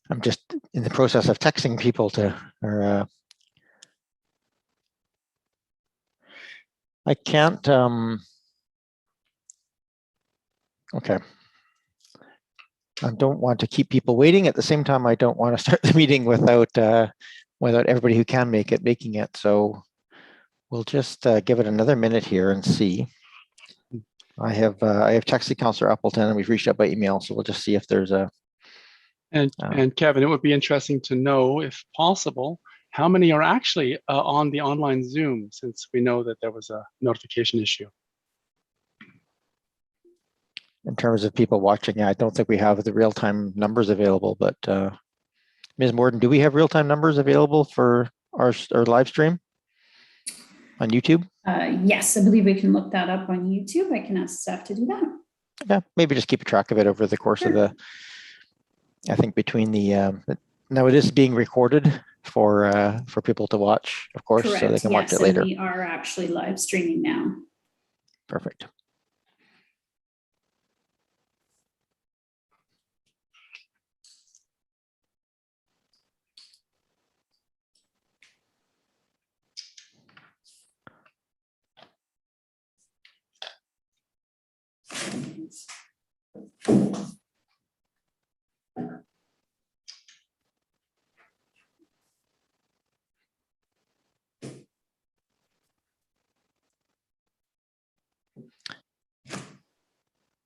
I'm just in the process of texting people to, or I can't, okay. I don't want to keep people waiting. At the same time, I don't want to start the meeting without without everybody who can make it making it. So we'll just give it another minute here and see. I have texted Councillor Appleton and we've reached out by email, so we'll just see if there's a. And Kevin, it would be interesting to know, if possible, how many are actually on the online Zoom, since we know that there was a notification issue. In terms of people watching, I don't think we have the real-time numbers available, but Ms. Morden, do we have real-time numbers available for our live stream on YouTube? Yes, I believe we can look that up on YouTube. I can ask staff to do that. Yeah, maybe just keep a track of it over the course of the, I think between the, now it is being recorded for people to watch, of course. Correct. So they can watch it later. We are actually live streaming now. Perfect.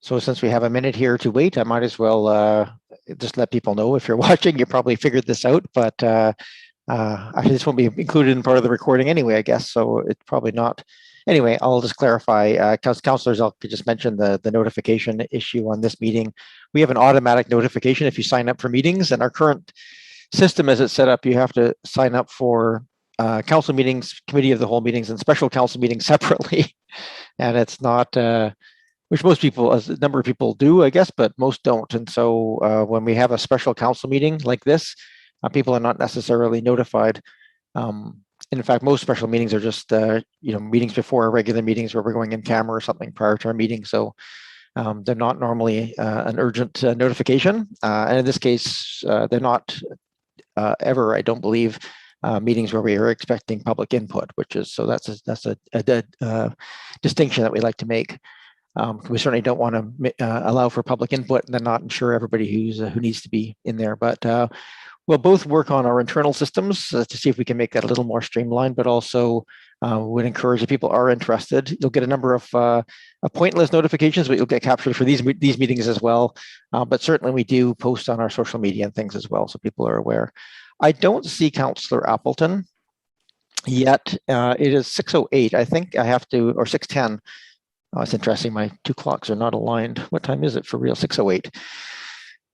So since we have a minute here to wait, I might as well just let people know, if you're watching, you probably figured this out, but actually this won't be included in part of the recording anyway, I guess, so it's probably not. Anyway, I'll just clarify, councillors, I'll just mention the notification issue on this meeting. We have an automatic notification if you sign up for meetings, and our current system as it's set up, you have to sign up for council meetings, committee of the whole meetings, and special council meetings separately. And it's not, which most people, a number of people do, I guess, but most don't. And so when we have a special council meeting like this, people are not necessarily notified. In fact, most special meetings are just meetings before our regular meetings where we're going in camera or something prior to our meeting. So they're not normally an urgent notification. And in this case, they're not ever, I don't believe, meetings where we are expecting public input, which is, so that's a distinction that we like to make. We certainly don't want to allow for public input and then not ensure everybody who needs to be in there. But we'll both work on our internal systems to see if we can make that a little more streamlined, but also would encourage, if people are interested, you'll get a number of pointless notifications, but you'll get captured for these meetings as well. But certainly we do post on our social media and things as well, so people are aware. I don't see Councillor Appleton yet. It is 6:08, I think I have to, or 6:10. Oh, it's interesting, my two clocks are not aligned. What time is it for real? 6:08.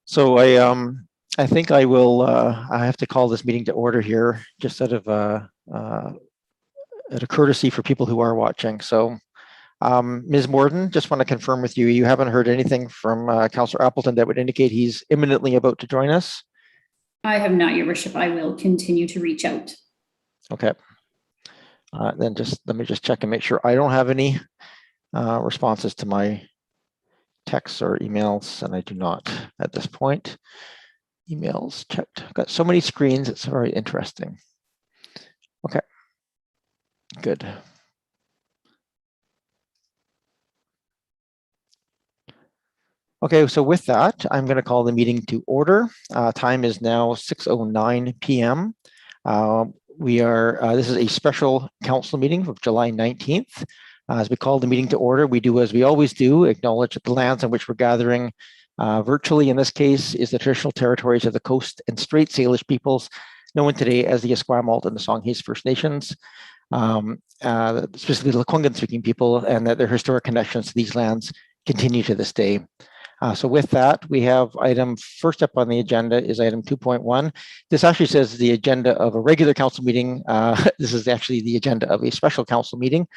So I think I will, I have to call this meeting to order here, just out of a courtesy for people who are watching. So Ms. Morden, just want to confirm with you, you haven't heard anything from Councillor Appleton that would indicate he's imminently about to join us? I have not, Your Worship. I will continue to reach out. Okay. Then just let me just check and make sure I don't have any responses to my texts or emails, and I do not at this point. Emails checked. I've got so many screens, it's very interesting. Okay, good. Okay, so with that, I'm going to call the meeting to order. Time is now 6:09 p.m. This is a special council meeting of July 19th. As we call the meeting to order, we do as we always do, acknowledge that the lands on which we're gathering virtually in this case is the traditional territories of the Coast and Strait Salish peoples, known today as the Esquimalt and the Songhees First Nations, specifically the Lekwungen-speaking people, and that their historic connections to these lands continue to this day. So with that, we have item first up on the agenda is item 2.1. This actually says the agenda of a regular council meeting. This is actually the agenda of a special council meeting.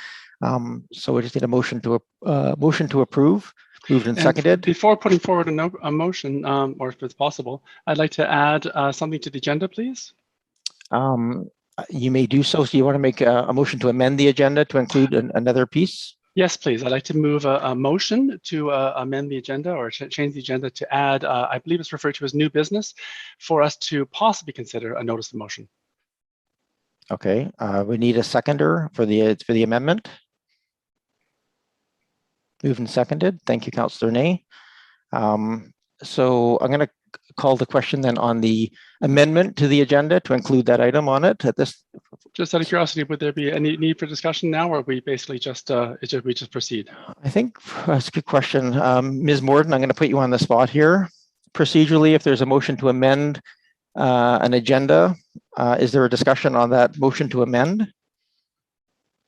So we just need a motion to approve. Moved and seconded. Before putting forward a motion, or if it's possible, I'd like to add something to the agenda, please. You may do so. So you want to make a motion to amend the agenda to include another piece? Yes, please. I'd like to move a motion to amend the agenda or change the agenda to add, I believe it's referred to as new business, for us to possibly consider a notice of motion. Okay, we need a seconder for the amendment. Moved and seconded. Thank you, Councillor Ney. So I'm going to call the question then on the amendment to the agenda to include that item on it at this. Just out of curiosity, would there be any need for discussion now, or we basically just we just proceed? I think that's a good question. Ms. Morden, I'm going to put you on the spot here. Procedurally, if there's a motion to amend an agenda, is there a discussion on that motion to amend?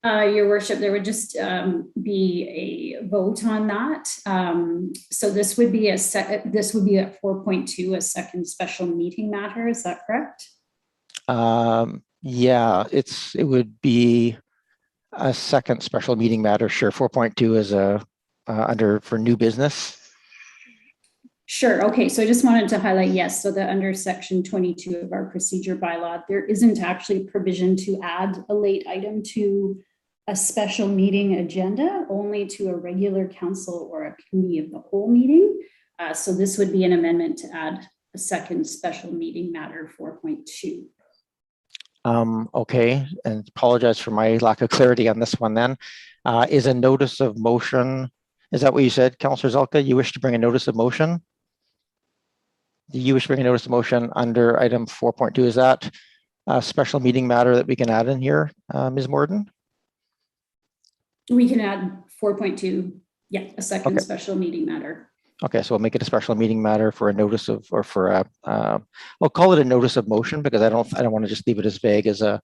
Your worship, there would just be a vote on that. So this would be this would be at 4.2, a second special meeting matter. Is that correct? Yeah, it would be a second special meeting matter. Sure, 4.2 is under for new business. Sure. Okay. So I just wanted to highlight, yes. So that under section 22 of our procedure bylaw, there isn't actually provision to add a late item to a special meeting agenda, only to a regular council or a committee of the whole meeting. So this would be an amendment to add a second special meeting matter 4.2. Okay, and apologize for my lack of clarity on this one then. Is a notice of motion, is that what you said, Councillor Zelka? You wish to bring a notice of motion? Do you wish to bring a notice of motion under item 4.2? Is that a special meeting matter that we can add in here, Ms. Morden? We can add 4.2, yeah, a second special meeting matter. Okay, so we'll make it a special meeting matter for a notice of, or for a, we'll call it a notice of motion, because I don't want to just leave it as vague as a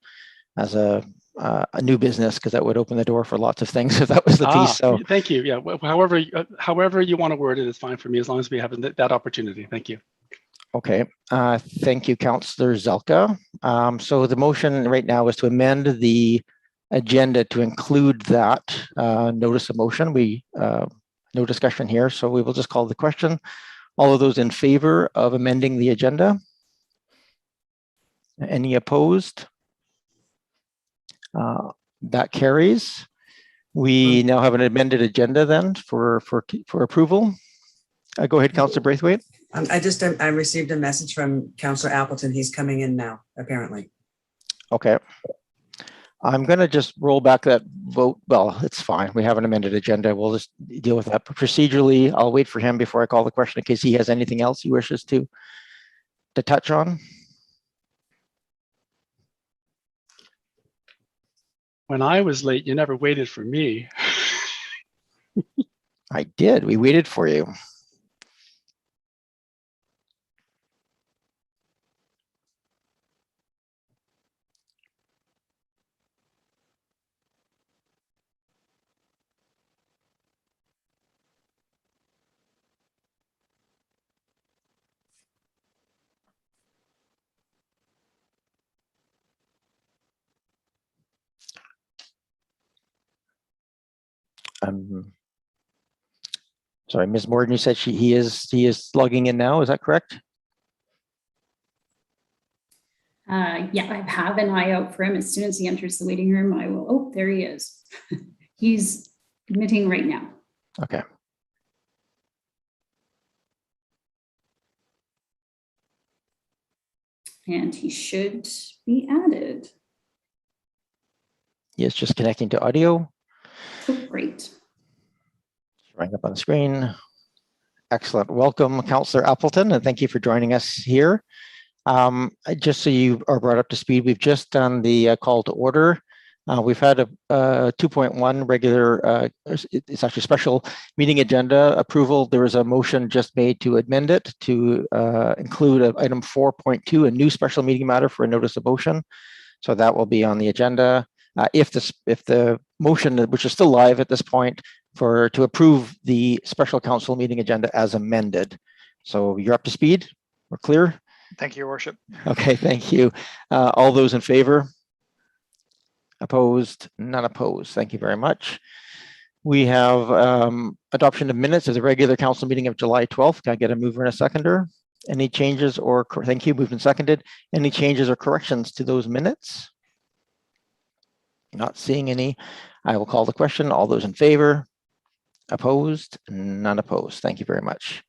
new business, because that would open the door for lots of things if that was the piece. So thank you. Yeah, however you want to word it is fine for me, as long as we have that opportunity. Thank you. Okay, thank you, Councillor Zelka. So the motion right now is to amend the agenda to include that notice of motion. No discussion here, so we will just call the question. All of those in favor of amending the agenda? Any opposed? That carries. We now have an amended agenda then for approval. Go ahead, Councillor Braithwaite. I received a message from Councillor Appleton. He's coming in now, apparently. Okay. I'm going to just roll back that vote. Well, it's fine. We have an amended agenda. We'll just deal with that. But procedurally, I'll wait for him before I call the question in case he has anything else he wishes to touch on. When I was late, you never waited for me. I did. We waited for you. Sorry, Ms. Morden, you said he is logging in now. Is that correct? Yeah, I have an eye out for him. As soon as he enters the waiting room, I will. Oh, there he is. He's admitting right now. Okay. And he should be added. He is just connecting to audio. Oh, great. Showing up on the screen. Excellent. Welcome, Councillor Appleton, and thank you for joining us here. Just so you are brought up to speed, we've just done the call to order. We've had a 2.1 regular, it's actually special meeting agenda approval. There was a motion just made to amend it to include item 4.2, a new special meeting matter for a notice of motion. So that will be on the agenda. If the motion, which is still live at this point, to approve the special council meeting agenda as amended. So you're up to speed? We're clear? Thank you, Your Worship. Okay, thank you. All those in favor? Opposed? None opposed. Thank you very much. We have adoption of minutes of the regular council meeting of July 12th. Can I get a mover and a seconder? Any changes or, thank you, moved and seconded. Any changes or corrections to those minutes? Not seeing any. I will call the question. All those in favor? Opposed? None opposed. Thank you very much.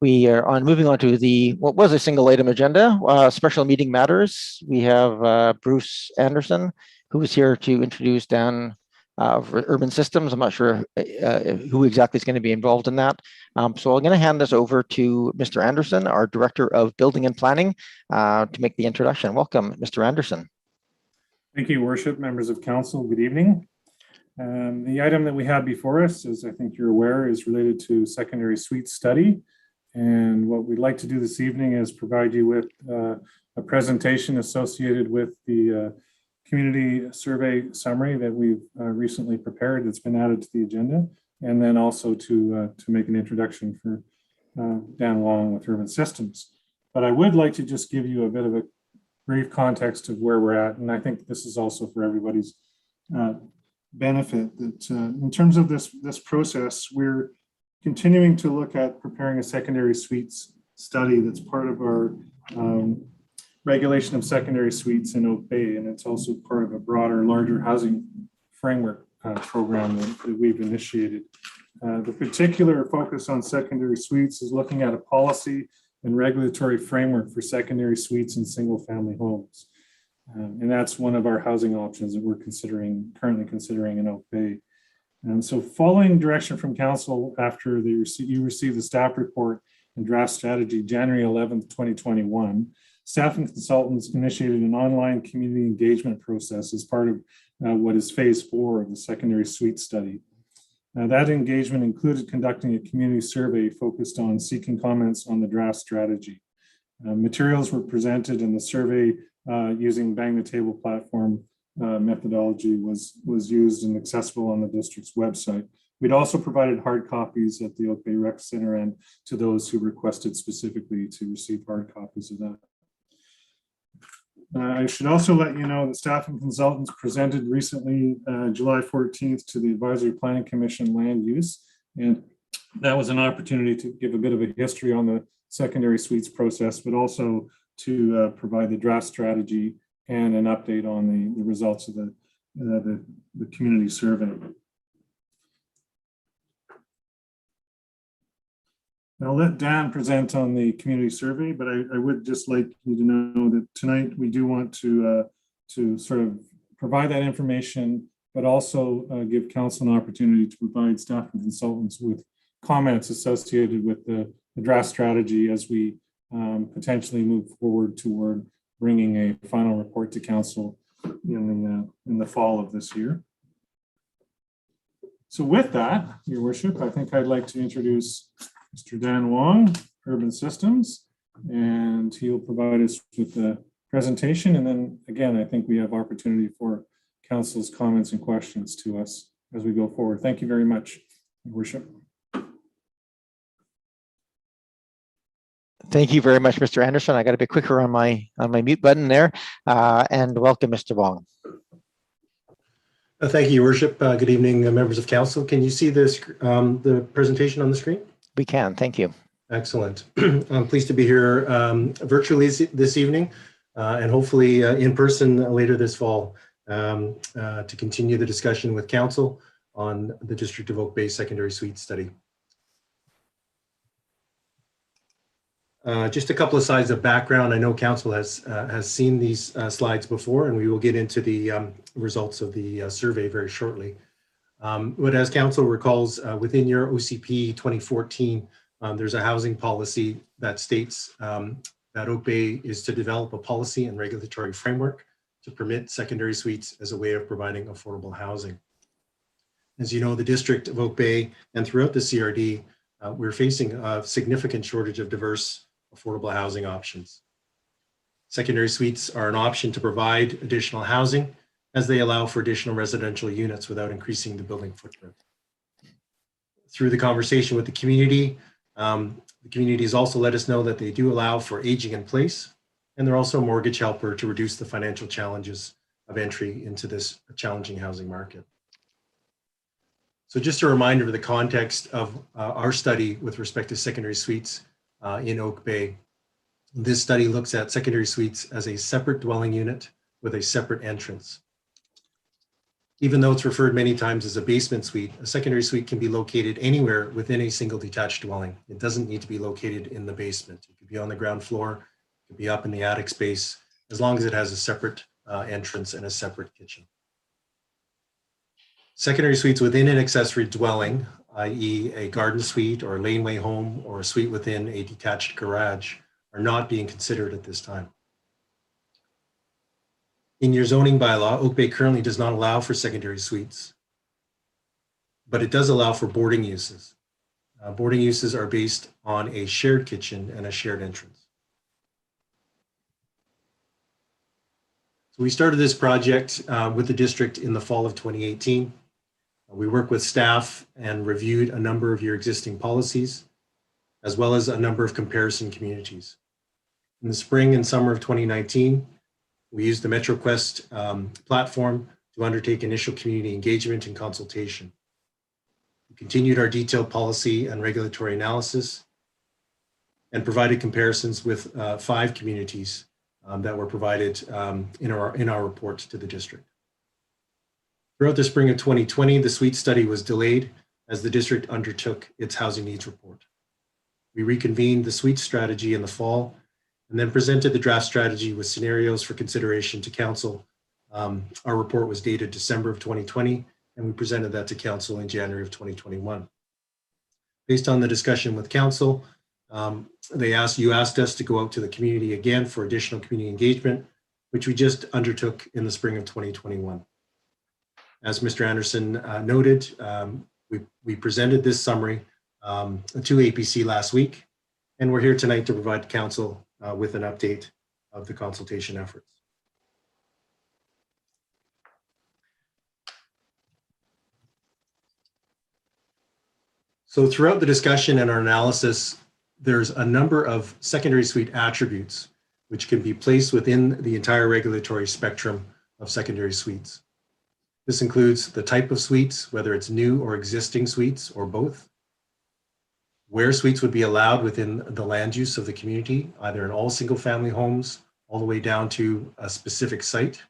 We are moving on to what was a single item agenda, special meeting matters. We have Bruce Anderson, who is here to introduce Dan for Urban Systems. I'm not sure who exactly is going to be involved in that. So I'm going to hand this over to Mr. Anderson, our Director of Building and Planning, to make the introduction. Welcome, Mr. Anderson. Thank you, Worship, members of Council. Good evening. The item that we have before us, as I think you're aware, is related to secondary suite study. And what we'd like to do this evening is provide you with a presentation associated with the community survey summary that we've recently prepared that's been added to the agenda, and then also to make an introduction for Dan Wong with Urban Systems. But I would like to just give you a bit of a brief context of where we're at, and I think this is also for everybody's benefit, that in terms of this process, we're continuing to look at preparing a secondary suites study that's part of our regulation of secondary suites in Oak Bay, and it's also part of a broader, larger housing framework program that we've initiated. The particular focus on secondary suites is looking at a policy and regulatory framework for secondary suites and single-family homes. And that's one of our housing options that we're currently considering in Oak Bay. And so following direction from Council after you received the staff report and draft strategy January 11th, 2021, staff and consultants initiated an online community engagement process as part of what is phase 4 of the secondary suite study. That engagement included conducting a community survey focused on seeking comments on the draft strategy. Materials were presented, and the survey using Bang the Table platform methodology was used and accessible on the district's website. We'd also provided hard copies at the Oak Bay Rec Center and to those who requested specifically to receive hard copies of that. I should also let you know that staff and consultants presented recently, July 14th, to the Advisory Planning Commission Land Use. And that was an opportunity to give a bit of a history on the secondary suites process, but also to provide the draft strategy and an update on the results of the community survey. I'll let Dan present on the community survey, but I would just like you to know that tonight we do want to sort of provide that information, but also give Council an opportunity to provide staff and consultants with comments associated with the draft strategy as we potentially move forward toward bringing a final report to Council in the fall of this year. So with that, Your Worship, I think I'd like to introduce Mr. Dan Wong, Urban Systems, and he'll provide us with the presentation. And then again, I think we have opportunity for Council's comments and questions to us as we go forward. Thank you very much, Your Worship. Thank you very much, Mr. Anderson. I got to be quicker on my mute button there. And welcome, Mr. Wong. Thank you, Your Worship. Good evening, members of Council. Can you see this, the presentation on the screen? We can, thank you. Excellent. I'm pleased to be here virtually this evening and hopefully in person later this fall to continue the discussion with Council on the District of Oak Bay Secondary Suite Study. Just a couple of slides of background. I know Council has seen these slides before, and we will get into the results of the survey very shortly. But as Council recalls, within your OCP 2014, there's a housing policy that states that Oak Bay is to develop a policy and regulatory framework to permit secondary suites as a way of providing affordable housing. As you know, the District of Oak Bay and throughout the CRD, we're facing a significant shortage of diverse, affordable housing options. Secondary suites are an option to provide additional housing as they allow for additional residential units without increasing the building footprint. Through the conversation with the community has also let us know that they do allow for aging in place, and they're also a mortgage helper to reduce the financial challenges of entry into this challenging housing market. So just a reminder of the context of our study with respect to secondary suites in Oak Bay. This study looks at secondary suites as a separate dwelling unit with a separate entrance. Even though it's referred many times as a basement suite, a secondary suite can be located anywhere within a single detached dwelling. It doesn't need to be located in the basement. It could be on the ground floor, it could be up in the attic space, as long as it has a separate entrance and a separate kitchen. Secondary suites within an accessory dwelling, i.e. a garden suite or a laneway home or a suite within a detached garage, are not being considered at this time. In your zoning bylaw, Oak Bay currently does not allow for secondary suites, but it does allow for boarding uses. Boarding uses are based on a shared kitchen and a shared entrance. So we started this project with the district in the fall of 2018. We worked with staff and reviewed a number of your existing policies, as well as a number of comparison communities. In the spring and summer of 2019, we used the MetroQuest platform to undertake initial community engagement and consultation. We continued our detailed policy and regulatory analysis and provided comparisons with 5 communities that were provided in our report to the district. Throughout the spring of 2020, the suite study was delayed as the district undertook its housing needs report. We reconvened the suite strategy in the fall and then presented the draft strategy with scenarios for consideration to council. Our report was dated December of 2020, and we presented that to council in January of 2021. Based on the discussion with council, you asked us to go out to the community again for additional community engagement, which we just undertook in the spring of 2021. As Mr. Anderson noted, we presented this summary to APC last week, and we're here tonight to provide council with an update of the consultation efforts. So throughout the discussion and our analysis, there's a number of secondary suite attributes which can be placed within the entire regulatory spectrum of secondary suites. This includes the type of suites, whether it's new or existing suites or both, where suites would be allowed within the land use of the community, either in all single family homes, all the way down to a specific site.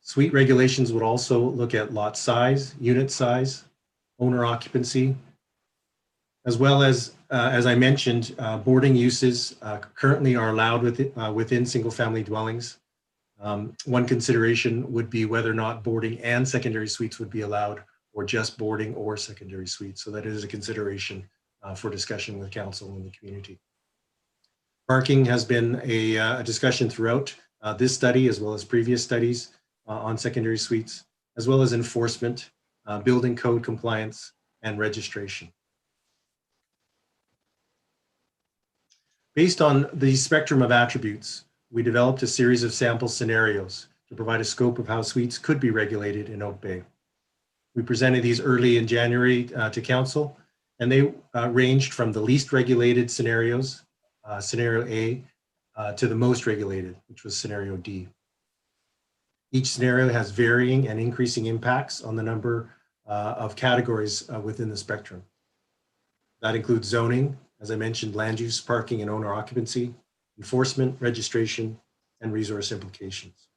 Suite regulations would also look at lot size, unit size, owner occupancy, as well as I mentioned, boarding uses currently are allowed within single family dwellings. One consideration would be whether or not boarding and secondary suites would be allowed, or just boarding or secondary suites. So that is a consideration for discussion with council and the community. Parking has been a discussion throughout this study, as well as previous studies on secondary suites, as well as enforcement, building code compliance, and registration. Based on the spectrum of attributes, we developed a series of sample scenarios to provide a scope of how suites could be regulated in Oak Bay. We presented these early in January to council, and they ranged from the least regulated scenarios, scenario A, to the most regulated, which was scenario D. Each scenario has varying and increasing impacts on the number of categories within the spectrum. That includes zoning, as I mentioned, land use, parking, and owner occupancy, enforcement, registration, and resource implications.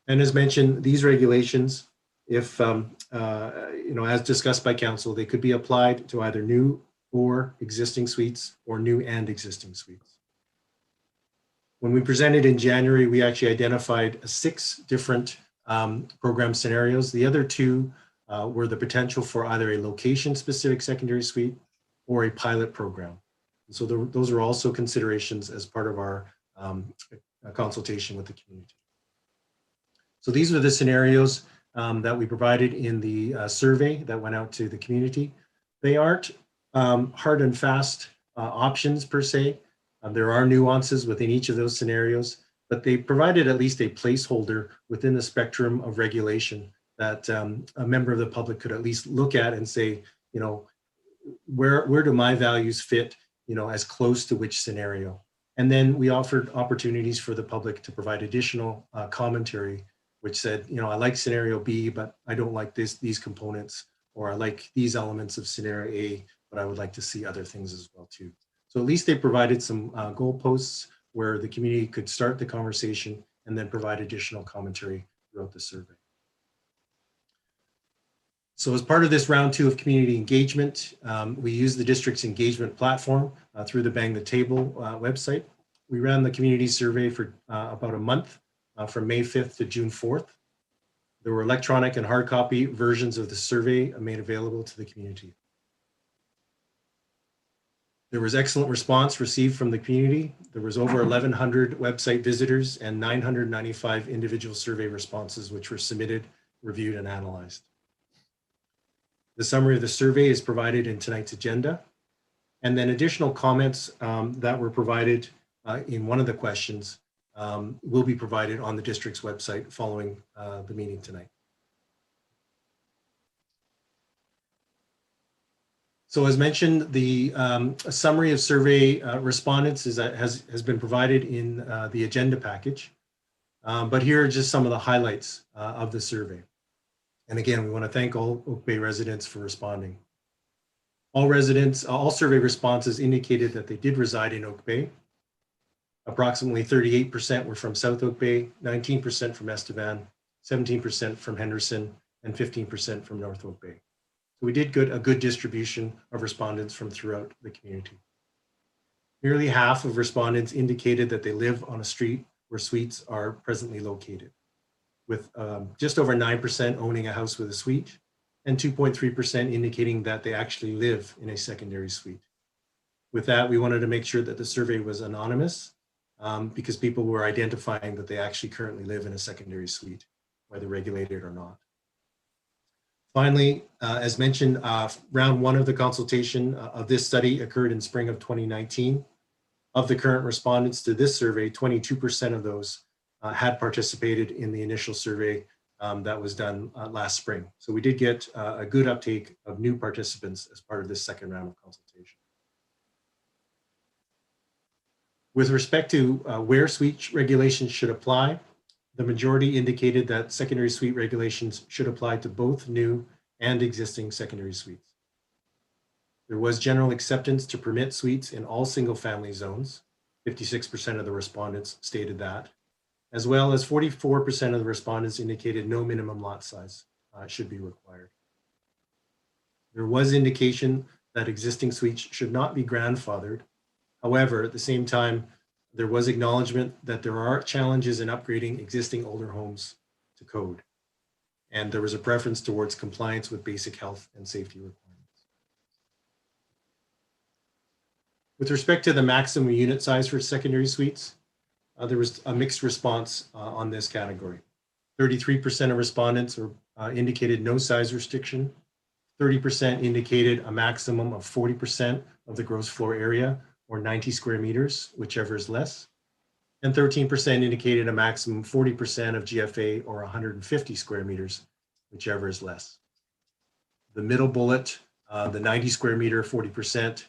And as mentioned, these regulations, if as discussed by council, they could be applied to either new or existing suites, or new and existing suites. When we presented in January, we actually identified 6 different program scenarios. The other 2 were the potential for either a location-specific secondary suite or a pilot program. So those are also considerations as part of our consultation with the community. So these are the scenarios that we provided in the survey that went out to the community. They aren't hard and fast options per se. There are nuances within each of those scenarios, but they provided at least a placeholder within the spectrum of regulation that a member of the public could at least look at and say, where do my values fit, as close to which scenario? And then we offered opportunities for the public to provide additional commentary, which said, I like scenario B, but I don't like these components, or I like these elements of scenario A, but I would like to see other things as well too. So at least they provided some goalposts where the community could start the conversation and then provide additional commentary throughout the survey. So as part of this round 2 of community engagement, we used the district's engagement platform through the Bang the Table website. We ran the community survey for about a month from May 5th to June 4th. There were electronic and hard copy versions of the survey made available to the community. There was excellent response received from the community. There was over 1,100 website visitors and 995 individual survey responses, which were submitted, reviewed, and analyzed. The summary of the survey is provided in tonight's agenda. And then additional comments that were provided in one of the questions will be provided on the district's website following the meeting tonight. So as mentioned, the summary of survey respondents has been provided in the agenda package. But here are just some of the highlights of the survey. And again, we want to thank all Oak Bay residents for responding. All survey responses indicated that they did reside in Oak Bay. Approximately 38% were from South Oak Bay, 19% from Estevan, 17% from Henderson, and 15% from North Oak Bay. So we did a good distribution of respondents from throughout the community. Nearly half of respondents indicated that they live on a street where suites are presently located, with just over 9% owning a house with a suite and 2.3% indicating that they actually live in a secondary suite. With that, we wanted to make sure that the survey was anonymous because people were identifying that they actually currently live in a secondary suite, whether regulated or not. Finally, as mentioned, round 1 of the consultation of this study occurred in spring of 2019. Of the current respondents to this survey, 22% of those had participated in the initial survey that was done last spring. So we did get a good uptake of new participants as part of this second round of consultation. With respect to where suite regulations should apply, the majority indicated that secondary suite regulations should apply to both new and existing secondary suites. There was general acceptance to permit suites in all single-family zones. 56% of the respondents stated that, as well as 44% of the respondents indicated no minimum lot size should be required. There was indication that existing suites should not be grandfathered. However, at the same time, there was acknowledgement that there are challenges in upgrading existing older homes to code. And there was a preference towards compliance with basic health and safety requirements. With respect to the maximum unit size for secondary suites, there was a mixed response on this category. 33% of respondents indicated no size restriction. 30% indicated a maximum of 40% of the gross floor area, or 90 square meters, whichever is less. And 13% indicated a maximum 40% of GFA, or 150 square meters, whichever is less. The middle bullet, the 90 square meter, 40%,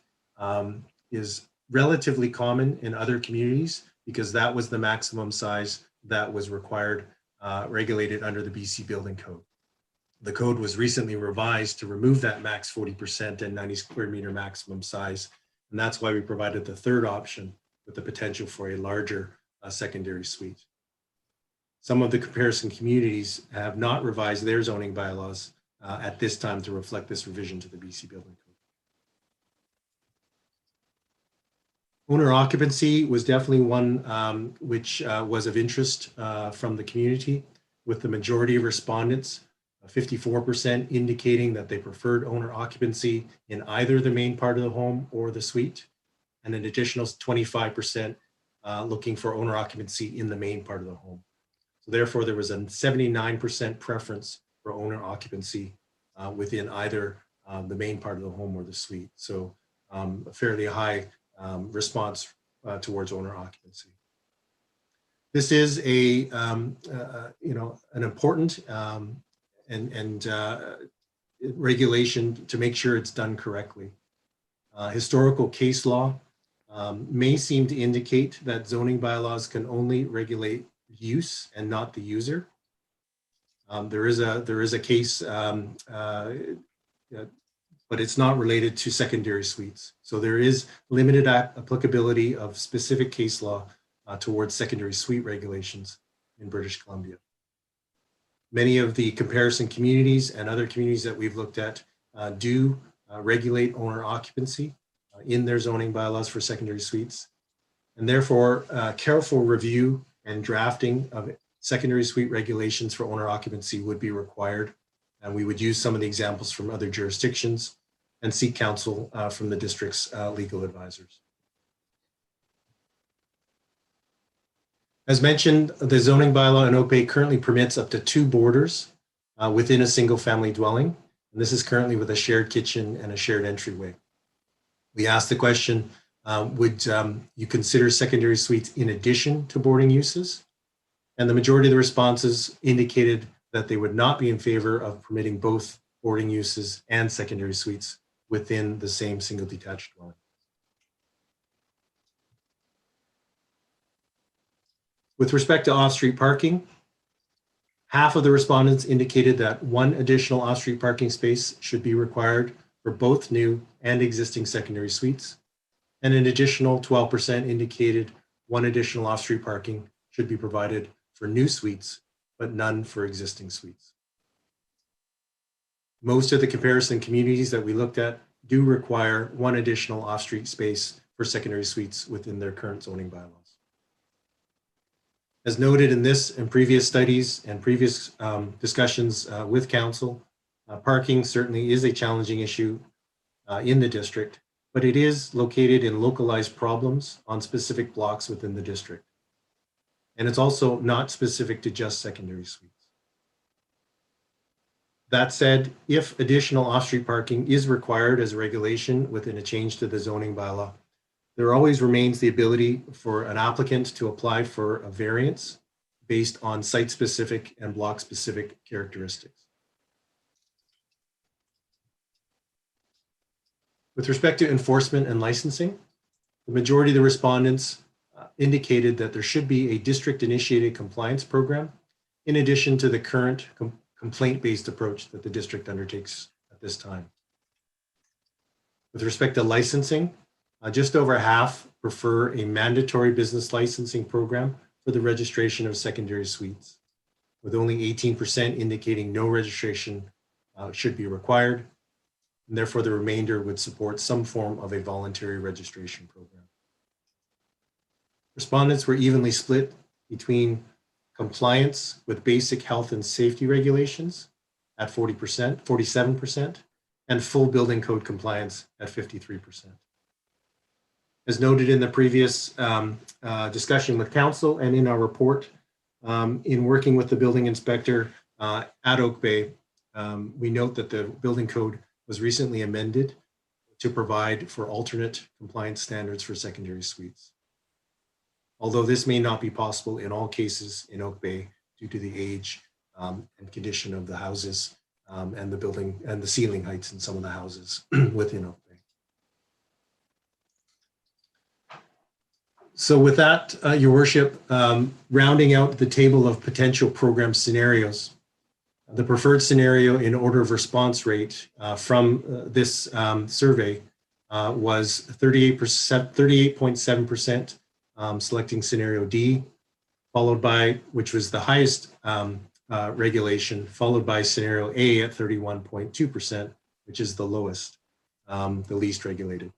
is relatively common in other communities because that was the maximum size that was required, regulated under the BC Building Code. The code was recently revised to remove that max 40% and 90 square meter maximum size. And that's why we provided the third option with the potential for a larger secondary suite. Some of the comparison communities have not revised their zoning bylaws at this time to reflect this revision to the BC Building Code. Owner occupancy was definitely one which was of interest from the community, with the majority of respondents, 54% indicating that they preferred owner occupancy in either the main part of the home or the suite, and an additional 25% looking for owner occupancy in the main part of the home. So therefore, there was a 79% preference for owner occupancy within either the main part of the home or the suite. So a fairly high response towards owner occupancy. This is an important regulation to make sure it's done correctly. Historical case law may seem to indicate that zoning bylaws can only regulate use and not the user. There is a case, but it's not related to secondary suites. So there is limited applicability of specific case law towards secondary suite regulations in British Columbia. Many of the comparison communities and other communities that we've looked at do regulate owner occupancy in their zoning bylaws for secondary suites. And therefore, careful review and drafting of secondary suite regulations for owner occupancy would be required. And we would use some of the examples from other jurisdictions and seek counsel from the district's legal advisors. As mentioned, the zoning bylaw in Oak Bay currently permits up to 2 boarders within a single family dwelling. And this is currently with a shared kitchen and a shared entryway. We asked the question, would you consider secondary suites in addition to boarding uses? And the majority of the responses indicated that they would not be in favor of permitting both boarding uses and secondary suites within the same single detached dwelling. With respect to off-street parking, half of the respondents indicated that 1 additional off-street parking space should be required for both new and existing secondary suites. And an additional 12% indicated 1 additional off-street parking should be provided for new suites, but none for existing suites. Most of the comparison communities that we looked at do require 1 additional off-street space for secondary suites within their current zoning bylaws. As noted in this and previous studies and previous discussions with council, parking certainly is a challenging issue in the district, but it is located in localized problems on specific blocks within the district. And it's also not specific to just secondary suites. That said, if additional off-street parking is required as a regulation within a change to the zoning bylaw, there always remains the ability for an applicant to apply for a variance based on site-specific and block-specific characteristics. With respect to enforcement and licensing, the majority of the respondents indicated that there should be a district-initiated compliance program in addition to the current complaint-based approach that the district undertakes at this time. With respect to licensing, just over half prefer a mandatory business licensing program for the registration of secondary suites, with only 18% indicating no registration should be required, and therefore the remainder would support some form of a voluntary registration program. Respondents were evenly split between compliance with basic health and safety regulations at 47%, and full building code compliance at 53%. As noted in the previous discussion with council and in our report, in working with the building inspector at Oak Bay, we note that the building code was recently amended to provide for alternate compliance standards for secondary suites. Although this may not be possible in all cases in Oak Bay due to the age and condition of the houses and the building and the ceiling heights in some of the houses within Oak Bay. So with that, Your Worship, rounding out the table of potential program scenarios, the preferred scenario in order of response rate from this survey was 38.7% selecting scenario D, followed by, which was the highest regulation, followed by scenario A at 31.2%, which is the lowest, the least regulated.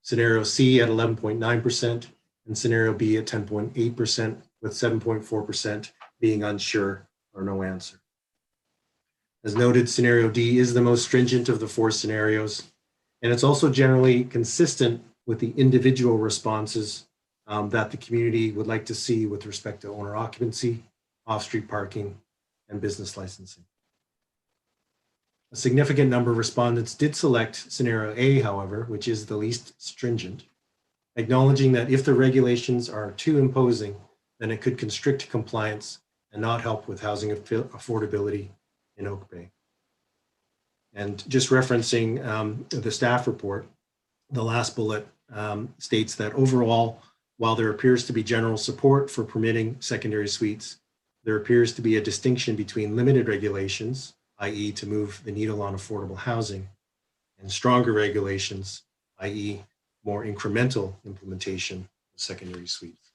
Scenario C at 11.9%, and scenario B at 10.8%, with 7.4% being unsure or no answer. As noted, scenario D is the most stringent of the 4 scenarios, and it's also generally consistent with the individual responses that the community would like to see with respect to owner occupancy, off-street parking, and business licensing. A significant number of respondents did select scenario A, however, which is the least stringent, acknowledging that if the regulations are too imposing, then it could constrict compliance and not help with housing affordability in Oak Bay. And just referencing the staff report, the last bullet states that overall, while there appears to be general support for permitting secondary suites, there appears to be a distinction between limited regulations, i.e. to move the needle on affordable housing, and stronger regulations, i.e. more incremental implementation of secondary suites.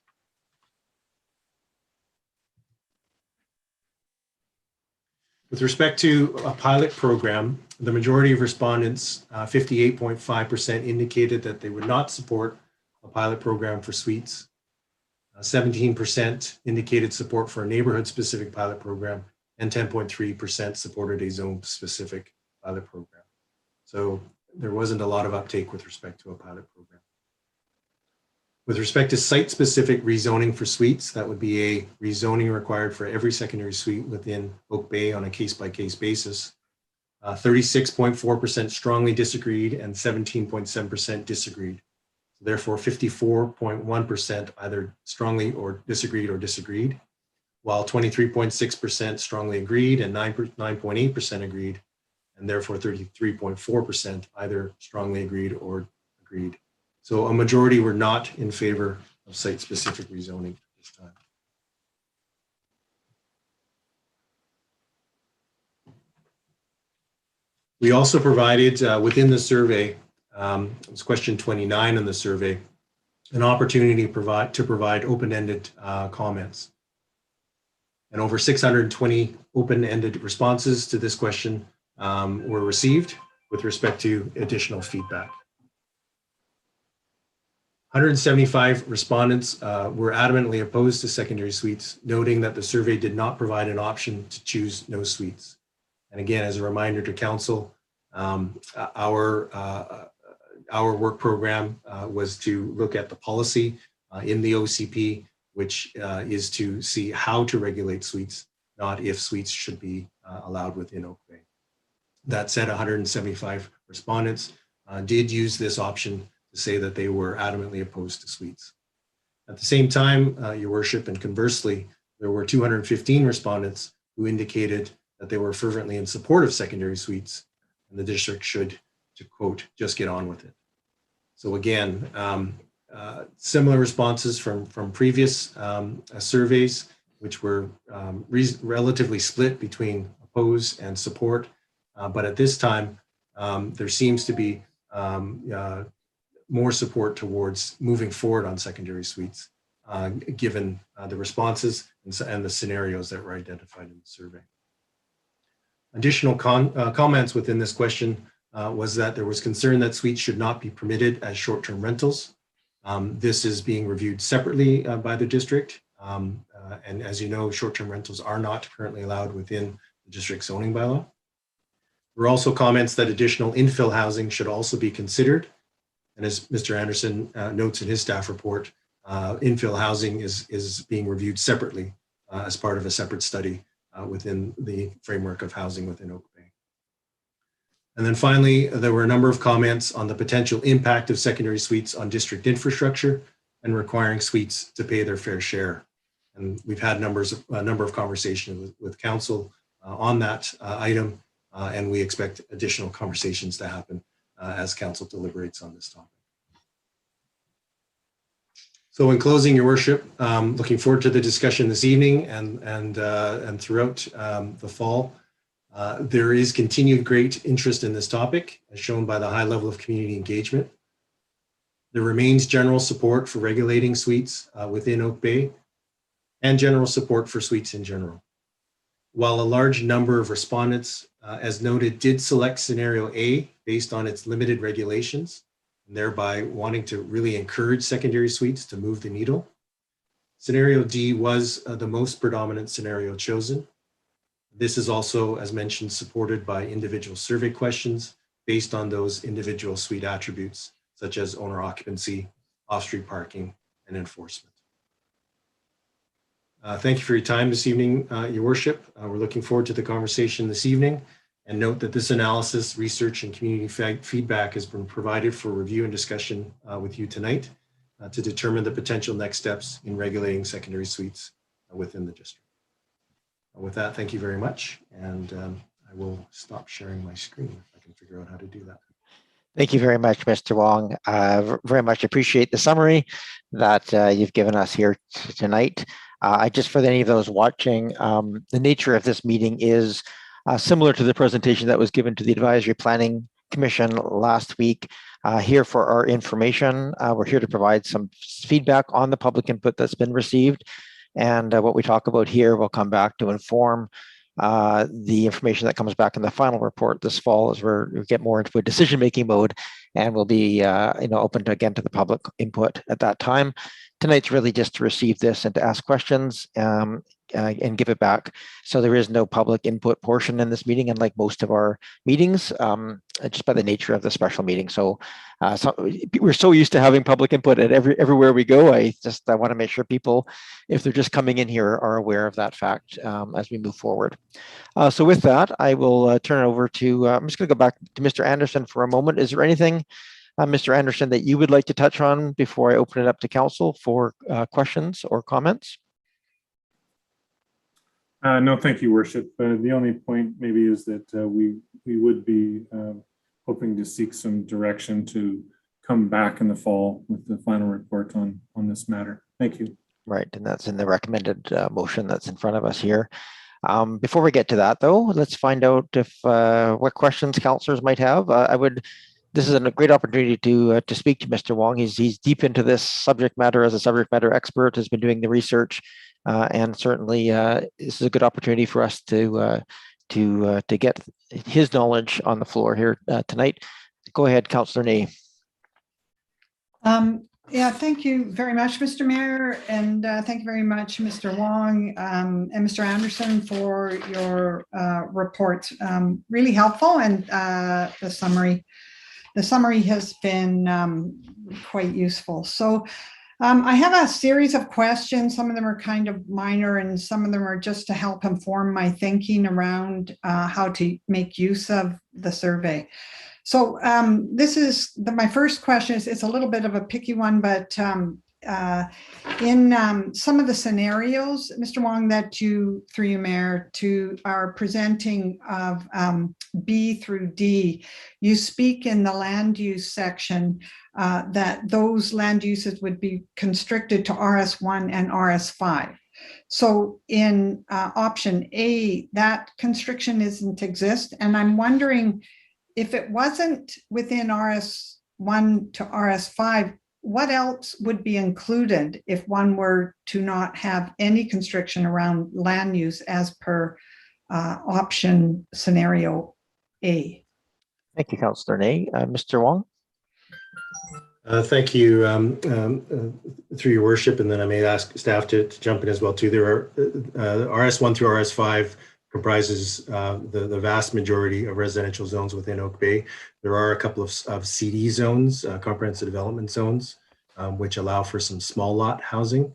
With respect to a pilot program, the majority of respondents, 58.5%, indicated that they would not support a pilot program for suites. 17% indicated support for a neighborhood-specific pilot program, and 10.3% supported a zone-specific pilot program. So there wasn't a lot of uptake with respect to a pilot program. With respect to site-specific rezoning for suites, that would be a rezoning required for every secondary suite within Oak Bay on a case-by-case basis. 36.4% strongly disagreed and 17.7% disagreed. Therefore, 54.1% either strongly or disagreed, while 23.6% strongly agreed and 9.8% agreed, and therefore 33.4% either strongly agreed or agreed. So a majority were not in favor of site-specific rezoning at this time. We also provided within the survey, it was question 29 in the survey, an opportunity to provide open-ended comments. And over 620 open-ended responses to this question were received with respect to additional feedback. 175 respondents were adamantly opposed to secondary suites, noting that the survey did not provide an option to choose no suites. And again, as a reminder to council, our work program was to look at the policy in the OCP, which is to see how to regulate suites, not if suites should be allowed within Oak Bay. That said, 175 respondents did use this option to say that they were adamantly opposed to suites. At the same time, Your Worship, and conversely, there were 215 respondents who indicated that they were fervently in support of secondary suites, and the district should, to quote, just get on with it. So again, similar responses from previous surveys, which were relatively split between oppose and support. But at this time, there seems to be more support towards moving forward on secondary suites, given the responses and the scenarios that were identified in the survey. Additional comments within this question was that there was concern that suites should not be permitted as short-term rentals. This is being reviewed separately by the district. And as you know, short-term rentals are not currently allowed within the district zoning bylaw. There were also comments that additional infill housing should also be considered. And as Mr. Anderson notes in his staff report, infill housing is being reviewed separately as part of a separate study within the framework of housing within Oak Bay. And then finally, there were a number of comments on the potential impact of secondary suites on district infrastructure and requiring suites to pay their fair share. And we've had a number of conversations with council on that item, and we expect additional conversations to happen as council deliberates on this topic. So in closing, Your Worship, looking forward to the discussion this evening and throughout the fall. There is continued great interest in this topic, as shown by the high level of community engagement. There remains general support for regulating suites within Oak Bay and general support for suites in general. While a large number of respondents, as noted, did select scenario A based on its limited regulations, and thereby wanting to really encourage secondary suites to move the needle, scenario D was the most predominant scenario chosen. This is also, as mentioned, supported by individual survey questions based on those individual suite attributes, such as owner occupancy, off-street parking, and enforcement. Thank you for your time this evening, Your Worship. We're looking forward to the conversation this evening, and note that this analysis, research, and community feedback has been provided for review and discussion with you tonight to determine the potential next steps in regulating secondary suites within the district. With that, thank you very much, and I will stop sharing my screen if I can figure out how to do that. Thank you very much, Mr. Wong. Very much appreciate the summary that you've given us here tonight. Just for any of those watching, the nature of this meeting is similar to the presentation that was given to the Advisory Planning Commission last week. Here for our information, we're here to provide some feedback on the public input that's been received. And what we talk about here will come back to inform the information that comes back in the final report this fall as we get more into a decision-making mode, and we'll be open to the public input at that time. Tonight's really just to receive this and to ask questions and give it back. So there is no public input portion in this meeting, unlike most of our meetings, just by the nature of the special meeting. So, we're so used to having public input at everywhere we go. I want to make sure people, if they're just coming in here, are aware of that fact as we move forward. So with that, I will turn it over to, I'm just going to go back to Mr. Anderson for a moment. Is there anything, Mr. Anderson, that you would like to touch on before I open it up to council for questions or comments? No, thank you, Worship. The only point maybe is that we would be hoping to seek some direction to come back in the fall with the final report on this matter. Thank you. Right, and that's in the recommended motion that's in front of us here. Before we get to that, though, let's find out if what questions councillors might have. This is a great opportunity to speak to Mr. Wong. He's deep into this subject matter as a subject matter expert, has been doing the research, and certainly this is a good opportunity for us to get his knowledge on the floor here tonight. Go ahead, Councillor Ney. Yeah, thank you very much, Mr. Mayor, and thank you very much, Mr. Wong and Mr. Anderson, for your report. Really helpful, and the summary has been quite useful. So I have a series of questions. Some of them are kind of minor, and some of them are just to help inform my thinking around how to make use of the survey. So this is my first question. It's a little bit of a picky one, but in some of the scenarios, Mr. Wong, that you, through you, Mayor, are presenting of B through D, you speak in the land use section that those land uses would be constricted to RS1 and RS5. So in option A, that constriction doesn't exist, and I'm wondering, if it wasn't within RS1 to RS5, what else would be included if one were to not have any constriction around land use as per option scenario A? Thank you, Councillor Ney. Mr. Wong? Thank you, through your worship, and then I may ask staff to jump in as well too. There are RS1 through RS5 comprises the vast majority of residential zones within Oak Bay. There are a couple of CD zones, comprehensive development zones, which allow for some small lot housing,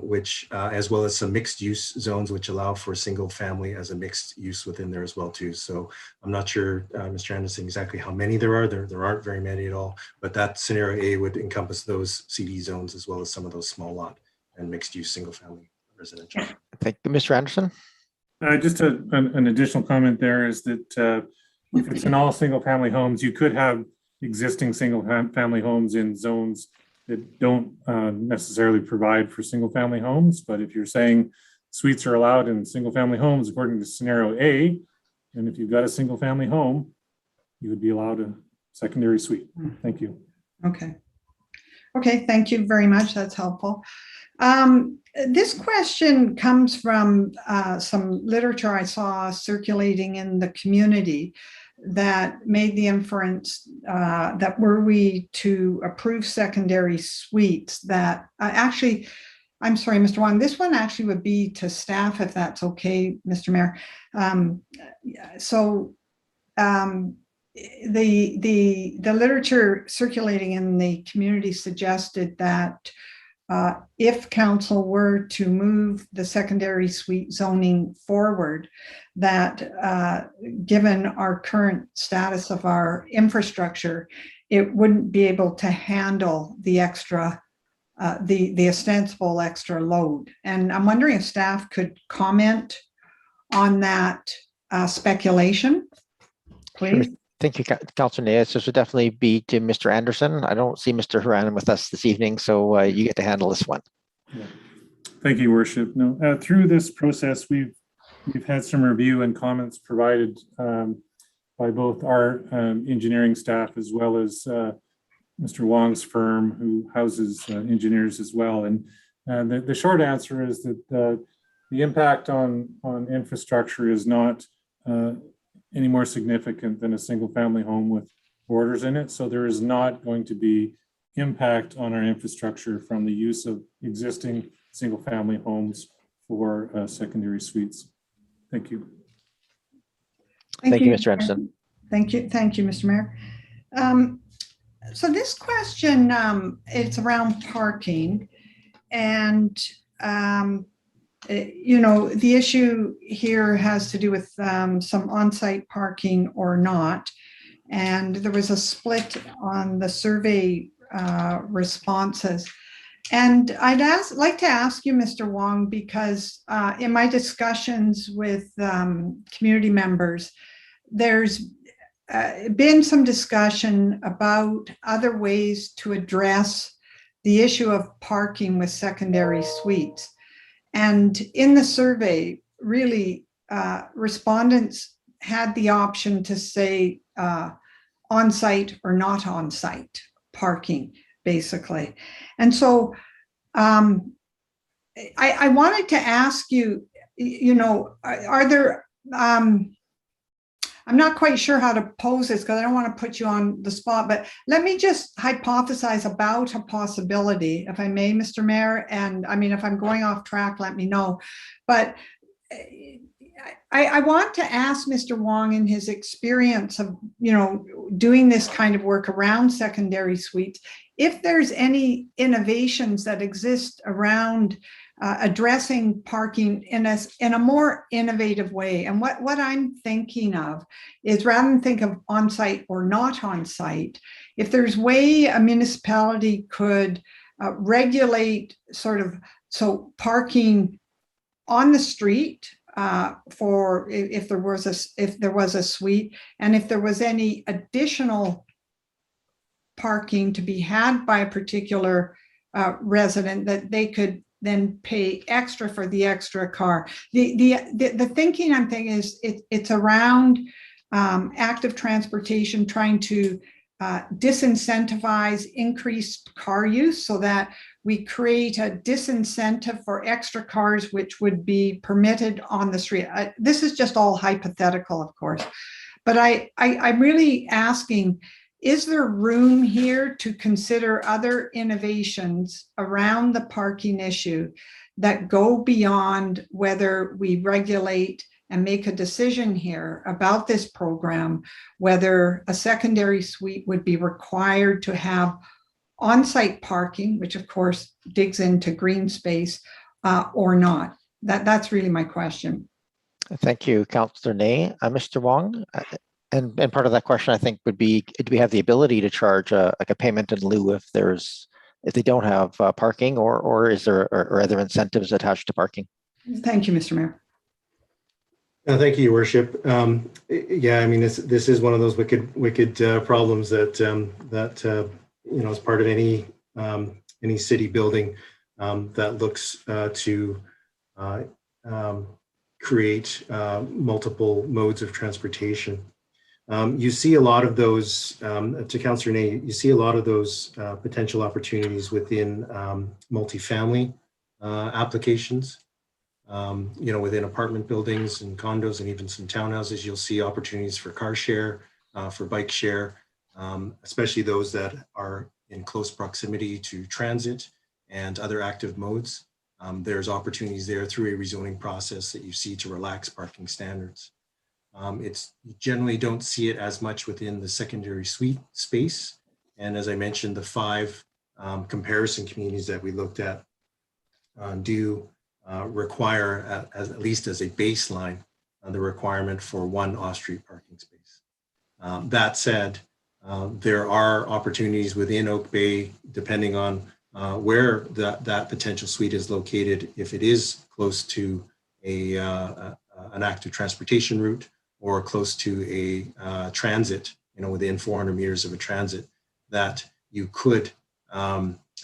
which as well as some mixed use zones, which allow for single family as a mixed use within there as well too. So I'm not sure, Mr. Anderson, exactly how many there are. There aren't very many at all, but that scenario A would encompass those CD zones as well as some of those small lot and mixed use single family residential. Thank you, Mr. Anderson. Just an additional comment there is that if it's in all single family homes, you could have existing single family homes in zones that don't necessarily provide for single family homes. But if you're saying suites are allowed in single family homes according to scenario A, and if you've got a single family home, you would be allowed a secondary suite. Thank you. Okay. Okay, thank you very much. That's helpful. This question comes from some literature I saw circulating in the community that made the inference that were we to approve secondary suites, that actually, I'm sorry, Mr. Wong, this one actually would be to staff, if that's okay, Mr. Mayor. The literature circulating in the community suggested that if council were to move the secondary suite zoning forward, that given our current status of our infrastructure, it wouldn't be able to handle the extra, the ostensible extra load. And I'm wondering if staff could comment on that speculation, please. Sure. Thank you, Councillor Ney. This would definitely be to Mr. Anderson. I don't see Mr. Haranan with us this evening, so you get to handle this one. Yeah. Thank you, Worship. No, through this process, we've had some review and comments provided by both our engineering staff as well as Mr. Wong's firm, who houses engineers as well. And the short answer is that the impact on infrastructure is not any more significant than a single family home with borders in it. So there is not going to be impact on our infrastructure from the use of existing single family homes for secondary suites. Thank you. Thank you, Mr. Anderson. Thank you, Mr. Mayor. So this question, it's around parking, and you know, the issue here has to do with some on-site parking or not. And there was a split on the survey responses. And I'd like to ask you, Mr. Wong, because in my discussions with community members, there's been some discussion about other ways to address the issue of parking with secondary suites. And in the survey, really, respondents had the option to say on-site or not on-site parking, basically. And so I wanted to ask you, you know, are there, I'm not quite sure how to pose this because I don't want to put you on the spot, but let me just hypothesize about a possibility, if I may, Mr. Mayor. And I mean, if I'm going off track, let me know. But I want to ask Mr. Wong, in his experience of, you know, doing this kind of work around secondary suites, if there's any innovations that exist around addressing parking in a more innovative way. And what I'm thinking of is, rather than think of on-site or not on-site, if there's way a municipality could regulate sort of, so parking on the street for if there was a suite, and if there was any additional parking to be had by a particular resident, that they could then pay extra for the extra car. The thinking I'm thinking is it's around active transportation, trying to disincentivize increased car use so that we create a disincentive for extra cars which would be permitted on the street. This is just all hypothetical, of course, but I'm really asking, is there room here to consider other innovations around the parking issue that go beyond whether we regulate and make a decision here about this program, whether a secondary suite would be required to have on-site parking, which of course digs into green space, or not? That's really my question. Thank you, Councillor Ney. Mr. Wong, and part of that question, I think, would be, do we have the ability to charge like a payment in lieu if they don't have parking, or is there or other incentives attached to parking? Thank you, Mr. Mayor. Thank you, Your Worship. Yeah, I mean, this is one of those wicked problems that you know, as part of any city building that looks to create multiple modes of transportation. You see a lot of those, to Councillor Ney, you see a lot of those potential opportunities within multifamily applications. You know, within apartment buildings and condos and even some townhouses, you'll see opportunities for car share, for bike share, especially those that are in close proximity to transit and other active modes. There's opportunities there through a rezoning process that you see to relax parking standards. You generally don't see it as much within the secondary suite space. And as I mentioned, the 5 comparison communities that we looked at do require, at least as a baseline, the requirement for 1 off-street parking space. That said, there are opportunities within Oak Bay, depending on where that potential suite is located, if it is close to an active transportation route or close to a transit, you know, within 400 meters of a transit, that you could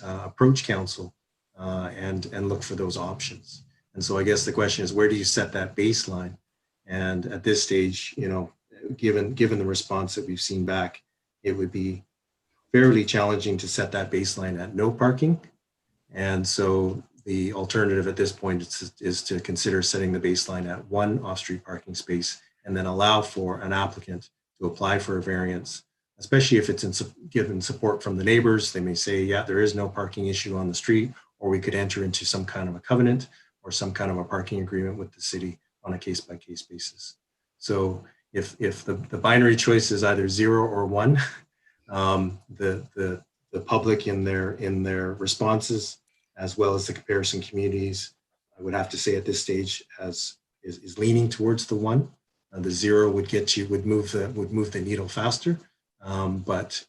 approach council and look for those options. And so I guess the question is, where do you set that baseline? And at this stage, you know, given the response that we've seen back, it would be fairly challenging to set that baseline at no parking. And so the alternative at this point is to consider setting the baseline at 1 off-street parking space and then allow for an applicant to apply for a variance, especially if it's given support from the neighbors. They may say, yeah, there is no parking issue on the street, or we could enter into some kind of a covenant or some kind of a parking agreement with the city on a case-by-case basis. So if the binary choice is either 0 or 1, the public in their responses, as well as the comparison communities, I would have to say at this stage is leaning towards the 1. The 0 would move the needle faster. But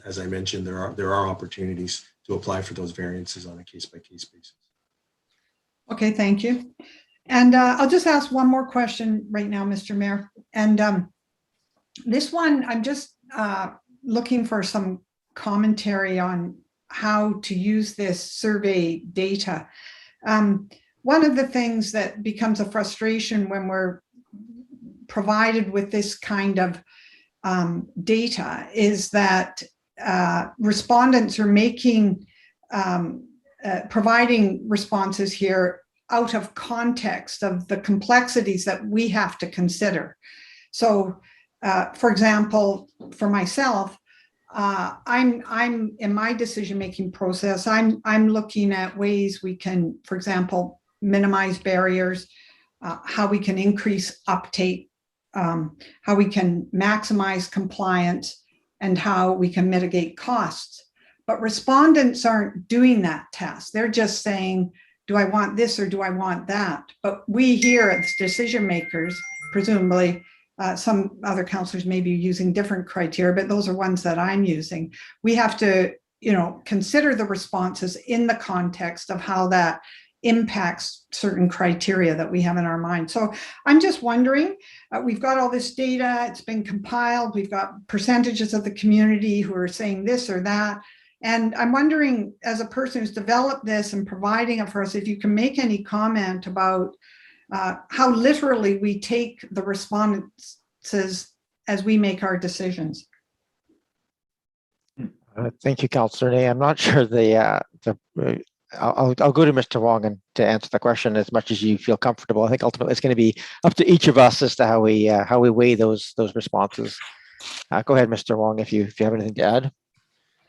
as I mentioned, there are opportunities to apply for those variances on a case-by-case basis. Okay, thank you. And I'll just ask one more question right now, Mr. Mayor. And this one, I'm just looking for some commentary on how to use this survey data. One of the things that becomes a frustration when we're provided with this kind of data is that respondents are making providing responses here out of context of the complexities that we have to consider. So, for example, for myself, I'm in my decision-making process, I'm looking at ways we can, for example, minimize barriers, how we can increase uptake, how we can maximize compliance, and how we can mitigate costs. But respondents aren't doing that task. They're just saying, do I want this or do I want that? But we here as decision makers, presumably, some other councillors may be using different criteria, but those are ones that I'm using. We have to, consider the responses in the context of how that impacts certain criteria that we have in our mind. So I'm just wondering, we've got all this data, it's been compiled, we've got percentages of the community who are saying this or that. And I'm wondering, as a person who's developed this and providing it for us, if you can make any comment about how literally we take the responses as we make our decisions. Thank you, Councillor Ney. I'm not sure I'll go to Mr. Wong and to answer the question as much as you feel comfortable. I think ultimately it's going to be up to each of us as to how we weigh those responses. Go ahead, Mr. Wong, if you have anything to add.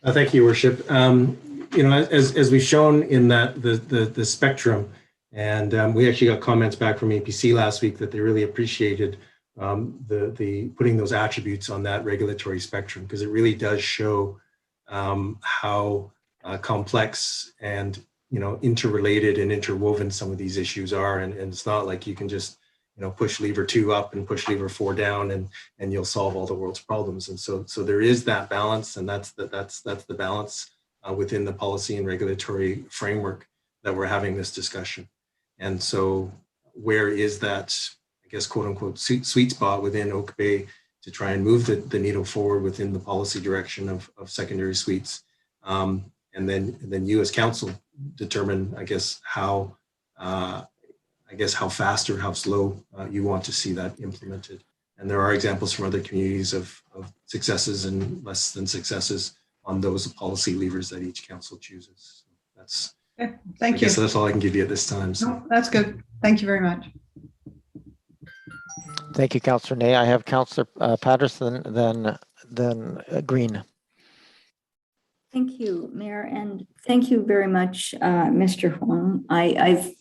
Thank you, Worship. As we've shown in that the spectrum, and we actually got comments back from APC last week that they really appreciated the putting those attributes on that regulatory spectrum, because it really does show how complex and interrelated and interwoven some of these issues are, and it's not like you can just push lever 2 up and push lever 4 down and you'll solve all the world's problems. And so there is that balance, and that's the balance within the policy and regulatory framework that we're having this discussion. And so where is that, I guess, quote unquote, sweet spot within Oak Bay to try and move the needle forward within the policy direction of secondary suites? And then you as council determine, I guess, how fast or how slow you want to see that implemented. And there are examples from other communities of successes and less than successes on those policy levers that each council chooses. So that's, okay, thank you. I guess that's all I can give you at this time. So. No, that's good. Thank you very much. Thank you, Councillor Ney. I have Councillor Patterson, then Green. Thank you, Mayor, and thank you very much, Mr. Huang. I'm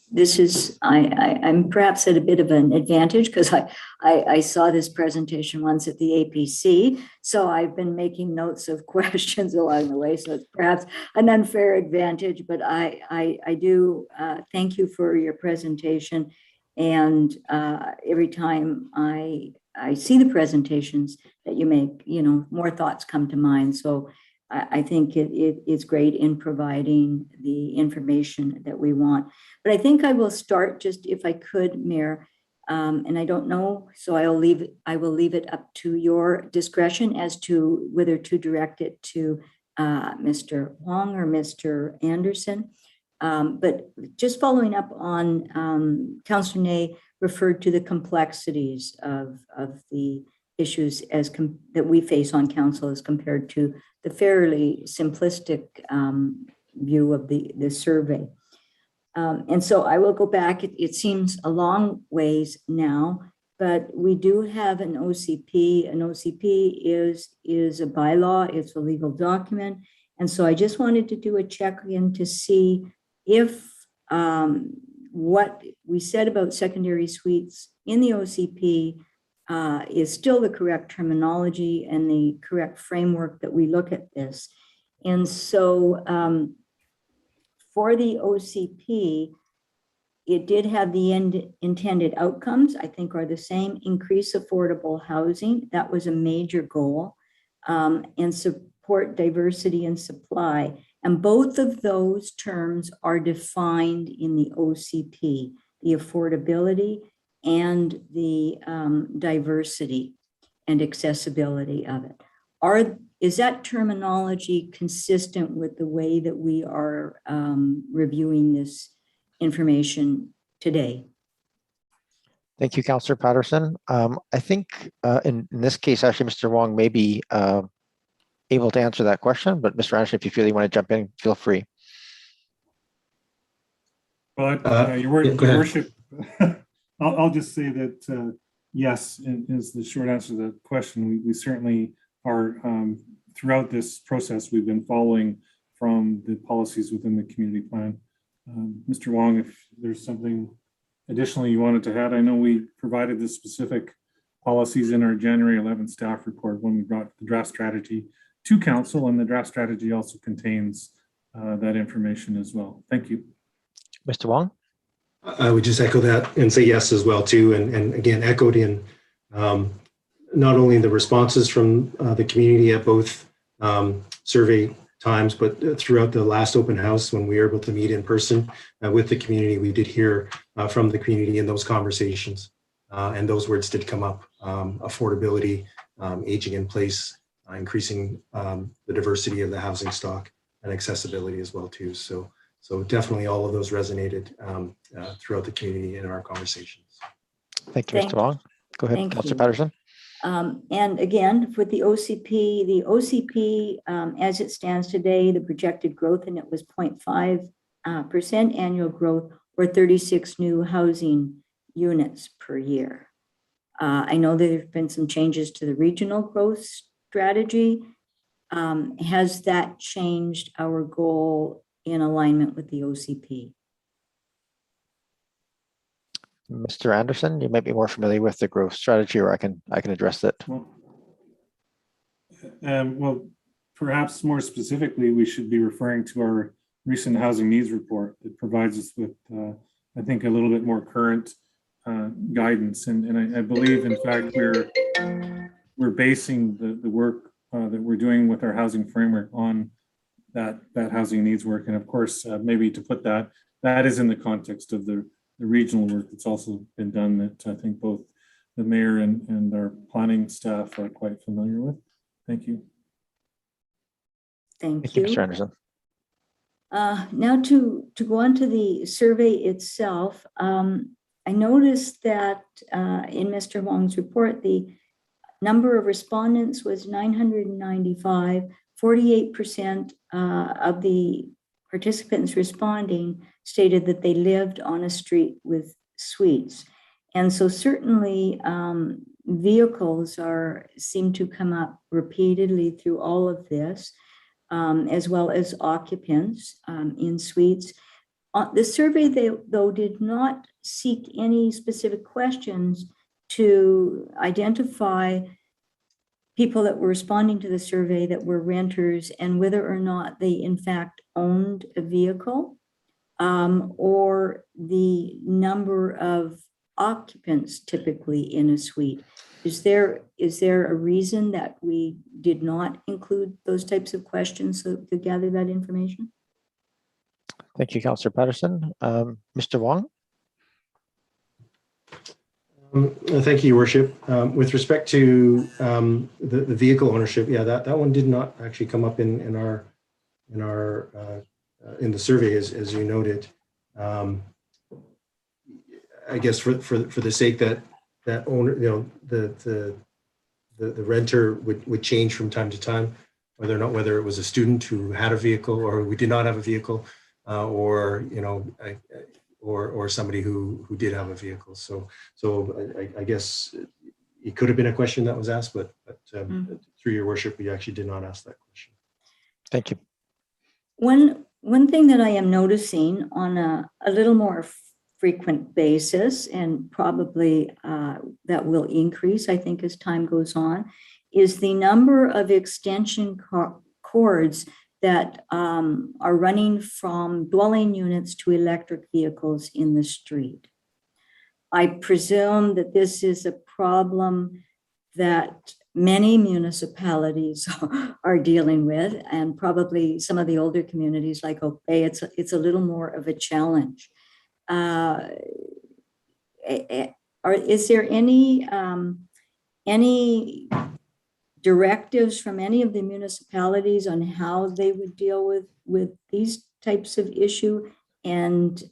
perhaps at a bit of an advantage because I saw this presentation once at the APC, so I've been making notes of questions along the way. So it's perhaps an unfair advantage, but I do thank you for your presentation. And every time I see the presentations that you make, more thoughts come to mind. So I think it is great in providing the information that we want. But I think I will start just, if I could, Mayor, and I don't know, so I will leave it up to your discretion as to whether to direct it to Mr. Huang or Mr. Anderson. But just following up on Councillor Ney referred to the complexities of the issues that we face on council as compared to the fairly simplistic view of the survey. And so I will go back. It seems a long ways now, but we do have an OCP. An OCP is a bylaw. It's a legal document. And so I just wanted to do a check-in to see if what we said about secondary suites in the OCP is still the correct terminology and the correct framework that we look at this. And so for the OCP, it did have the intended outcomes, I think, are the same: increase affordable housing. That was a major goal, and support diversity and supply. And both of those terms are defined in the OCP, the affordability and the diversity and accessibility of it. Is that terminology consistent with the way that we are reviewing this information today? Thank you, Councillor Patterson. I think in this case, actually, Mr. Wong may be able to answer that question, but Mr. Anderson, if you feel you want to jump in, feel free. Well, your worship, I'll just say that yes, is the short answer to the question. We certainly are, throughout this process, we've been following from the policies within the community plan. Mr. Wong, if there's something additionally you wanted to add, I know we provided the specific policies in our January 11th staff report when we brought the draft strategy to council, and the draft strategy also contains that information as well. Thank you. Mr. Wong? I would just echo that and say yes as well too. And again, echoed in not only the responses from the community at both survey times, but throughout the last open house when we were able to meet in person with the community, we did hear from the community in those conversations. And those words did come up: affordability, aging in place, increasing the diversity of the housing stock, and accessibility as well too. So definitely all of those resonated throughout the community in our conversations. Thank you, Mr. Wong. Go ahead, Councillor Patterson. And again, with the OCP, as it stands today, the projected growth in it was 0.5% annual growth, or 36 new housing units per year. I know there have been some changes to the regional growth strategy. Has that changed our goal in alignment with the OCP? Mr. Anderson, you might be more familiar with the growth strategy, or I can address that. Well, perhaps more specifically, we should be referring to our recent housing needs report that provides us with, I think, a little bit more current guidance. And I believe, in fact, we're basing the work that we're doing with our housing framework on that housing needs work. And of course, maybe to put that is in the context of the regional work that's also been done, that I think both the mayor and our planning staff are quite familiar with. Thank you. Thank you. Mr. Anderson. Now to go on to the survey itself, I noticed that in Mr. Wong's report, the number of respondents was 995. 48% of the participants responding stated that they lived on a street with suites. And so certainly vehicles seem to come up repeatedly through all of this, as well as occupants in suites. The survey, though, did not seek any specific questions to identify people that were responding to the survey that were renters and whether or not they in fact owned a vehicle, or the number of occupants typically in a suite. Is there a reason that we did not include those types of questions to gather that information? Thank you, Councillor Patterson. Mr. Wong? Thank you, Your Worship. With respect to the vehicle ownership, yeah, that one did not actually come up in the survey, as you noted. I guess for the sake that owner, the renter would change from time to time, whether it was a student who had a vehicle or who did not have a vehicle. or, you know, or somebody who did have a vehicle. So I guess it could have been a question that was asked, but through your worship, we actually did not ask that question. Thank you. One thing that I am noticing on a little more frequent basis, and probably that will increase, I think, as time goes on, is the number of extension cords that are running from dwelling units to electric vehicles in the street. I presume that this is a problem that many municipalities are dealing with, and probably some of the older communities like Oak Bay, it's a little more of a challenge. Is there any directives from any of the municipalities on how they would deal with these types of issue? And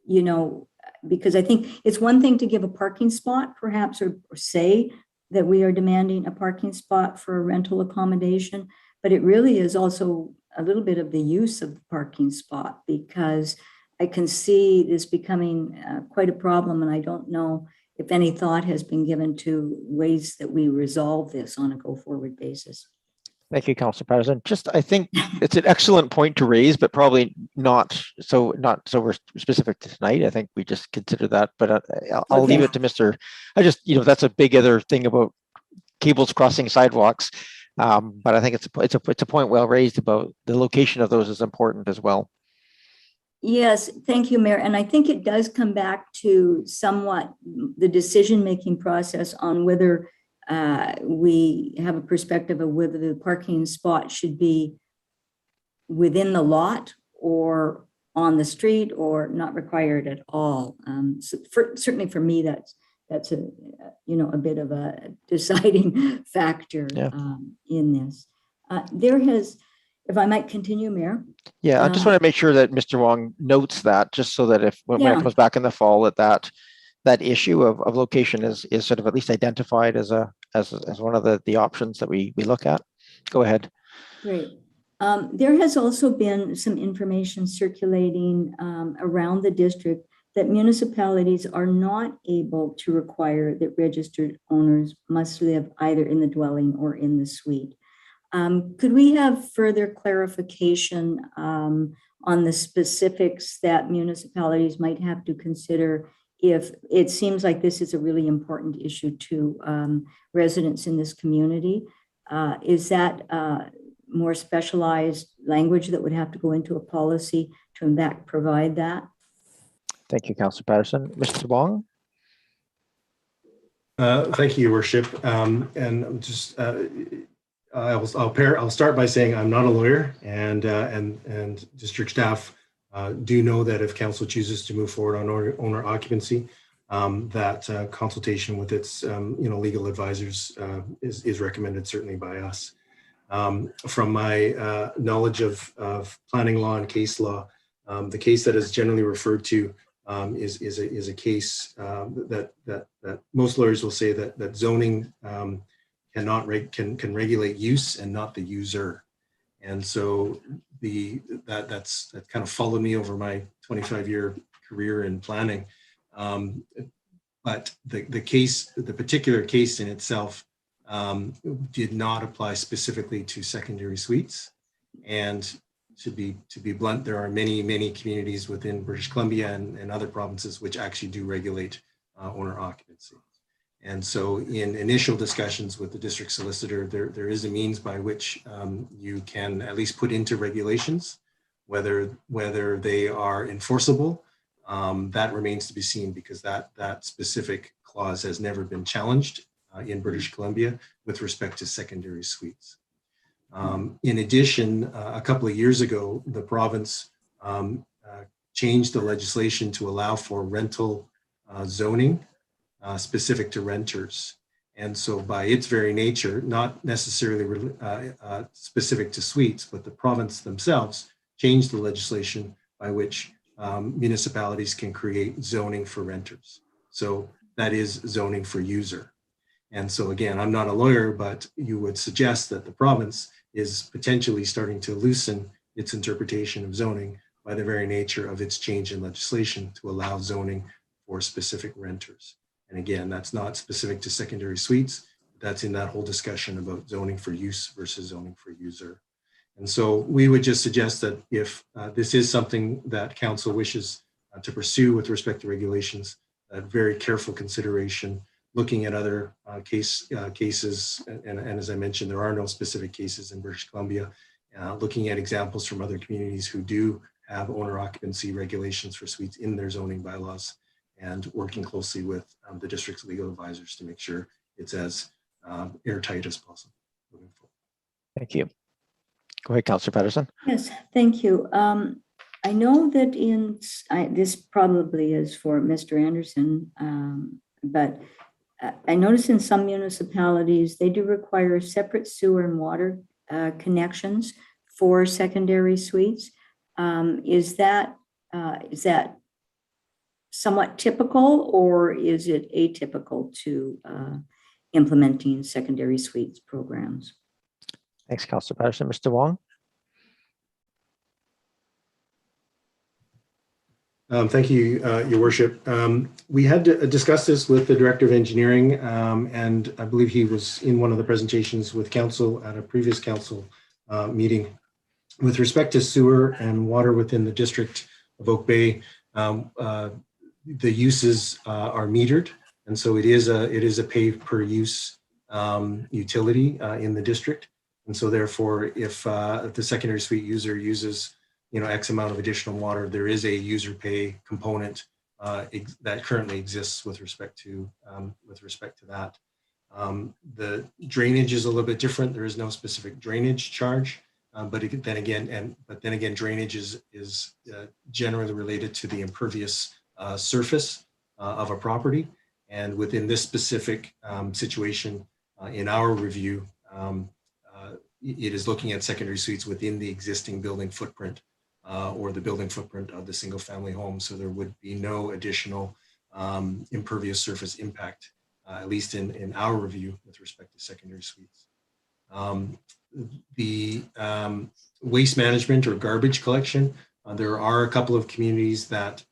you know, because I think it's one thing to give a parking spot, perhaps, or say that we are demanding a parking spot for a rental accommodation, but it really is also a little bit of the use of the parking spot, because I can see this becoming quite a problem, and I don't know if any thought has been given to ways that we resolve this on a go-forward basis. Thank you, Councilor Patterson. Just, I think it's an excellent point to raise, but probably not so we're specific to tonight. I think we just consider that, but I'll leave it to Mr. I just, you know, that's a big other thing about cables crossing sidewalks. But I think it's a point well raised about the location of those is important as well. Yes, thank you, Mayor. And I think it does come back to somewhat the decision-making process on whether we have a perspective of whether the parking spot should be within the lot or on the street or not required at all. So certainly for me, that's a a bit of a deciding factor in this. There has, if I might continue, Mayor. Yeah, I just want to make sure that Mr. Wong notes that, just so that if when it comes back in the fall, that issue of location is sort of at least identified as one of the options that we look at. Go ahead. Great. There has also been some information circulating around the district that municipalities are not able to require that registered owners must live either in the dwelling or in the suite. Could we have further clarification on the specifics that municipalities might have to consider if it seems like this is a really important issue to residents in this community? Is that more specialized language that would have to go into a policy to in fact provide that? Thank you, Councilor Patterson. Mr. Wong? Thank you, Your Worship. And just I'll start by saying I'm not a lawyer, and district staff do know that if council chooses to move forward on owner occupancy, that consultation with its legal advisors is recommended certainly by us. From my knowledge of planning law and case law, the case that is generally referred to is a case that most lawyers will say that zoning can regulate use and not the user. And so that's kind of followed me over my 25-year career in planning. But the particular case in itself did not apply specifically to secondary suites. And to be blunt, there are many communities within British Columbia and other provinces which actually do regulate owner occupancy. And so in initial discussions with the district solicitor, there is a means by which you can at least put into regulations, whether they are enforceable, that remains to be seen, because that specific clause has never been challenged in British Columbia with respect to secondary suites. In addition, a couple of years ago, the province changed the legislation to allow for rental zoning specific to renters. And so by its very nature, not necessarily specific to suites, but the province themselves changed the legislation by which municipalities can create zoning for renters. So that is zoning for user. And so again, I'm not a lawyer, but you would suggest that the province is potentially starting to loosen its interpretation of zoning by the very nature of its change in legislation to allow zoning for specific renters. And again, that's not specific to secondary suites. That's in that whole discussion about zoning for use versus zoning for user. And so we would just suggest that if this is something that council wishes to pursue with respect to regulations, very careful consideration, looking at other cases, and as I mentioned, there are no specific cases in British Columbia, looking at examples from other communities who do have owner occupancy regulations for suites in their zoning bylaws, and working closely with the district's legal advisors to make sure it's as airtight as possible moving forward. Thank you. Go ahead, Councillor Patterson. Yes, thank you. I know that this probably is for Mr. Anderson, but I notice in some municipalities, they do require separate sewer and water connections for secondary suites. Is that somewhat typical, or is it atypical to implementing secondary suites programs? Thanks, Councillor Patterson. Mr. Wong? Thank you, Your Worship. We had discussed this with the Director of Engineering, and I believe he was in one of the presentations with Council at a previous Council meeting. With respect to sewer and water within the District of Oak Bay, the uses are metered, and so it is a pay-per-use utility in the district. And so therefore, if the secondary suite user uses X amount of additional water, there is a user pay component that currently exists with respect to that. The drainage is a little bit different. There is no specific drainage charge, but then again, drainage is generally related to the impervious surface of a property. And within this specific situation, in our review, it is looking at secondary suites within the existing building footprint or the building footprint of the single family home. So there would be no additional impervious surface impact, at least in our review with respect to secondary suites. The waste management or garbage collection, there are a couple of communities that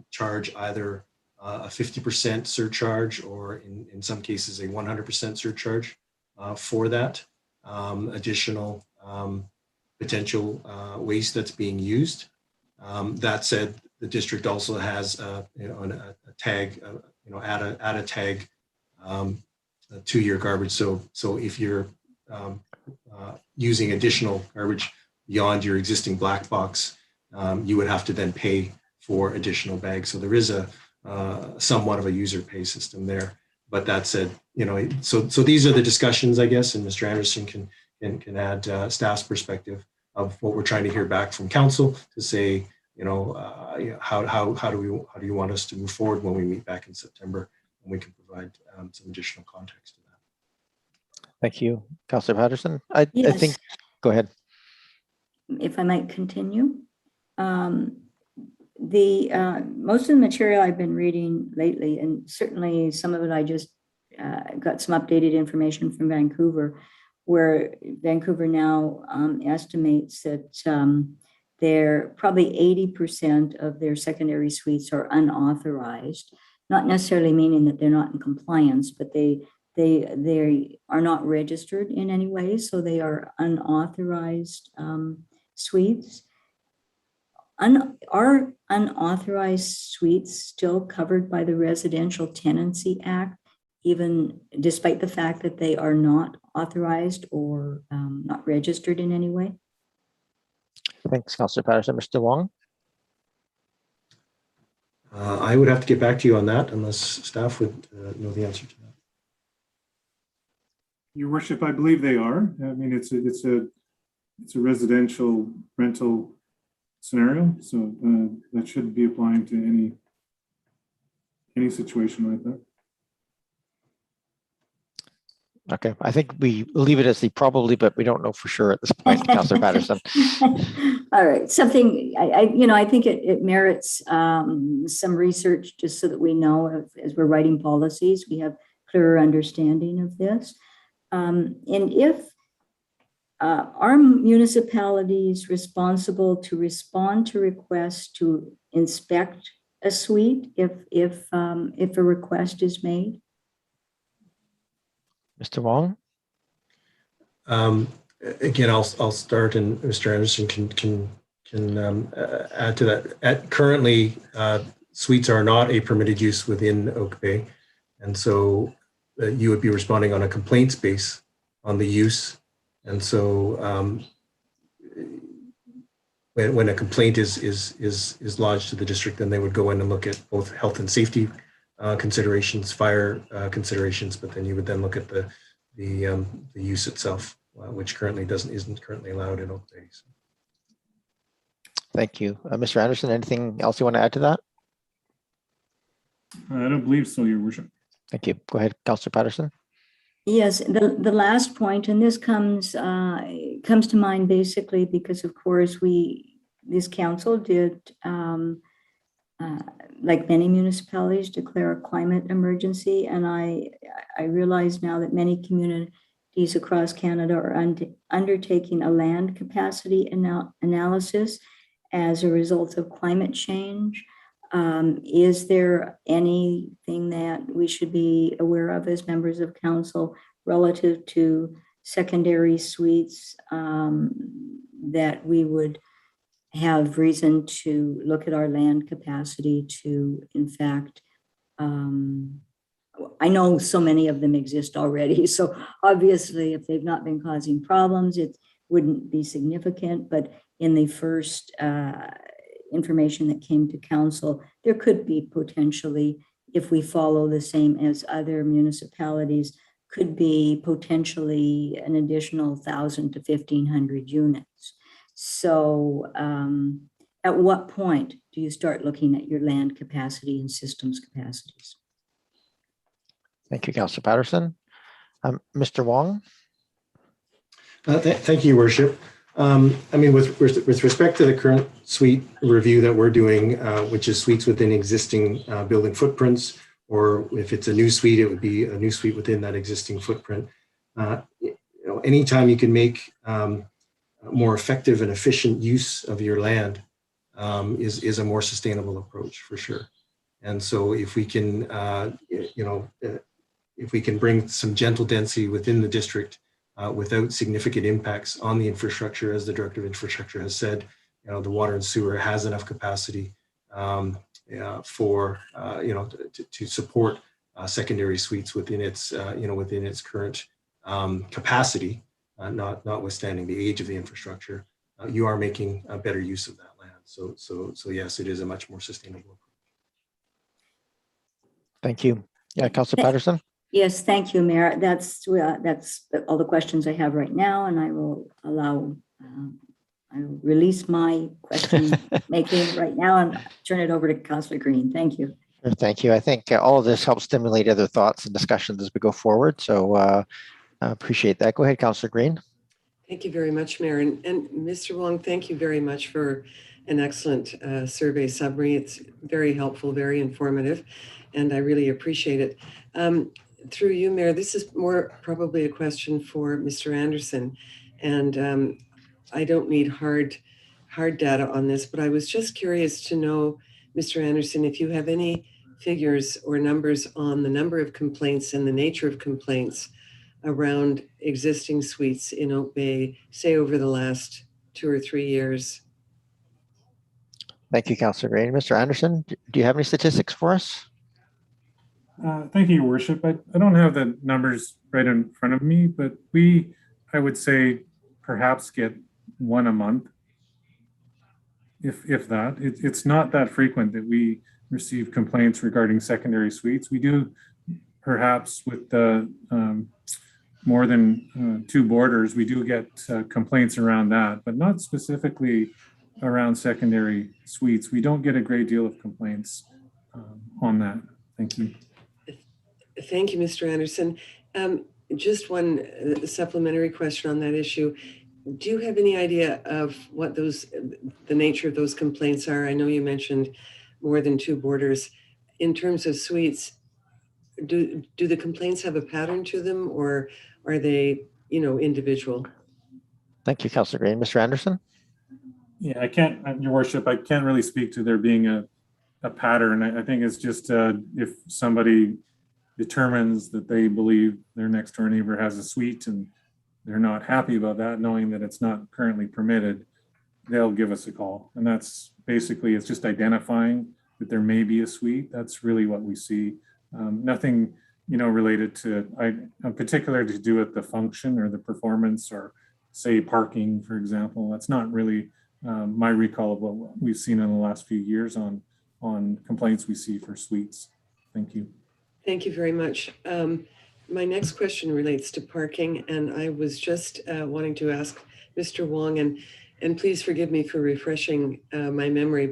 charge either a 50% surcharge or in some cases a 100% surcharge for that additional potential waste that's being used. That said, the district also has a tag, add a tag to your garbage. So if you're using additional garbage beyond your existing black box, you would have to then pay for additional bags. So there is a somewhat of a user pay system there. But that said, so these are the discussions, I guess, and Mr. Anderson can add staff's perspective of what we're trying to hear back from council to say, how do you want us to move forward when we meet back in September, and we can provide some additional context to that. Thank you, Councillor Patterson. I think, go ahead. If I might continue. Most of the material I've been reading lately, and certainly some of it I just got some updated information from Vancouver, where Vancouver now estimates that they're probably 80% of their secondary suites are unauthorized, not necessarily meaning that they're not in compliance, but they are not registered in any way, so they are unauthorized suites. Are unauthorized suites still covered by the Residential Tenancy Act, even despite the fact that they are not authorized or not registered in any way? Thanks, Councillor Patterson. Mr. Wong? I would have to get back to you on that unless staff would know the answer to that. Your Worship, I believe they are. I mean, it's a residential rental scenario, so that shouldn't be applying to any situation like that. Okay, I think we leave it as the probably, but we don't know for sure at this point, Councillor Patterson. All right, something I think it merits some research just so that we know as we're writing policies, we have clearer understanding of this. And if are municipalities responsible to respond to requests to inspect a suite if a request is made? Mr. Wong? Again, I'll start, and Mr. Anderson can add to that. Currently, suites are not a permitted use within Oak Bay, and so you would be responding on a complaints base on the use. And so when a complaint is lodged to the district, then they would go in and look at both health and safety considerations, fire considerations, but then you would then look at the use itself, which currently isn't currently allowed in Oak Bay. So. Thank you. Mr. Anderson, anything else you want to add to that? I don't believe so, Your Worship. Thank you. Go ahead, Councillor Patterson. Yes, the last point, and this comes to mind basically because, of course, this council did, like many municipalities, declare a climate emergency, and I realize now that many communities across Canada are undertaking a land capacity analysis as a result of climate change. Is there anything that we should be aware of as members of council relative to secondary suites that we would have reason to look at our land capacity to, in fact, I know so many of them exist already, so obviously if they've not been causing problems, it wouldn't be significant, but in the first information that came to council, there could be potentially, if we follow the same as other municipalities, could be potentially an additional 1,000 to 1,500 units. So at what point do you start looking at your land capacity and systems capacities? Thank you, Councillor Patterson. Mr. Wong? Thank you, Your Worship. I mean, with respect to the current suite review that we're doing, which is suites within existing building footprints, or if it's a new suite, it would be a new suite within that existing footprint. Anytime you can make more effective and efficient use of your land is a more sustainable approach for sure. And so if we can, if we can bring some gentle density within the district without significant impacts on the infrastructure, as the Director of Infrastructure has said, the water and sewer has enough capacity for to support secondary suites within its within its current capacity, notwithstanding the age of the infrastructure. You are making a better use of that land. So yes, it is a much more sustainable approach. Thank you. Yeah, Councillor Patterson. Yes, thank you, Mayor. That's all the questions I have right now, and I will allow, I will release my question making right now and turn it over to Councillor Green. Thank you. Thank you. I think all of this helps stimulate other thoughts and discussions as we go forward. So I appreciate that. Go ahead, Councillor Green. Thank you very much, Mayor. And Mr. Wong, thank you very much for an excellent survey summary. It's very helpful, very informative, and I really appreciate it. Through you, Mayor, this is more probably a question for Mr. Anderson, and I don't need hard data on this, but I was just curious to know, Mr. Anderson, if you have any figures or numbers on the number of complaints and the nature of complaints around existing suites in Oak Bay, say over the last 2 or 3 years. Thank you, Councillor Green. Mr. Anderson, do you have any statistics for us? Thank you, Your Worship. I don't have the numbers right in front of me, but I would say, perhaps get one a month, if that. It's not that frequent that we receive complaints regarding secondary suites. We do, perhaps with the more than 2 borders, we do get complaints around that, but not specifically around secondary suites. We don't get a great deal of complaints on that. Thank you. Thank you, Mr. Anderson. Just one supplementary question on that issue. Do you have any idea of what the nature of those complaints are? I know you mentioned more than 2 borders. In terms of suites, do the complaints have a pattern to them, or are they, individual? Thank you, Councillor Green. Mr. Anderson? Yeah, I can't, Your Worship, I can't really speak to there being a pattern. I think it's just if somebody determines that they believe their next door neighbor has a suite and they're not happy about that, knowing that it's not currently permitted, they'll give us a call. And that's basically, it's just identifying that there may be a suite. That's really what we see. Nothing, related to, particular to do with the function or the performance or say parking, for example. That's not really my recall of what we've seen in the last few years on complaints we see for suites. Thank you. Thank you very much. My next question relates to parking, and I was just wanting to ask Mr. Wong, and please forgive me for refreshing my memory,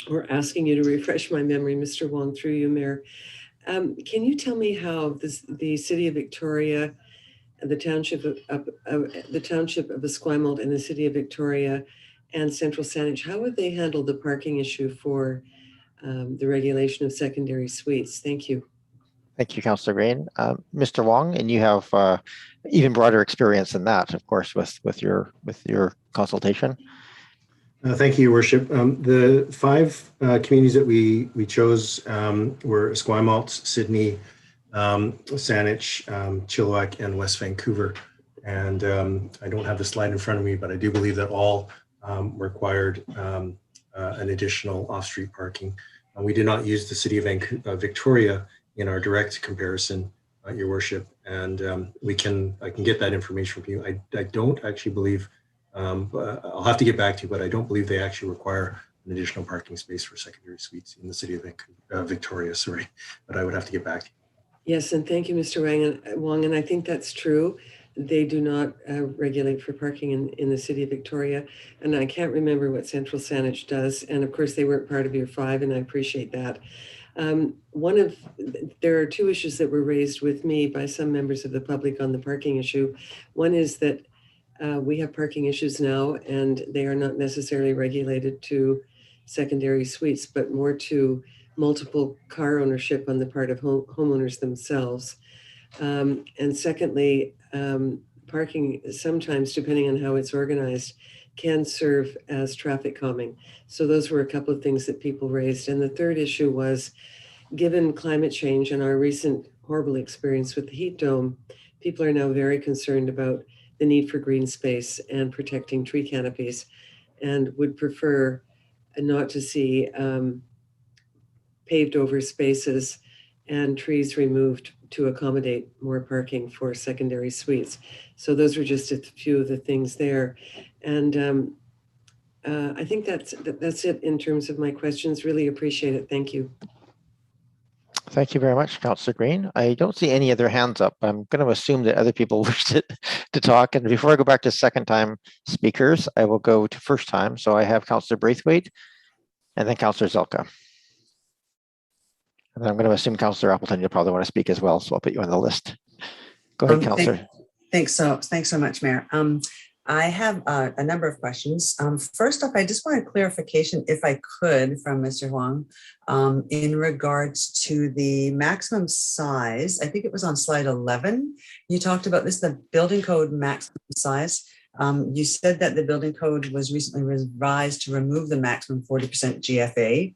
or asking you to refresh my memory, Mr. Wong, through you, Mayor. Can you tell me how the City of Victoria, the Township of Esquimalt, and the City of Victoria and Central Saanich, how would they handle the parking issue for the regulation of secondary suites? Thank you. Thank you, Councillor Green. Mr. Wong, and you have even broader experience than that, of course, with your consultation. Thank you, Your Worship. The 5 communities that we chose were Esquimalt, Sydney, Saanich, Chilliwack, and West Vancouver. And I don't have the slide in front of me, but I do believe that all required an additional off-street parking. We did not use the City of Victoria in our direct comparison, Your Worship, and I can get that information from you. I don't actually believe, I'll have to get back to you, but I don't believe they actually require an additional parking space for secondary suites in the City of Victoria, sorry, but I would have to get back to you. Yes, and thank you, Mr. Wong, and I think that's true. They do not regulate for parking in the City of Victoria, and I can't remember what Central Saanich does, and of course they weren't part of your 5, and I appreciate that. There are 2 issues that were raised with me by some members of the public on the parking issue. One is that we have parking issues now, and they are not necessarily regulated to secondary suites, but more to multiple car ownership on the part of homeowners themselves. And secondly, parking sometimes, depending on how it's organized, can serve as traffic calming. So those were a couple of things that people raised. And the third issue was, given climate change and our recent horrible experience with the heat dome, people are now very concerned about the need for green space and protecting tree canopies, and would prefer not to see paved over spaces and trees removed to accommodate more parking for secondary suites. So those were just a few of the things there. And I think that's it in terms of my questions. Really appreciate it. Thank you. Thank you very much, Councillor Green. I don't see any other hands up. I'm going to assume that other people wish to talk. And before I go back to second-time speakers, I will go to first time. So I have Councillor Braithwaite and then Councillor Zelka. And I'm going to assume Councillor Appleton, you'll probably want to speak as well. So I'll put you on the list. Go ahead, Councillor. Thanks so much, Mayor. I have a number of questions. First off, I just want a clarification, if I could, from Mr. Huang, in regards to the maximum size. I think it was on slide 11. You talked about this, the building code maximum size. You said that the building code was recently revised to remove the maximum 40% GFA,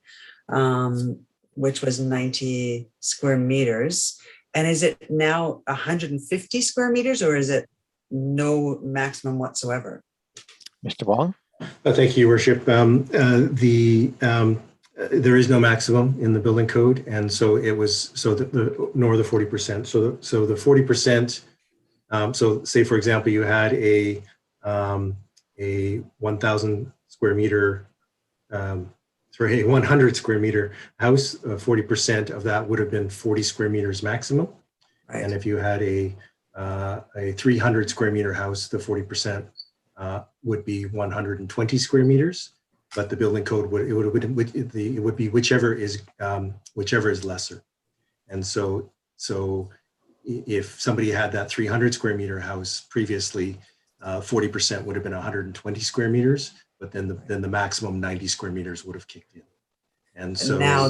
which was 90 square meters. And is it now 150 square meters, or is it no maximum whatsoever? Mr. Wong. Thank you, Your Worship. There is no maximum in the building code, and so it was nor the 40%. So the 40%. So say, for example, you had a 1,000 square meter, a 100 square meter house. 40% of that would have been 40 square meters maximum, right. And if you had a 300 square meter house, the 40% would be 120 square meters, but the building code would be whichever is lesser. And so if somebody had that 300 square meter house previously, 40% would have been 120 square meters, but then the maximum 90 square meters would have kicked in. And so now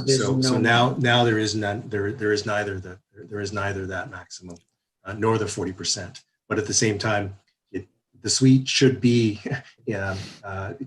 there is neither that maximum nor the 40%. But at the same time, the suite should be,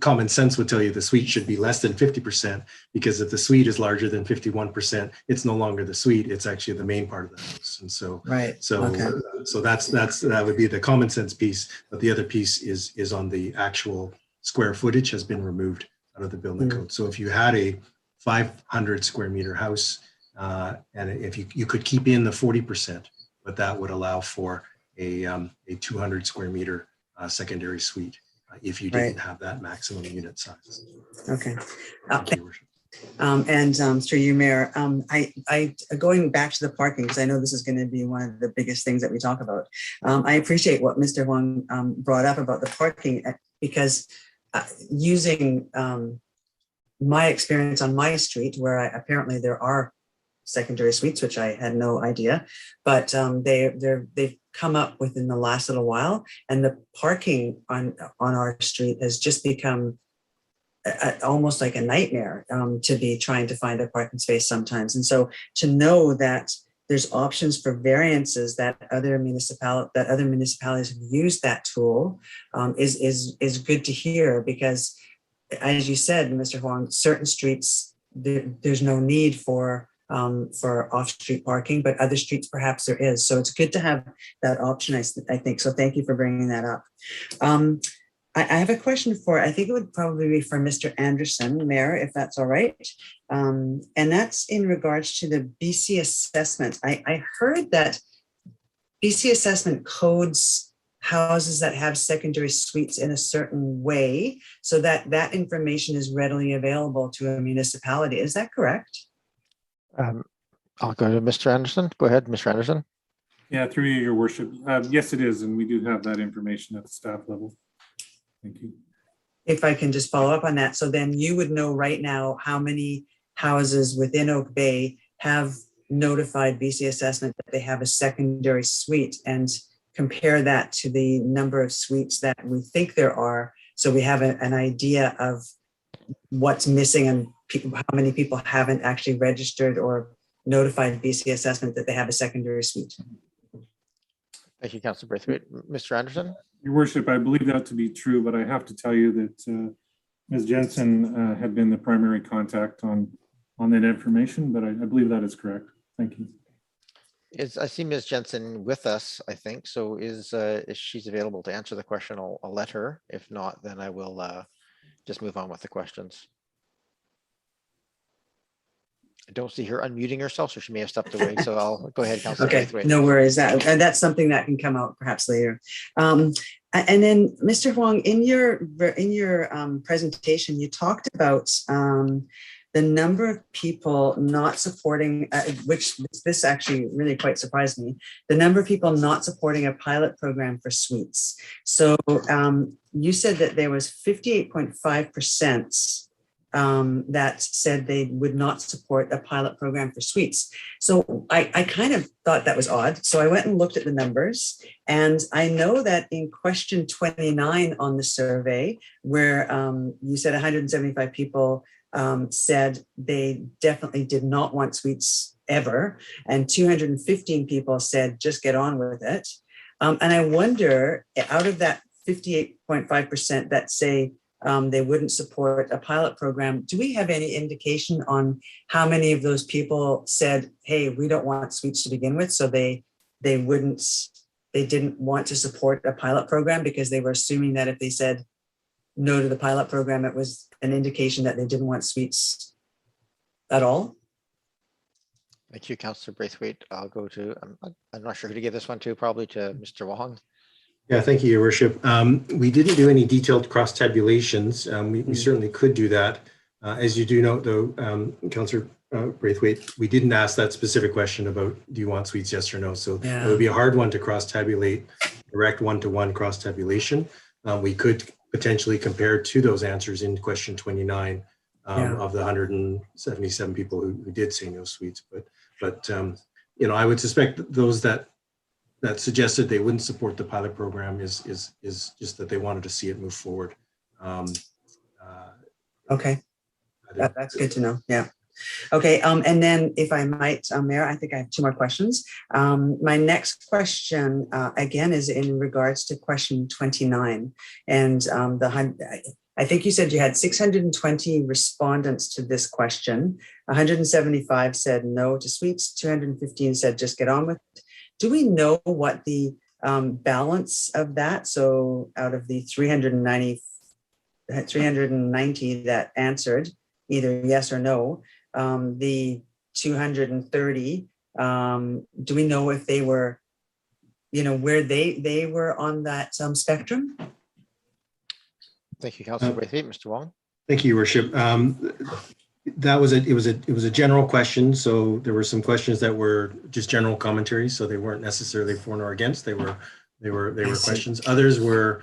common sense would tell you the suite should be less than 50%, because if the suite is larger than 51%, it's no longer the suite, it's actually the main part of the house. And so, Right. so, Okay. so that would be the common sense piece, but the other piece is on the actual square footage has been removed out of the building code. So if you had a 500 square meter house, and if you could keep in the 40%, but that would allow for a 200 square meter secondary suite if you didn't have that maximum unit size. Okay. Thank you, Your Worship. And through you, Mayor, I going back to the parking, because I know this is going to be one of the biggest things that we talk about. I appreciate what Mr. Huang brought up about the parking, because using my experience on my street, where apparently there are secondary suites, which I had no idea, but they've come up within the last little while, and the parking on our street has just become almost like a nightmare to be trying to find a parking space sometimes. And so to know that there's options for variances that other municipalities have used that tool is good to hear, because as you said, Mr. Huang, certain streets there's no need for off-street parking, but other streets perhaps there is. So it's good to have that option, I think. So thank you for bringing that up. I have a question I think it would probably be for Mr. Anderson, Mayor, if that's all right. And that's in regards to the BC assessment. I heard that BC assessment codes houses that have secondary suites in a certain way so that that information is readily available to a municipality. Is that correct? I'll go to Mr. Anderson. Go ahead, Mr. Anderson. Yeah, through you, Your Worship. Yes, it is, and we do have that information at the staff level. Thank you. If I can just follow up on that. So then you would know right now how many houses within Oak Bay have notified BC assessment that they have a secondary suite, and compare that to the number of suites that we think there are. So we have an idea of what's missing and how many people haven't actually registered or notified BC assessment that they have a secondary suite. Thank you, Councilor Braithwaite. Mr. Anderson? Your Worship, I believe that to be true, but I have to tell you that Ms. Jensen had been the primary contact on that information, but I believe that is correct. Thank you. I see Ms. Jensen with us, I think. So if she's available to answer the question, I'll let her. If not, then I will just move on with the questions. I don't see her unmuting herself, so she may have stepped away. So I'll go ahead, Councilor. Okay, no worries. And that's something that can come out perhaps later. And then, Mr. Huang, in your presentation, you talked about the number of people not supporting, which this actually really quite surprised me, the number of people not supporting a pilot program for suites. So you said that there was 58.5% that said they would not support a pilot program for suites. So I kind of thought that was odd. So I went and looked at the numbers, and I know that in question 29 on the survey, where you said 175 people said they definitely did not want suites ever, and 215 people said just get on with it. And I wonder, out of that 58.5% that say they wouldn't support a pilot program, do we have any indication on how many of those people said, hey, we don't want suites to begin with, so they didn't want to support a pilot program because they were assuming that if they said no to the pilot program, it was an indication that they didn't want suites at all? Thank you, Councilor Braithwaite. I'll go to, I'm not sure who to give this one to, probably to Mr. Wong. Yeah, thank you, Your Worship. We didn't do any detailed cross tabulations. We certainly could do that. As you do note, though, Councillor Braithwaite, we didn't ask that specific question about do you want suites, yes or no. So it would be a hard one to cross tabulate, direct one-to-one cross tabulation. We could potentially compare to those answers in question 29 of the 177 people who did say no suites. But you know, I would suspect that those that suggested they wouldn't support the pilot program is just that they wanted to see it move forward. Okay, that's good to know. Yeah. Okay, and then if I might, Mayor, I think I have two more questions. My next question, again, is in regards to question 29. And I think you said you had 620 respondents to this question. 175 said no to suites, 215 said just get on with it. Do we know what the balance of that? So out of the 390 that answered either yes or no, the 230, do we know if they were, where they were on that spectrum? Thank you, Councillor Braithwaite. Mr. Wong. Thank you, Your Worship. That was it was a general question. So there were some questions that were just general commentary. So they weren't necessarily for nor against. They were questions. Others were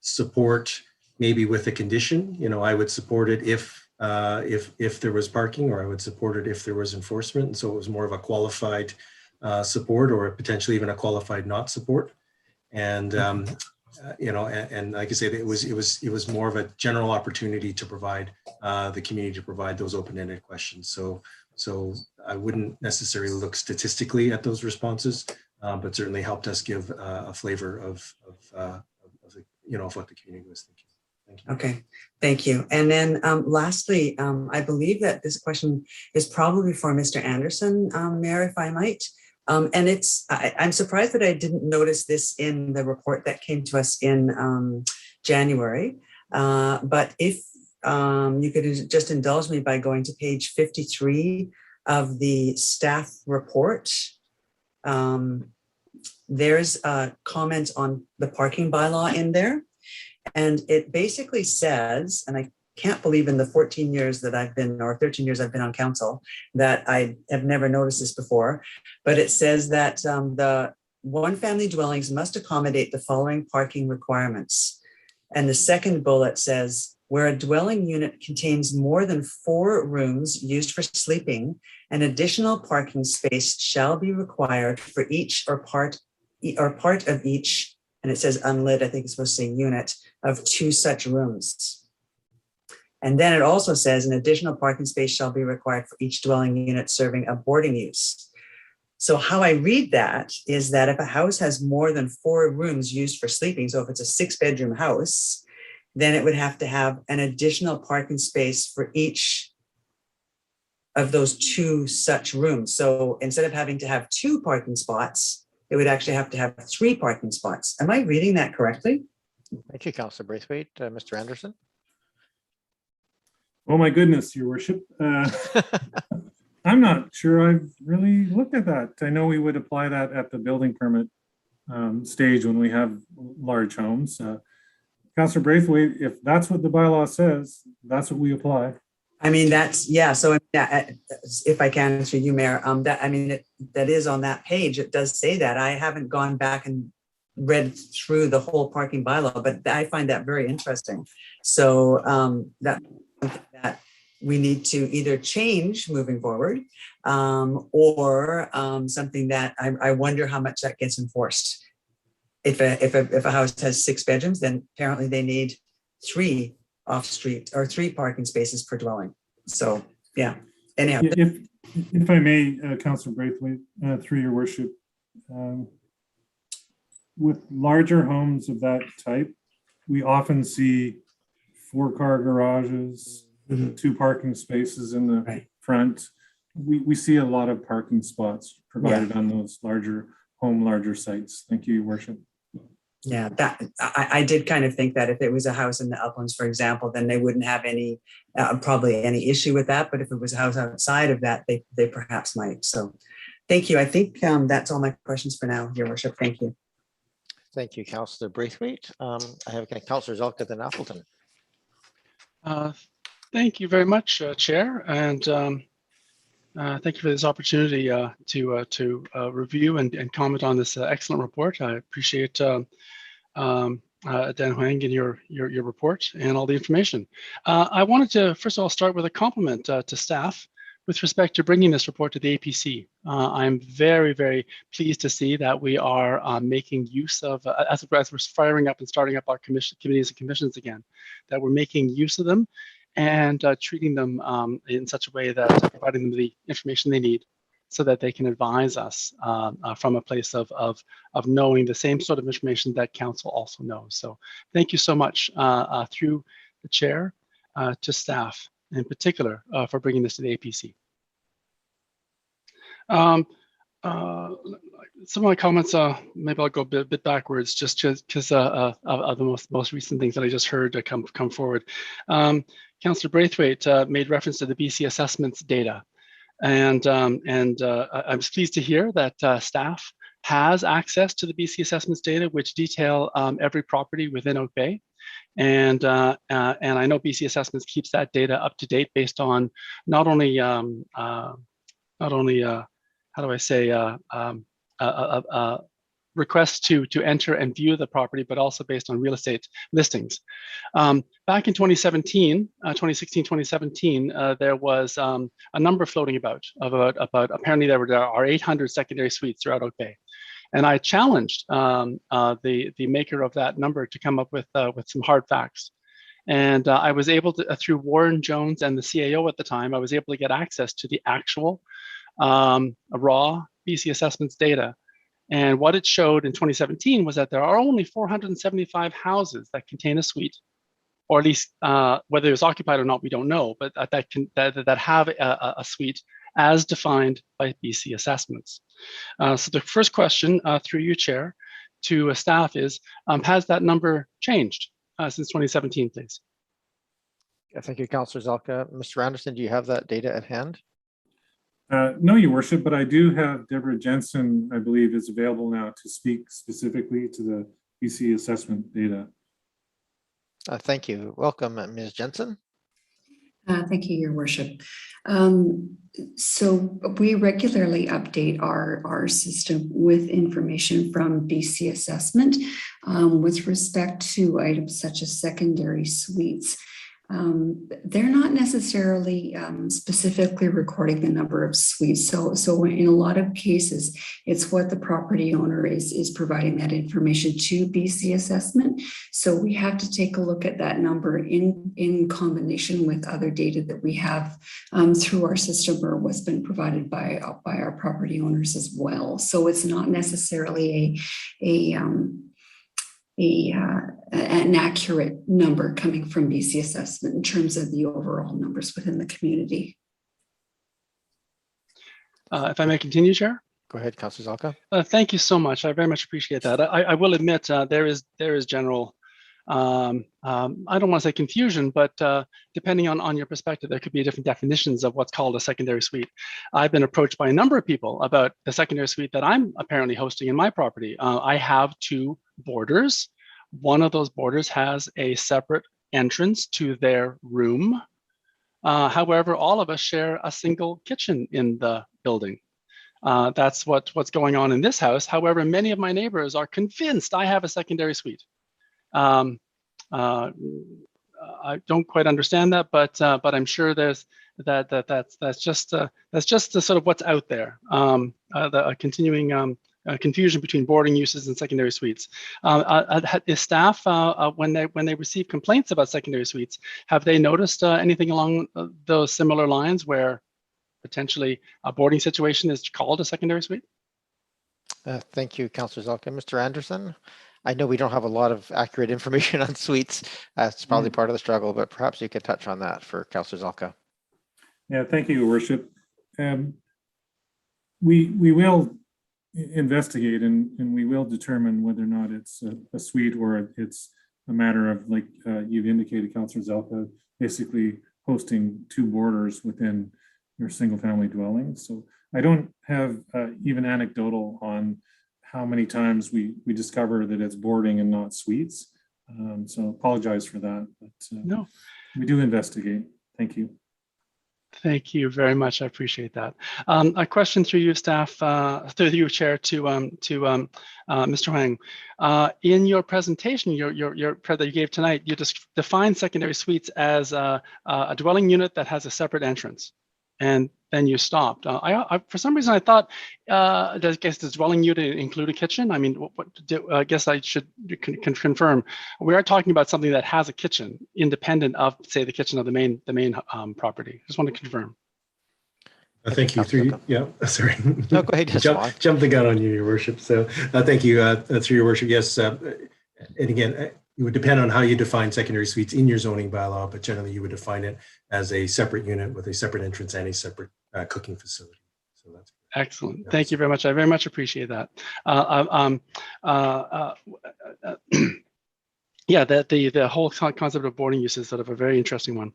support, maybe with a condition. I would support it if there was parking, or I would support it if there was enforcement. And so it was more of a qualified support, or potentially even a qualified not support. And and like I say, it was more of a general opportunity to provide the community to provide those open-ended questions. So I wouldn't necessarily look statistically at those responses, but certainly helped us give a flavor of what the community was thinking. Thank you. Okay, thank you. And then lastly, I believe that this question is probably for Mr. Anderson, Mayor, if I might. And I'm surprised that I didn't notice this in the report that came to us in January. But if you could just indulge me by going to page 53 of the staff report. There's a comment on the parking bylaw in there. And it basically says, and I can't believe in the 14 years that I've been, or 13 years I've been on council, that I have never noticed this before, but it says that the one-family dwellings must accommodate the following parking requirements. And the second bullet says, where a dwelling unit contains more than 4 rooms used for sleeping, an additional parking space shall be required for each or part of each, and it says unlit, I think it's supposed to say unit, of 2 such rooms. And then it also says an additional parking space shall be required for each dwelling unit serving a boarding use. So how I read that is that if a house has more than 4 rooms used for sleeping, so if it's a 6-bedroom house, then it would have to have an additional parking space for each of those 2 such rooms. So instead of having to have 2 parking spots, it would actually have to have 3 parking spots. Am I reading that correctly? Thank you, Councillor Braithwaite. Mr. Anderson. Oh my goodness, Your Worship. I'm not sure I've really looked at that. I know we would apply that at the building permit stage when we have large homes. Councillor Braithwaite, if that's what the bylaw says, that's what we apply. I mean, so if I can, through you, Mayor, that is on that page. It does say that. I haven't gone back and read through the whole parking bylaw, but I find that very interesting. So that we need to either change moving forward or something that I wonder how much that gets enforced. If a house has 6 bedrooms, then apparently they need 3 off-street or 3 parking spaces per dwelling. So yeah, anyhow. If I may, Councillor Braithwaite, through Your Worship, with larger homes of that type, we often see 4-car garages, 2 parking spaces in the front. We see a lot of parking spots provided on those larger sites. Thank you, Your Worship. Yeah, that I did kind of think that if it was a house in the uplands, for example, then they wouldn't have any probably any issue with that. But if it was a house outside of that, they perhaps might. So thank you. I think that's all my questions for now, Your Worship. Thank you. Thank you, Councillor Braithwaite. I have Councillor Zelka, then Appleton. Thank you very much, Chair, and thank you for this opportunity to review and comment on this excellent report. I appreciate Dan Huang and your report and all the information. I wanted to first of all start with a compliment to staff with respect to bringing this report to the APC. I'm very, very pleased to see that we are making use of, as we're firing up and starting up our committees and commissions again, that we're making use of them and treating them in such a way that providing them the information they need so that they can advise us from a place of knowing the same sort of information that council also knows. So thank you so much through the chair to staff in particular for bringing this to the APC. Some of my comments, maybe I'll go a bit backwards just because of the most recent things that I just heard come forward. Councillor Braithwaite made reference to the BC assessments data. And I was pleased to hear that staff has access to the BC assessments data, which detail every property within Oak Bay. And I know BC assessments keeps that data up to date based on not only how do I say requests to enter and view the property, but also based on real estate listings. Back in 2016, 2017, there was a number floating about apparently there are 800 secondary suites throughout Oak Bay. And I challenged the maker of that number to come up with some hard facts. And I was able to, through Warren Jones and the CAO at the time, I was able to get access to the actual raw BC assessments data. And what it showed in 2017 was that there are only 475 houses that contain a suite, or at least whether it's occupied or not, we don't know, but that have a suite as defined by BC assessments. So the first question through you, Chair, to staff is, has that number changed since 2017, please? Thank you, Councillor Zelka. Mr. Anderson, do you have that data at hand? No, Your Worship, but I do have Deborah Jensen, I believe, is available now to speak specifically to the BC assessment data. Thank you. Welcome, Ms. Jensen. Thank you, Your Worship. So we regularly update our system with information from BC Assessment with respect to items such as secondary suites. They're not necessarily specifically recording the number of suites. So in a lot of cases, it's what the property owner is providing that information to BC Assessment. So we have to take a look at that number in combination with other data that we have through our system or what's been provided by our property owners as well. So it's not necessarily an accurate number coming from BC Assessment in terms of the overall numbers within the community. If I may continue, Chair? Go ahead, Councillor Zelka. Thank you so much. I very much appreciate that. I will admit there is general, I don't want to say confusion, but depending on your perspective, there could be different definitions of what's called a secondary suite. I've been approached by a number of people about the secondary suite that I'm apparently hosting in my property. I have 2 borders. One of those borders has a separate entrance to their room. However, all of us share a single kitchen in the building. That's what's going on in this house. However, many of my neighbors are convinced I have a secondary suite. I don't quite understand that, but I'm sure there's that's just the sort of what's out there. The continuing confusion between boarding uses and secondary suites. Is staff, when they receive complaints about secondary suites, have they noticed anything along those similar lines where potentially a boarding situation is called a secondary suite? Thank you, Councillor Zelka. Mr. Anderson, I know we don't have a lot of accurate information on suites. It's probably part of the struggle, but perhaps you could touch on that for Councillor Zelka. Yeah, thank you, Your Worship. We will investigate and we will determine whether or not it's a suite or it's a matter of, like you've indicated, Councillor Zelka, basically hosting 2 borders within your single family dwelling. So I don't have even anecdotal on how many times we discover that it's boarding and not suites. So apologize for that, but no, we do investigate. Thank you. Thank you very much. I appreciate that. A question through you, staff, through you, Chair, to Mr. Huang. In your presentation, that you gave tonight, you just defined secondary suites as a dwelling unit that has a separate entrance. and then you stopped. I for some reason I thought, I guess does dwelling unit include a kitchen? I mean, I guess I should confirm. We are talking about something that has a kitchen, independent of, say, the kitchen of the main property. Just want to confirm. Thank you. Yeah, sorry. No, go ahead. Jump the gun on you, Your Worship. So thank you. Through Your Worship, yes. And again, it would depend on how you define secondary suites in your zoning bylaw, but generally you would define it as a separate unit with a separate entrance and a separate cooking facility. So that's excellent. Thank you very much. I very much appreciate that. Yeah, the whole concept of boarding use is sort of a very interesting one.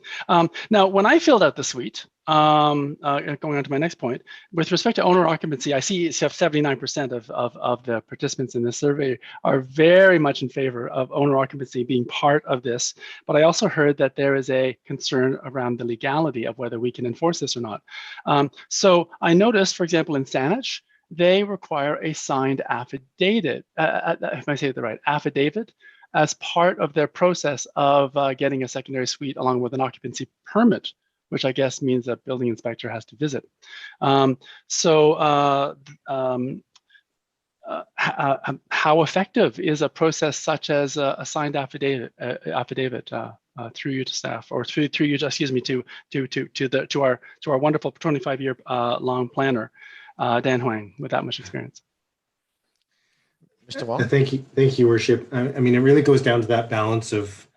Now, when I filled out the suite, going on to my next point, with respect to owner occupancy, I see 79% of the participants in this survey are very much in favor of owner occupancy being part of this. But I also heard that there is a concern around the legality of whether we can enforce this or not. So I noticed, for example, in Saanich, they require a signed affidavit, if I say it the right, affidavit, as part of their process of getting a secondary suite along with an occupancy permit, which I guess means that building inspector has to visit. How effective is a process such as a signed affidavit through you to staff, or through you, excuse me, to our wonderful 25-year long planner, Dan Huang, with that much experience? Mr. Wong? Thank you, Worship. I mean, it really goes down to that balance of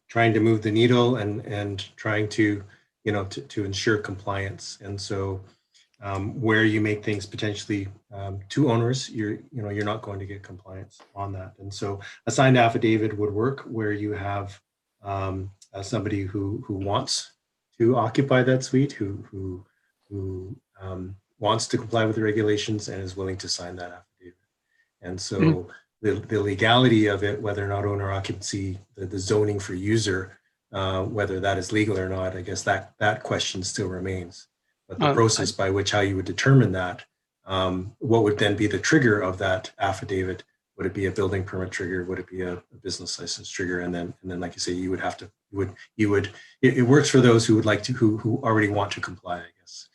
trying to move the needle and trying to, to ensure compliance. And so, where you make things potentially too onerous, you're not going to get compliance on that. And so, a signed affidavit would work where you have somebody who wants to occupy that suite, who wants to comply with the regulations and is willing to sign that affidavit. And so the legality of it, whether or not owner occupancy, the zoning for user, whether that is legal or not, I guess that question still remains. But the process by which how you would determine that, what would then be the trigger of that affidavit? Would it be a building permit trigger? Would it be a business license trigger? And then, like you say, you would have to, it works for those who would like to, who already want to comply, I guess.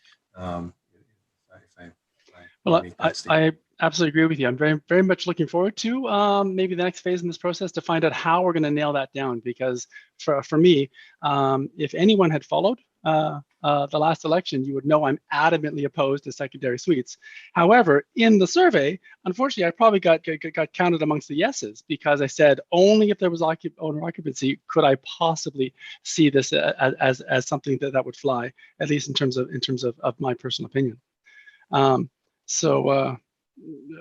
I absolutely agree with you. I'm very, very much looking forward to maybe the next phase in this process to find out how we're going to nail that down. Because for me, if anyone had followed the last election, you would know I'm adamantly opposed to secondary suites. However, in the survey, unfortunately, I probably got counted amongst the yeses, because I said only if there was owner occupancy could I possibly see this as something that would fly, at least in terms of my personal opinion.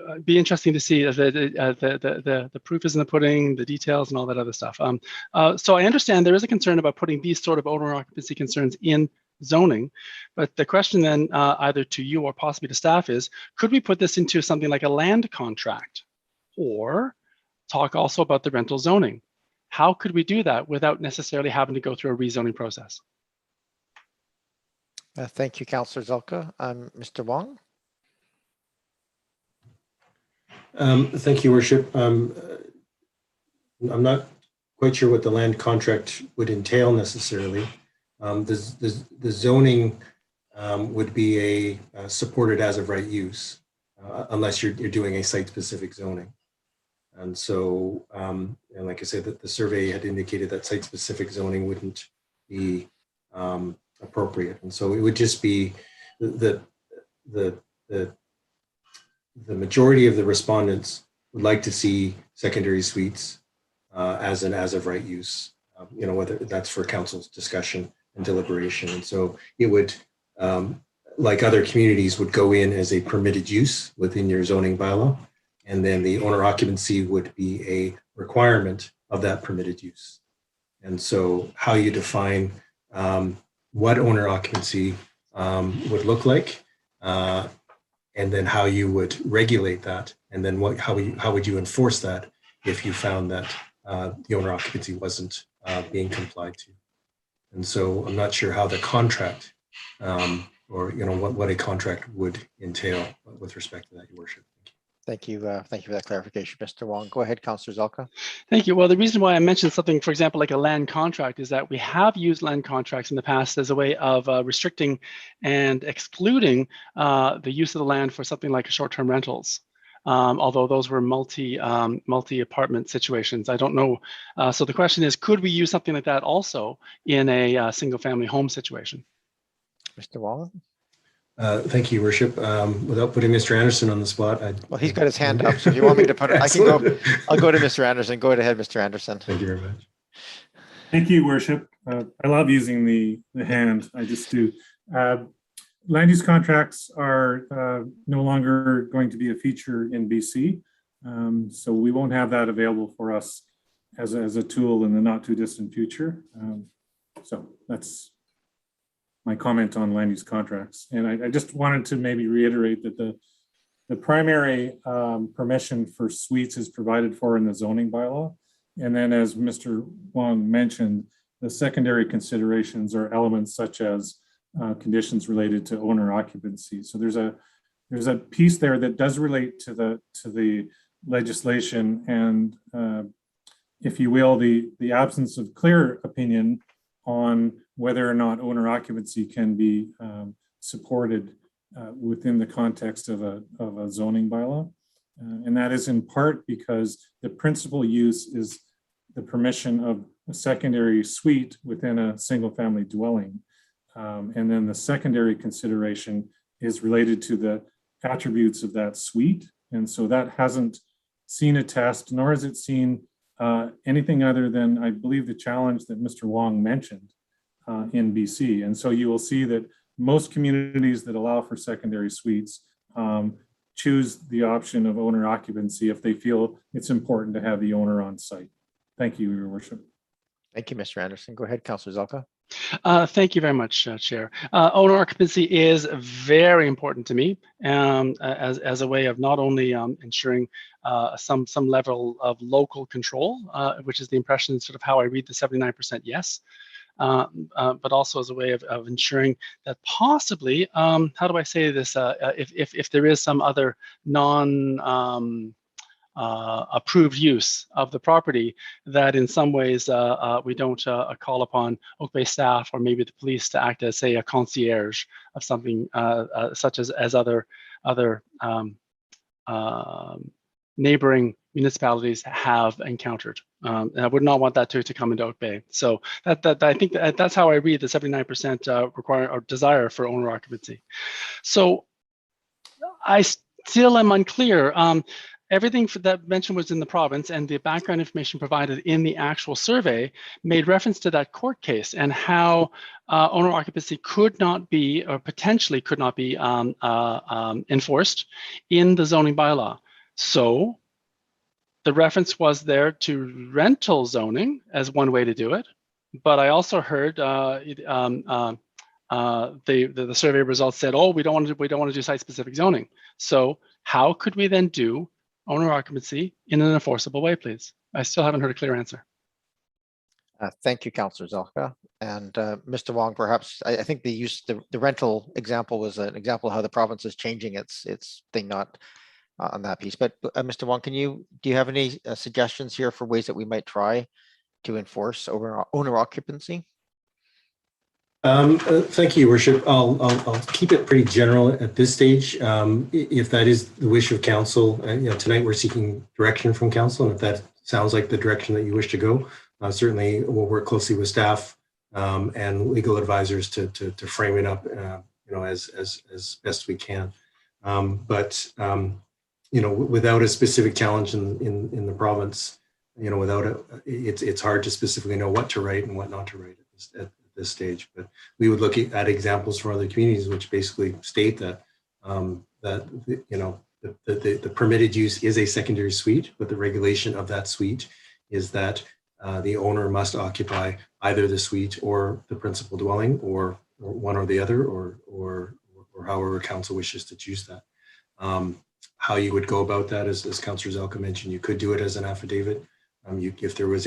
It'd be interesting to see the proof is in the pudding, the details, and all that other stuff. So I understand there is a concern about putting these sort of owner occupancy concerns in zoning, but the question then, either to you or possibly to staff, is could we put this into something like a land contract, or talk also about the rental zoning? How could we do that without necessarily having to go through a rezoning process? Thank you, Councillor Zelka. Mr. Wong? Thank you, Worship. I'm not quite sure what the land contract would entail necessarily. The zoning would be a supported as of right use, unless you're doing a site-specific zoning. And so, and like I said, that the survey had indicated that site-specific zoning wouldn't be appropriate, and so it would just be the majority of the respondents would like to see secondary suites as an as of right use, whether that's for council's discussion and deliberation. And so it would, like other communities, would go in as a permitted use within your zoning bylaw. And then the owner occupancy would be a requirement of that permitted use. And so how you define what owner occupancy would look like, and then how you would regulate that, and then how would you enforce that if you found that the owner occupancy wasn't being complied to. And so I'm not sure how the contract or what a contract would entail with respect to that, Your Worship. Thank you for that clarification, Mr. Wong. Go ahead, Councillor Zelka. Thank you. Well, the reason why I mentioned something, for example, like a land contract, is that we have used land contracts in the past as a way of restricting and excluding the use of the land for something like short-term rentals. Although those were multi-apartment situations. I don't know. So the question is, could we use something like that also in a single-family home situation? Mr. Wong? Thank you, Worship. Without putting Mr. Anderson on the spot, Well, he's got his hand up, so if you want me to put it, I can go. Excellent. I'll go to Mr. Anderson. Go ahead, Mr. Anderson. Thank you very much. Thank you, Worship. I love using the hand. I just do. Land use contracts are no longer going to be a feature in BC. So we won't have that available for us as a tool in the not too distant future. So that's my comment on land use contracts. And I just wanted to maybe reiterate that the primary permission for suites is provided for in the zoning bylaw. And then as Mr. Wong mentioned, the secondary considerations are elements such as conditions related to owner occupancy. So there's a piece there that does relate to the legislation and, if you will, the absence of clear opinion on whether or not owner occupancy can be supported within the context of a zoning bylaw. And that is in part because the principal use is the permission of a secondary suite within a single family dwelling. And then the secondary consideration is related to the attributes of that suite. And so that hasn't seen a test, nor has it seen anything other than, I believe, the challenge that Mr. Wong mentioned in BC. And so you will see that most communities that allow for secondary suites choose the option of owner occupancy if they feel it's important to have the owner on site. Thank you, Your Worship. Thank you, Mr. Anderson. Go ahead, Councillor Zelka. Thank you very much, Chair. Owner occupancy is very important to me as a way of not only ensuring some level of local control, which is the impression, sort of how I read the 79% yes, but also as a way of ensuring that possibly, how do I say this, if there is some other approved use of the property, that in some ways we don't call upon Oak Bay staff or maybe the police to act as, say, a concierge of something such as other neighboring municipalities have encountered. And I would not want that to come into Oak Bay. So I think that's how I read the 79% require or desire for owner occupancy. So I still am unclear. Everything that mentioned was in the province, and the background information provided in the actual survey made reference to that court case and how owner occupancy could not be, or potentially could not be, enforced in the zoning bylaw. So the reference was there to rental zoning as one way to do it, but I also heard the survey results said, "Oh, we don't want to do site-specific zoning." So how could we then do owner occupancy in an enforceable way, please? I still haven't heard a clear answer. Thank you, Councillor Zelka. And Mr. Wong, perhaps, I think the rental example was an example of how the province is changing its thing, not on that piece. But Mr. Wong, do you have any suggestions here for ways that we might try to enforce owner occupancy? Thank you, Worship. I'll keep it pretty general at this stage. If that is the wish of council, tonight we're seeking direction from council, and if that sounds like the direction that you wish to go, certainly we'll work closely with staff and legal advisors to frame it up, as best we can. Without a specific challenge in the province, it's hard to specifically know what to write and what not to write at this stage. But we would look at examples from other communities which basically state that the permitted use is a secondary suite, but the regulation of that suite is that the owner must occupy either the suite or the principal dwelling, or one or the other, or however council wishes to choose that. How you would go about that, as Councillor Zelka mentioned, you could do it as an affidavit. If there was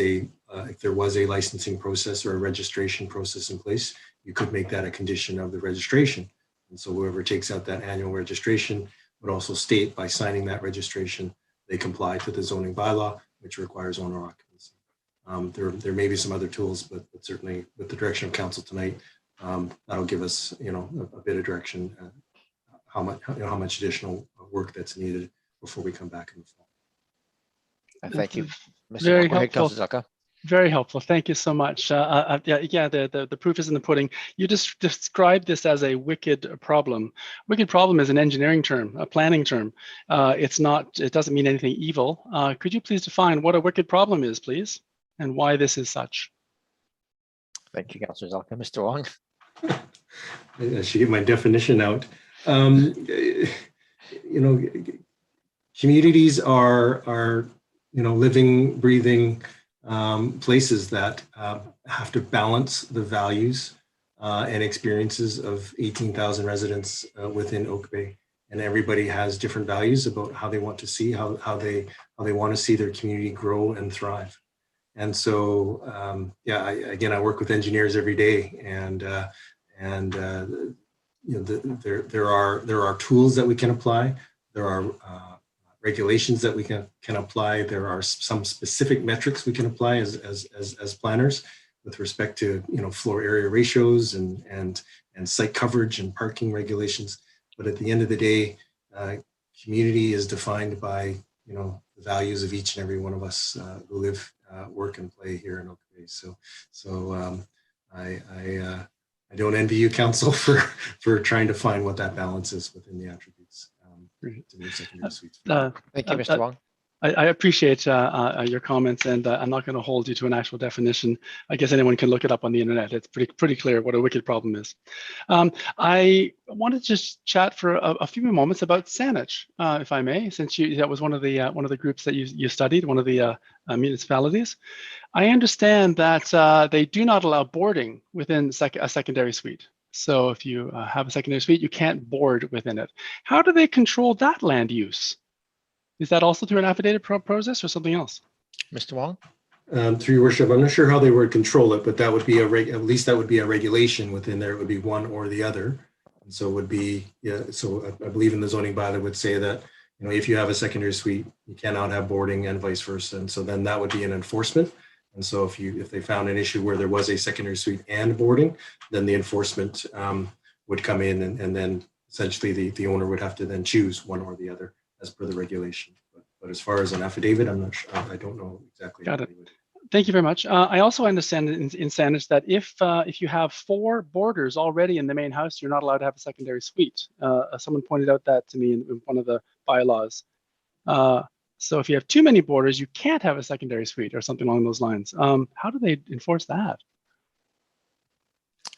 a licensing process or a registration process in place, you could make that a condition of the registration. And so whoever takes out that annual registration would also state by signing that registration, they comply to the zoning bylaw, which requires owner occupancy. There may be some other tools, but certainly with the direction of council tonight, that'll give us, a bit of direction, how much additional work that's needed before we come back in the fall. Thank you, Mr. Very Wong. Go ahead, helpful. Councillor Zelka. Very helpful. Thank you so much. The proof is in the pudding. You just described this as a wicked problem. Wicked problem is an engineering term, a planning term. It doesn't mean anything evil. Could you please define what a wicked problem is, please, and why this is such? Thank you, Councillor Zelka. Mr. Wong. I should get my definition out. Communities are living, breathing places that have to balance the values and experiences of 18,000 residents within Oak Bay, and everybody has different values about how they want to see how they want to see their community grow and thrive. And so, I work with engineers every day, and there are tools that we can apply. There are regulations that we can apply. There are some specific metrics we can apply as planners with respect to floor area ratios and site coverage and parking regulations. But at the end of the day, community is defined by the values of each and every one of us who live, work, and play here in Oak Bay. So I don't envy you, council, for trying to find what that balance is within the attributes. To move secondary suites. Thank you, Mr. Wong. I appreciate your comments, and I'm not going to hold you to an actual definition. I guess anyone can look it up on the internet. It's pretty clear what a wicked problem is. I wanted to just chat for a few moments about Saanich, if I may, since that was one of the groups that you studied, one of the municipalities. I understand that they do not allow boarding within a secondary suite. So if you have a secondary suite, you can't board within it. How do they control that land use? Is that also through an affidavit process or something else? Mr. Wong? Through your worship, I'm not sure how they would control it, but that would be at least that would be a regulation within there. It would be one or the other. And so it would be, so I believe in the zoning bylaw would say that, if you have a secondary suite, you cannot have boarding and vice versa. And so then that would be an enforcement. And so if they found an issue where there was a secondary suite and boarding, then the enforcement would come in, and then essentially the owner would have to then choose one or the other as per the regulation. But as far as an affidavit, I'm not sure. I don't know exactly. Got it. Thank you very much. I also understand in Saanich that if you have 4 boarders already in the main house, you're not allowed to have a secondary suite. Someone pointed out that to me in one of the bylaws. So if you have too many boarders, you can't have a secondary suite or something along those lines. How do they enforce that?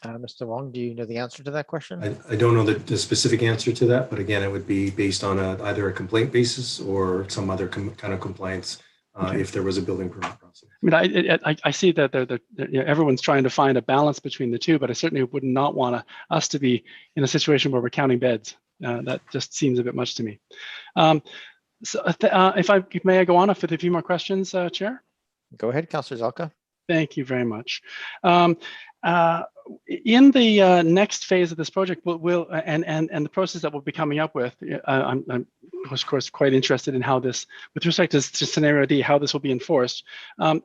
Mr. Wong, do you know the answer to that question? I don't know the specific answer to that, but again, it would be based on either a complaint basis or some other kind of compliance if there was a building permit process. I see that everyone's trying to find a balance between the two, but I certainly would not want us to be in a situation where we're counting beds. That just seems a bit much to me. So may I go on with a few more questions, Chair? Go ahead, Councillor Zelka. Thank you very much. In the next phase of this project, and the process that we'll be coming up with, I'm of course quite interested in how this, with respect to scenario D, how this will be enforced. Have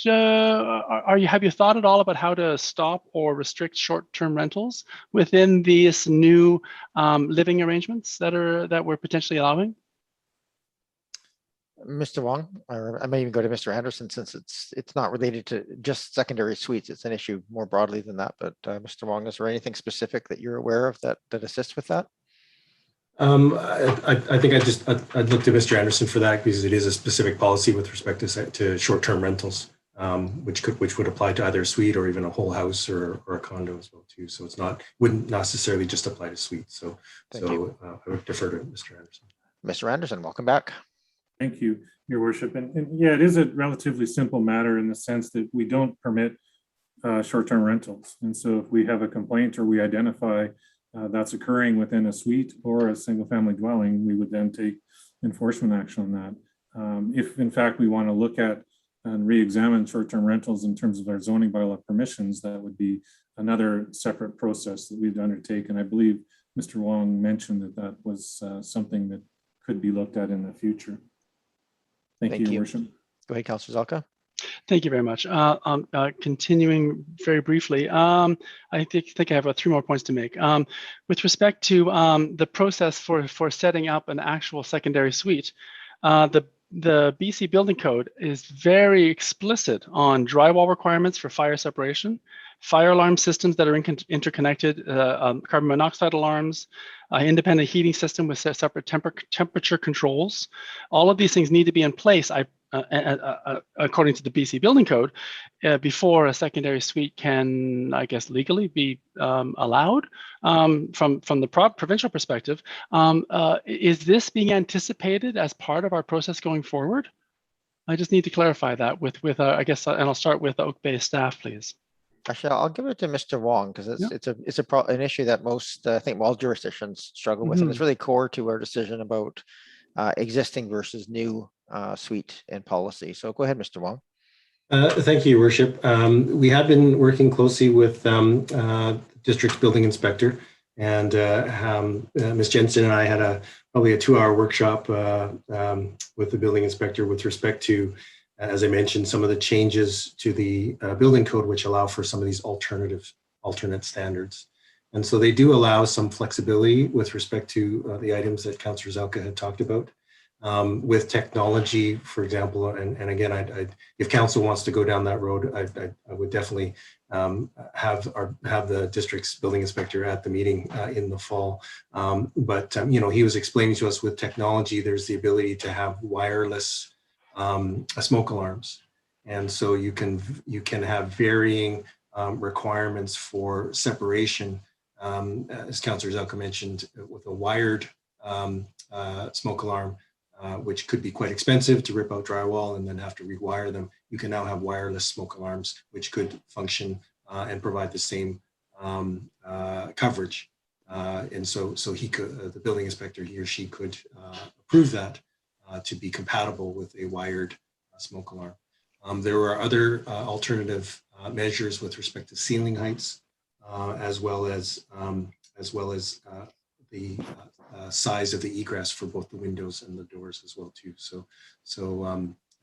you thought at all about how to stop or restrict short-term rentals within these new living arrangements that we're potentially allowing? Mr. Wong, or I may even go to Mr. Anderson, since it's not related to just secondary suites. It's an issue more broadly than that. But Mr. Wong, is there anything specific that you're aware of that assists with that? I think I'd look to Mr. Anderson for that, because it is a specific policy with respect to short-term rentals, which would apply to either a suite or even a whole house or a condo as well too. So wouldn't necessarily just apply to suites. So I would defer to Mr. Anderson. Mr. Anderson, welcome back. Thank you, Your Worship. And yeah, it is a relatively simple matter in the sense that we don't permit short-term rentals. And so if we have a complaint or we identify that's occurring within a suite or a single-family dwelling, we would then take enforcement action on that. If in fact we want to look at and re-examine short-term rentals in terms of our zoning bylaw permissions, that would be another separate process that we'd undertake. And I believe Mr. Wong mentioned that that was something that could be looked at in the future. Thank you, Your Worship. Go ahead, Councillor Zelka. Thank you very much. Continuing very briefly, I think I have 3 more points to make. With respect to the process for setting up an actual secondary suite, the BC Building Code is very explicit on drywall requirements for fire separation, fire alarm systems that are interconnected, carbon monoxide alarms, independent heating system with separate temperature controls. All of these things need to be in place, according to the BC Building Code, before a secondary suite can, I guess, legally be allowed. From the provincial perspective, is this being anticipated as part of our process going forward? I just need to clarify that with I guess, and I'll start with Oak Bay staff, please. Actually, I'll give it to Mr. Wong because it's an issue that most, I think, all jurisdictions struggle with, and it's really core to our decision about existing versus new suite and policy. So go ahead, Mr. Wong. Thank you, Your Worship. We have been working closely with district's building inspector, and Ms. Jensen and I had probably a 2-hour workshop with the building inspector with respect to, as I mentioned, some of the changes to the building code, which allow for some of these alternate standards. And so they do allow some flexibility with respect to the items that Councillor Zelka had talked about. With technology, for example, and again, if council wants to go down that road, I would definitely have the district's building inspector at the meeting in the fall. But he was explaining to us with technology, there's the ability to have wireless smoke alarms, and so you can have varying requirements for separation, as Councillor Zelka mentioned, with a wired smoke alarm. Which could be quite expensive to rip out drywall and then have to rewire them. You can now have wireless smoke alarms, which could function and provide the same coverage. And so he could, the building inspector, he or she could approve that to be compatible with a wired smoke alarm. There were other alternative measures with respect to ceiling heights, as well as the size of the egress for both the windows and the doors as well too. So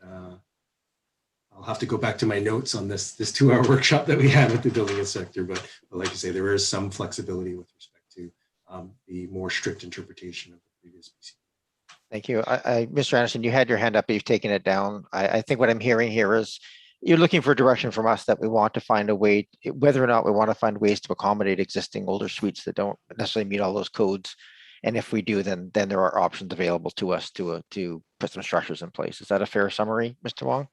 I'll have to go back to my notes on this 2-hour workshop that we had with the building inspector, but like you say, there is some flexibility with respect to the more strict interpretation of the previous BC. Thank you. Mr. Anderson, you had your hand up, but you've taken it down. I think what I'm hearing here is you're looking for direction from us that we want to find a way, whether or not we want to find ways to accommodate existing older suites that don't necessarily meet all those codes. And if we do, then there are options available to us to put some structures in place. Is that a fair summary, Mr. Wong?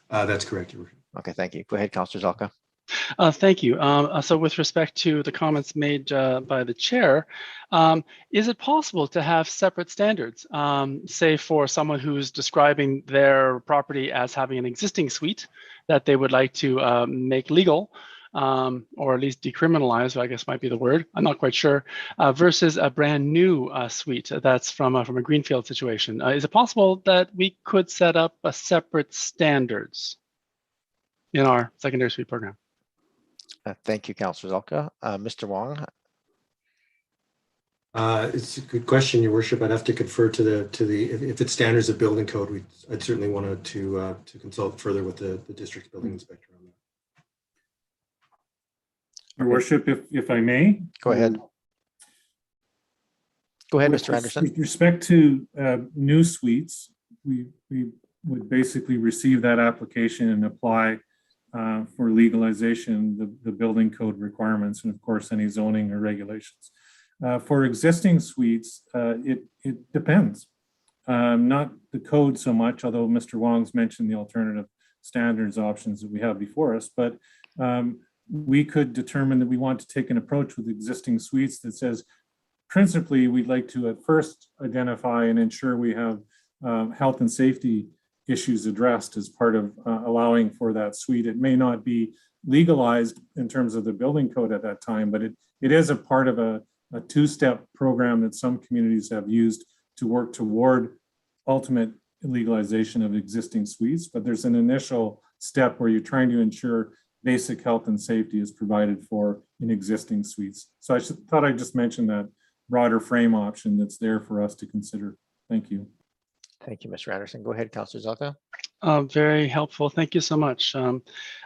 That's correct. Okay, thank you. Go ahead, Councillor Zelka. Thank you. So with respect to the comments made by the chair, is it possible to have separate standards, say for someone who's describing their property as having an existing suite that they would like to make legal, or at least decriminalize, I guess might be the word, I'm not quite sure, versus a brand new suite that's from a greenfield situation? Is it possible that we could set up a separate standards in our secondary suite program? Thank you, Councillor Zelka. Mr. Wong. It's a good question, Your Worship. I'd have to confer to the if it's standards of building code, I'd certainly want to consult further with the district building inspector on that. Your Worship, if I may. Go ahead. Go ahead, Mr. Anderson. With respect to new suites, we would basically receive that application and apply for legalization, the building code requirements, and of course, any zoning or regulations. For existing suites, it depends. Not the code so much, although Mr. Wong's mentioned the alternative standards options that we have before us, but we could determine that we want to take an approach with existing suites that says, principally, we'd like to at first identify and ensure we have health and safety issues addressed as part of allowing for that suite. It may not be legalized in terms of the building code at that time, but it is a part of a two-step program that some communities have used to work toward ultimate legalization of existing suites. But there's an initial step where you're trying to ensure basic health and safety is provided for in existing suites. So I thought I'd just mention that broader frame option that's there for us to consider. Thank you. Thank you, Mr. Anderson. Go ahead, Councillor Zelka. Very helpful. Thank you so much.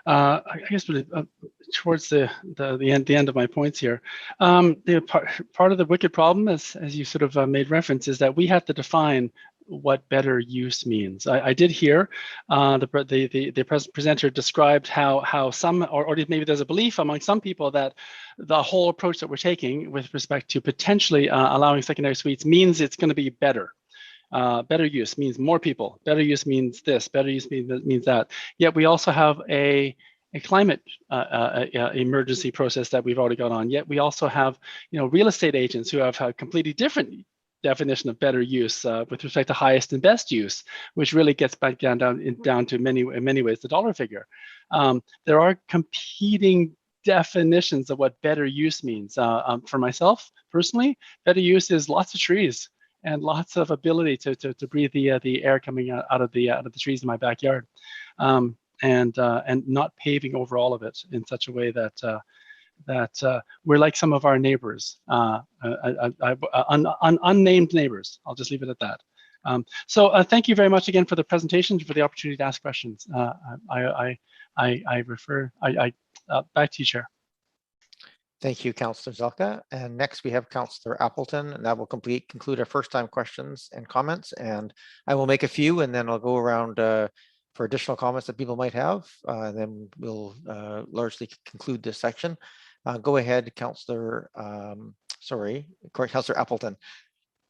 I guess towards the end of my points here, part of the wicked problem, as you sort of made reference, is that we have to define what better use means. I did hear the presenter described how some, or maybe there's a belief among some people that the whole approach that we're taking with respect to potentially allowing secondary suites means it's going to be better. Better use means more people. Better use means this. Better use means that. Yet we also have a climate emergency process that we've already got on. Yet we also have, real estate agents who have a completely different definition of better use with respect to highest and best use, which really gets back down to in many ways the dollar figure. There are competing definitions of what better use means. For myself personally, better use is lots of trees and lots of ability to breathe the air coming out of the trees in my backyard, and not paving over all of it in such a way that we're like some of our neighbors, unnamed neighbors. I'll just leave it at that. So thank you very much again for the presentation, for the opportunity to ask questions. I back to you, Chair. Thank you, Councillor Zelka. And next we have Councillor Appleton, and that will conclude our first time questions and comments. And I will make a few, and then I'll go around for additional comments that people might have. And then we'll largely conclude this section. Go ahead, Councillor Appleton.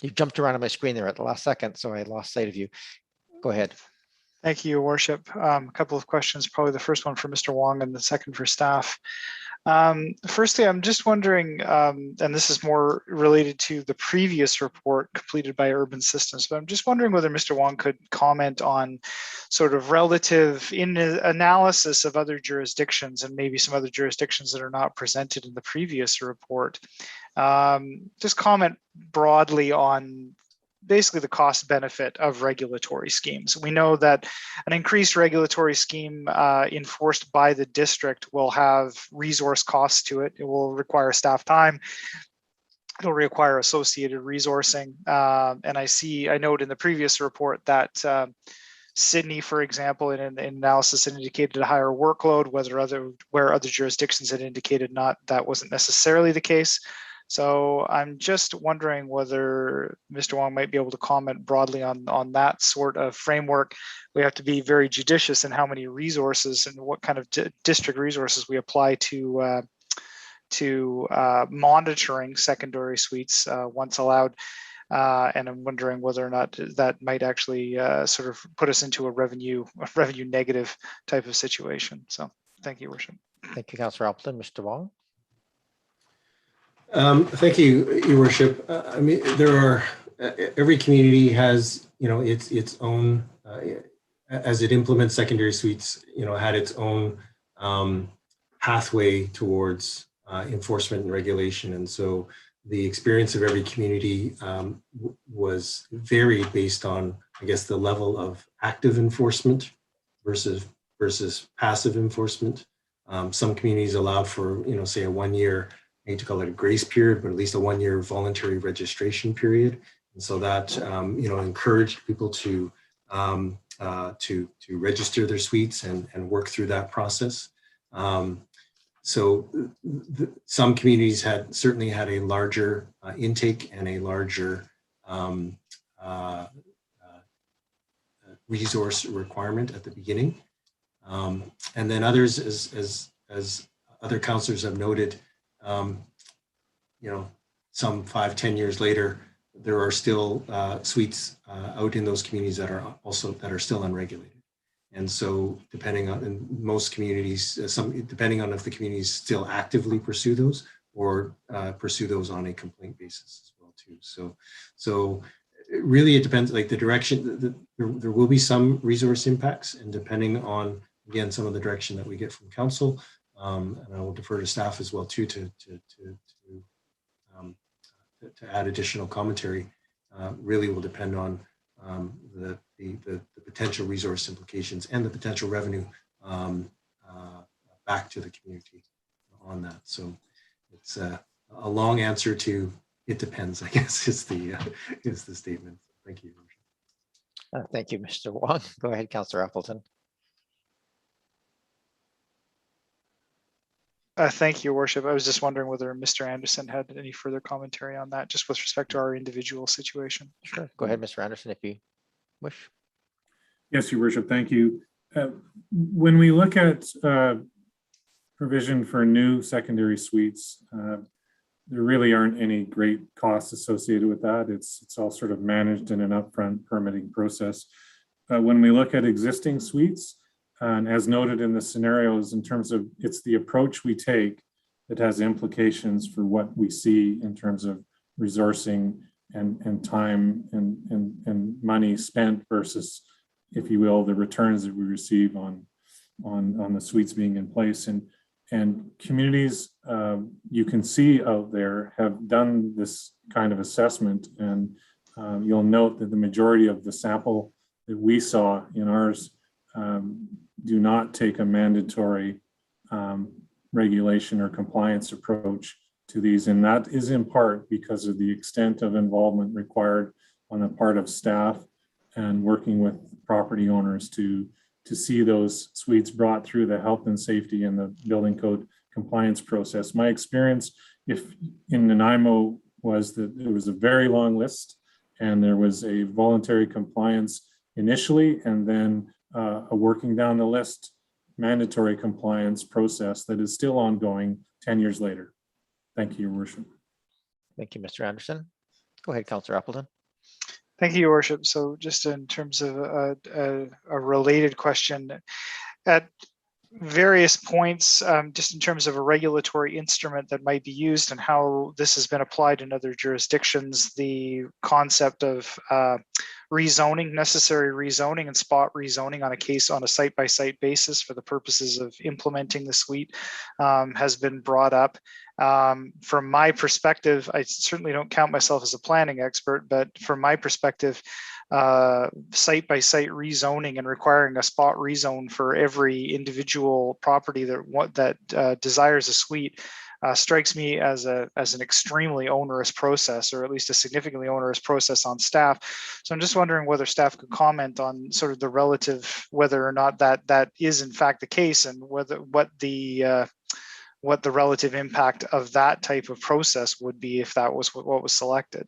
You jumped around on my screen there at the last second, so I lost sight of you. Go ahead. Thank you, Your Worship. A couple of questions, probably the first one for Mr. Wong and the second for staff. Firstly, I'm just wondering, and this is more related to the previous report completed by Urban Systems, but I'm just wondering whether Mr. Wong could comment on sort of relative analysis of other jurisdictions and maybe some other jurisdictions that are not presented in the previous report. Just comment broadly on basically the cost benefit of regulatory schemes. We know that an increased regulatory scheme enforced by the district will have resource costs to it. It will require staff time. It'll require associated resourcing. And I note in the previous report that Sydney, for example, in an analysis indicated a higher workload, where other jurisdictions had indicated that wasn't necessarily the case. So I'm just wondering whether Mr. Wong might be able to comment broadly on that sort of framework. We have to be very judicious in how many resources and what kind of district resources we apply to monitoring secondary suites once allowed. And I'm wondering whether or not that might actually sort of put us into a revenue negative type of situation. So thank you, Your Worship. Thank you, Councillor Appleton. Mr. Wong. Thank you, Your Worship. I mean, every community has, its own, as it implements secondary suites, had its own pathway towards enforcement and regulation. And so the experience of every community was varied based on, I guess, the level of active enforcement versus passive enforcement. Some communities allowed for, say a 1 year, I hate to call it a grace period, but at least a 1 year voluntary registration period. And so that, encouraged people to register their suites and work through that process. Some communities certainly had a larger intake and a larger resource requirement at the beginning. And then others, as other councillors have noted, some 5-10 years later, there are still suites out in those communities that are still unregulated. And so depending on, in most communities, depending on if the communities still actively pursue those or pursue those on a complaint basis as well too. So really it depends, like the direction, there will be some resource impacts, and depending on, again, some of the direction that we get from council, and I will defer to staff as well too to add additional commentary, really will depend on the potential resource implications and the potential revenue back to the community on that. So it's a long answer to it depends, I guess, is the statement. Thank you. Thank you, Mr. Wong. Go ahead, Councillor Appleton. Thank you, Your Worship. I was just wondering whether Mr. Anderson had any further commentary on that, just with respect to our individual situation. Sure. Go ahead, Mr. Anderson, if you wish. Yes, Your Worship, thank you. When we look at provision for new secondary suites, there really aren't any great costs associated with that. It's all sort of managed in an upfront permitting process. When we look at existing suites, and as noted in the scenarios, in terms of it's the approach we take that has implications for what we see in terms of resourcing and time and money spent versus, if you will, the returns that we receive on the suites being in place. And communities you can see out there have done this kind of assessment, and you'll note that the majority of the sample that we saw in ours do not take a mandatory regulation or compliance approach to these. And that is in part because of the extent of involvement required on the part of staff and working with property owners to see those suites brought through the health and safety and the building code compliance process. My experience in Nanaimo was that it was a very long list, and there was a voluntary compliance initially, and then a working down the list mandatory compliance process that is still ongoing 10 years later. Thank you, Your Worship. Thank you, Mr. Anderson. Go ahead, Councillor Appleton. Thank you, Your Worship. So just in terms of a related question, at various points, just in terms of a regulatory instrument that might be used and how this has been applied in other jurisdictions, the concept of rezoning, necessary rezoning and spot rezoning on a site-by-site basis for the purposes of implementing the suite has been brought up. From my perspective, I certainly don't count myself as a planning expert, but from my perspective, site-by-site rezoning and requiring a spot rezone for every individual property that desires a suite strikes me as an extremely onerous process, or at least a significantly onerous process on staff. So I'm just wondering whether staff could comment on sort of the relative, whether or not that is in fact the case, and what the relative impact of that type of process would be if that was what was selected.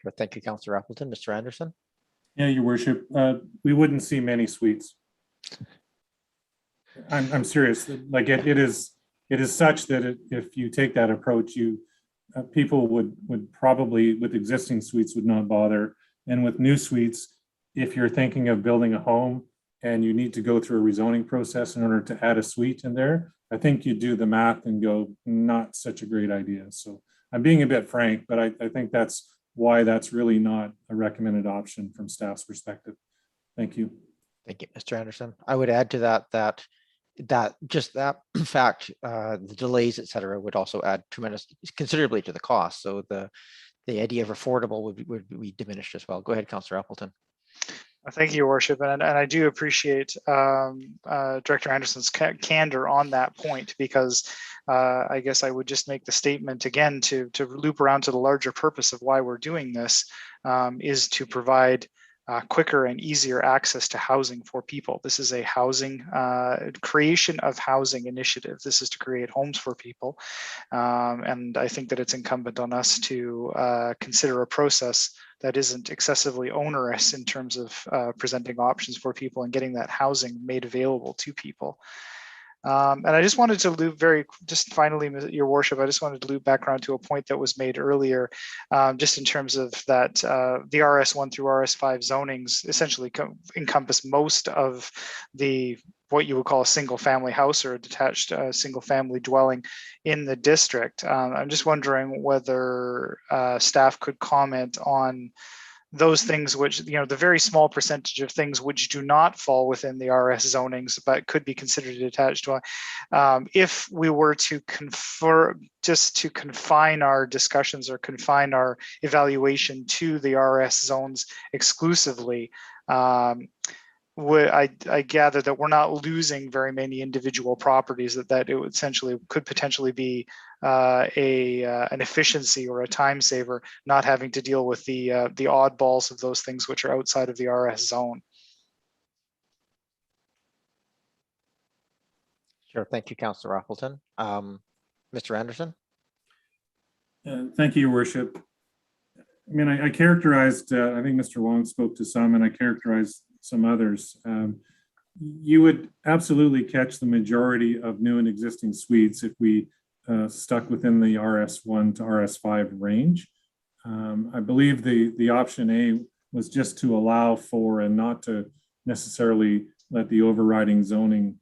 Sure. Thank you, Councillor Appleton. Mr. Anderson. Yeah, Your Worship, we wouldn't see many suites. I'm serious. Like it is such that if you take that approach, people would probably, with existing suites, would not bother. And with new suites, if you're thinking of building a home and you need to go through a rezoning process in order to add a suite in there, I think you do the math and go, not such a great idea. So I'm being a bit frank, but I think that's why that's really not a recommended option from staff's perspective. Thank you. Thank you, Mr. Anderson. I would add to that just that fact, the delays, et cetera, would also add considerably to the cost. So the idea of affordable would be diminished as well. Go ahead, Councillor Appleton. Thank you, Your Worship, and I do appreciate Director Anderson's candor on that point, because I guess I would just make the statement again to loop around to the larger purpose of why we're doing this, is to provide quicker and easier access to housing for people. This is a housing creation of housing initiative. This is to create homes for people, and I think that it's incumbent on us to consider a process that isn't excessively onerous in terms of presenting options for people and getting that housing made available to people. And I just wanted to loop finally, Your Worship, I just wanted to loop back around to a point that was made earlier, just in terms of that the RS1 through RS5 zonings essentially encompass most of what you would call a single family house or a detached single family dwelling in the district. I'm just wondering whether staff could comment on those things which, the very small percentage of things which do not fall within the RS zonings, but could be considered detached dwelling. If we were to confine our discussions or confine our evaluation to the RS zones exclusively, I gather that we're not losing very many individual properties, that it would essentially could potentially be an efficiency or a time saver, not having to deal with the oddballs of those things which are outside of the RS zone. Sure. Thank you, Councillor Appleton. Mr. Anderson? Thank you, Your Worship. I mean, I characterized, I think Mr. Wong spoke to some, and I characterized some others. You would absolutely catch the majority of new and existing suites if we stuck within the RS1 to RS5 range. I believe the option A was just to allow for and not to necessarily let the overriding zoning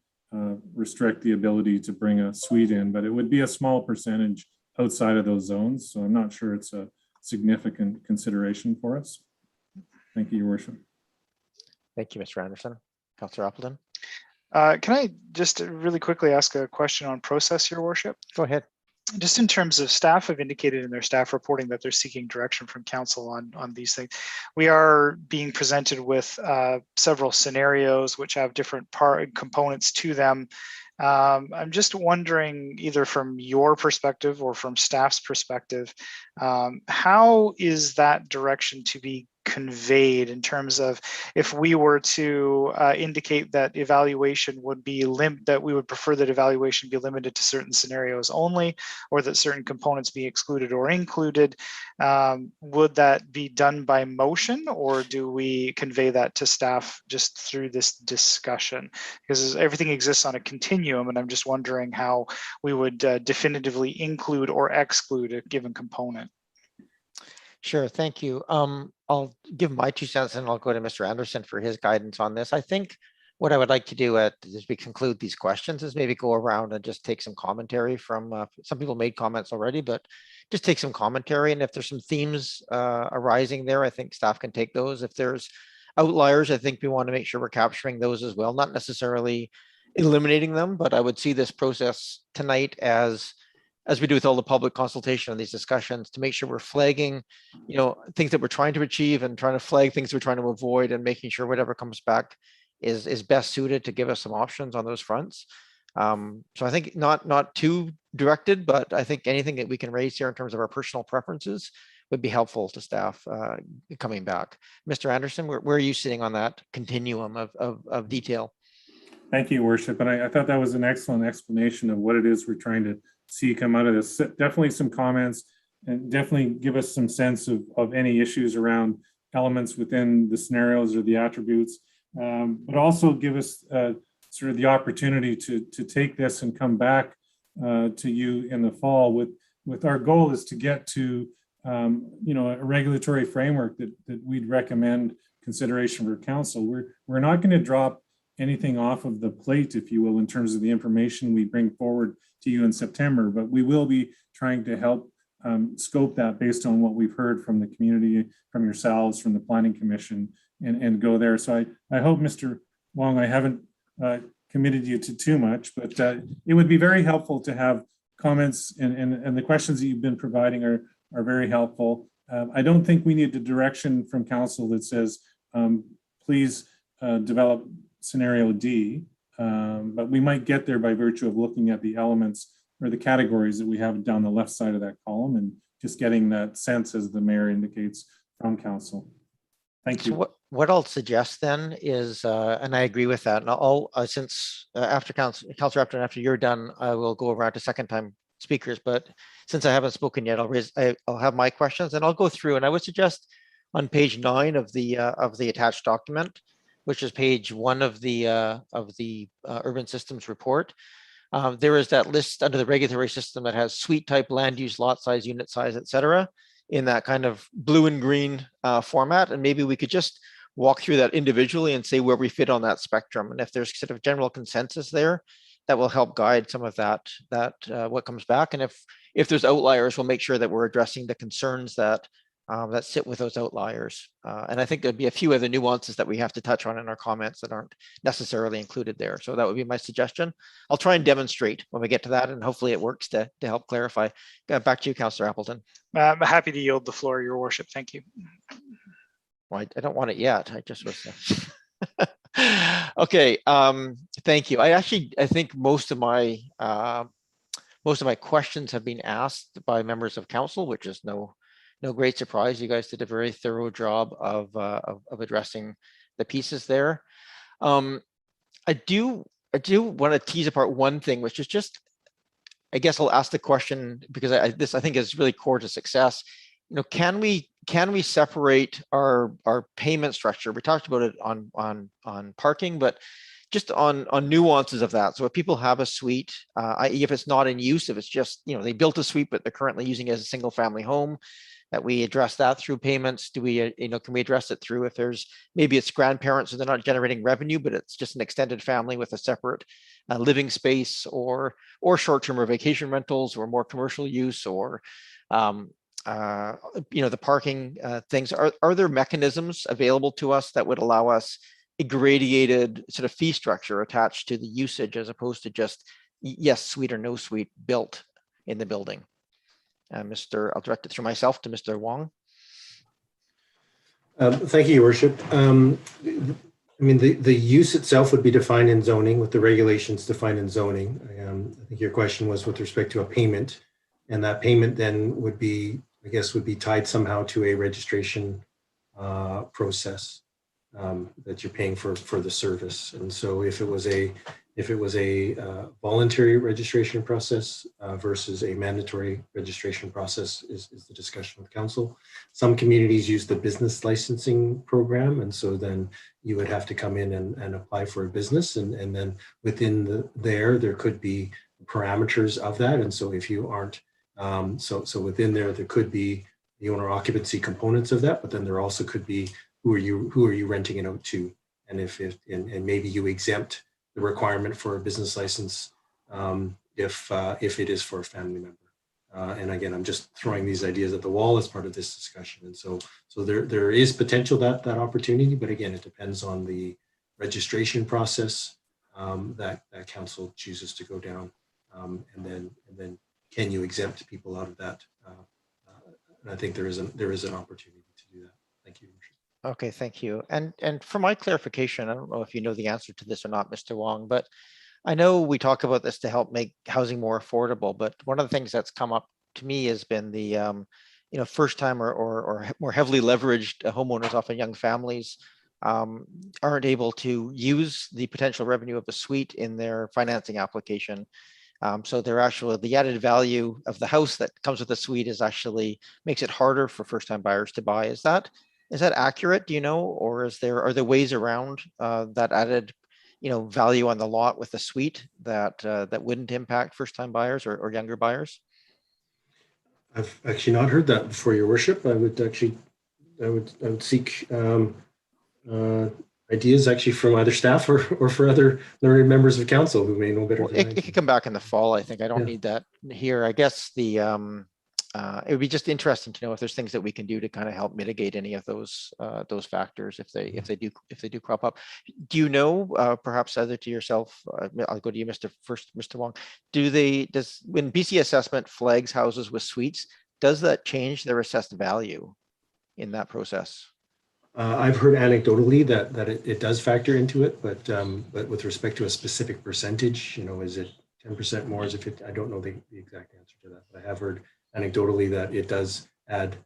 restrict the ability to bring a suite in, but it would be a small percentage outside of those zones. So I'm not sure it's a significant consideration for us. Thank you, Your Worship. Thank you, Mr. Anderson. Councillor Appleton? Can I just really quickly ask a question on process, Your Worship? Go ahead. Just in terms of staff have indicated in their staff reporting that they're seeking direction from council on these things. We are being presented with several scenarios which have different components to them. I'm just wondering, either from your perspective or from staff's perspective, how is that direction to be conveyed in terms of, if we were to indicate that evaluation would be that we would prefer that evaluation be limited to certain scenarios only, or that certain components be excluded or included, would that be done by motion, or do we convey that to staff just through this discussion? Because everything exists on a continuum, and I'm just wondering how we would definitively include or exclude a given component. Sure, thank you. I'll give my 2 cents and I'll go to Mr. Anderson for his guidance on this. I think what I would like to do as we conclude these questions is maybe go around and just take some commentary from, some people made comments already, but just take some commentary. And if there's some themes arising there, I think staff can take those. If there's outliers, I think we want to make sure we're capturing those as well, not necessarily eliminating them, but I would see this process tonight as we do with all the public consultation on these discussions, to make sure we're flagging, things that we're trying to achieve and trying to flag things we're trying to avoid, and making sure whatever comes back is best suited to give us some options on those fronts. So I think not too directed, but I think anything that we can raise here in terms of our personal preferences would be helpful to staff coming back. Mr. Anderson, where are you sitting on that continuum of detail? Thank you, Worship. And I thought that was an excellent explanation of what it is we're trying to see come out of this. Definitely some comments, and definitely give us some sense of any issues around elements within the scenarios or the attributes, but also give us sort of the opportunity to take this and come back to you in the fall with our goal is to get to a regulatory framework that we'd recommend consideration for council. We're not going to drop anything off of the plate, if you will, in terms of the information we bring forward to you in September, but we will be trying to help scope that based on what we've heard from the community, from yourselves, from the Planning Commission, and go there. So I hope, Mr. Wong, I haven't committed you to too much, but it would be very helpful to have comments, and the questions that you've been providing are very helpful. I don't think we need the direction from council that says, please develop scenario D, but we might get there by virtue of looking at the elements or the categories that we have down the left side of that column, and just getting that sense, as the mayor indicates, from council. Thank you. So what I'll suggest then is, and I agree with that, and I'll since after Councillor Upton, after you're done, I will go around to second time speakers, but since I haven't spoken yet, I'll have my questions and I'll go through, and I would suggest on page 9 of the attached document, which is page 1 of the urban systems report. There is that list under the regulatory system that has suite type, land use, lot size, unit size, etc., in that kind of blue and green format. And maybe we could just walk through that individually and say where we fit on that spectrum. And if there's sort of general consensus there, that will help guide some of that what comes back. And if there's outliers, we'll make sure that we're addressing the concerns that sit with those outliers. And I think there'd be a few other nuances that we have to touch on in our comments that aren't necessarily included there. So that would be my suggestion. I'll try and demonstrate when we get to that, and hopefully it works to help clarify. Back to you, Councillor Appleton. I'm happy to yield the floor, Your Worship. Thank you. Well, I don't want it yet. I just was. Okay, thank you. I think most of my questions have been asked by members of council, which is no great surprise. You guys did a very thorough job of addressing the pieces there. I do want to tease apart one thing, which is just, I guess I'll ask the question because this I think is really core to success. You know, can we separate our payment structure? We talked about it on parking, but just on nuances of that. So if people have a suite, i.e. if it's not in use, if it's just, you know, they built a suite, but they're currently using it as a single family home, that we address that through payments. Do we, can we address it through if there's, maybe it's grandparents, so they're not generating revenue, but it's just an extended family with a separate living space, or short-term or vacation rentals, or more commercial use, or the parking things. Are there mechanisms available to us that would allow us a gradiated sort of fee structure attached to the usage, as opposed to just yes, suite or no suite built in the building? I'll direct it through myself to Mr. Wong. Thank you, Your Worship. I mean, the use itself would be defined in zoning, with the regulations defined in zoning. I think your question was with respect to a payment, and that payment then would be, I guess, would be tied somehow to a registration process that you're paying for the service. And so if it was a voluntary registration process versus a mandatory registration process is the discussion with council. Some communities use the business licensing program, and so then you would have to come in and apply for a business, and then within there could be parameters of that. And so if you aren't, so within there could be the owner occupancy components of that, but then there also could be who are you renting it out to, and and maybe you exempt the requirement for a business license if it is for a family member. And again, I'm just throwing these ideas at the wall as part of this discussion. And so there is potential that opportunity, but again, it depends on the registration process that council chooses to go down, and then can you exempt people out of that? And I think there is an opportunity to do that. Thank you. Okay, thank you. And for my clarification, I don't know if you know the answer to this or not, Mr. Wong, but I know we talk about this to help make housing more affordable, but one of the things that's come up to me has been the first time or more heavily leveraged homeowners, often young families, aren't able to use the potential revenue of a suite in their financing application. So the added value of the house that comes with the suite is actually makes it harder for first-time buyers to buy. Is that accurate? Do you know, or are there ways around that added, value on the lot with the suite that wouldn't impact first-time buyers or younger buyers? I've actually not heard that before, Your Worship. I would seek ideas actually from either staff or for other learned members of council who may know better. Well, it could come back in the fall. I think I don't need that here. I guess it would be just interesting to know if there's things that we can do to kind of help mitigate any of those factors if they do crop up. Do you know, perhaps either to yourself, I'll go to you, Mr. Wong. When BC assessment flags houses with suites, does that change their assessed value in that process? I've heard anecdotally that it does factor into it, but with respect to a specific percentage, is it 10% more? Is it 50? I don't know the exact answer to that, but I have heard anecdotally that it does add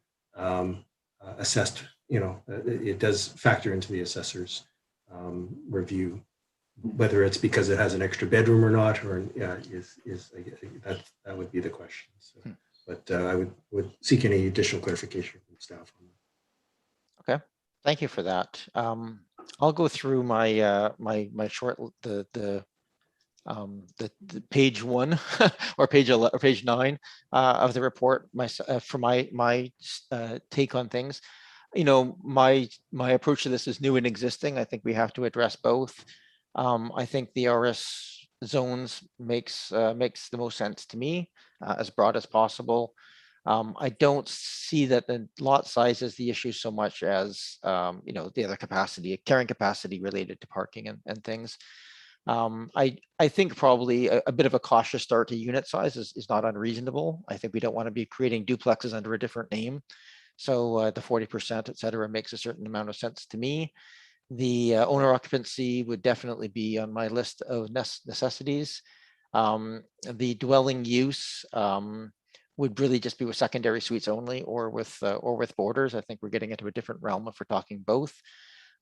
assessed, it does factor into the assessor's review, whether it's because it has an extra bedroom or not, or that would be the question. So, but I would seek any additional clarification from staff on that. Okay, thank you for that. I'll go through my my short the page 1 or page 9 of the report. For my take on things, my approach to this is new and existing. I think we have to address both. I think the RS zones makes the most sense to me, as broad as possible. I don't see that the lot size is the issue so much as the other carrying capacity related to parking and things. I think probably a bit of a cautious start to unit size is not unreasonable. I think we don't want to be creating duplexes under a different name. So the 40%, et cetera, makes a certain amount of sense to me. The owner occupancy would definitely be on my list of necessities. The dwelling use would really just be with secondary suites only, or with borders. I think we're getting into a different realm if we're talking both.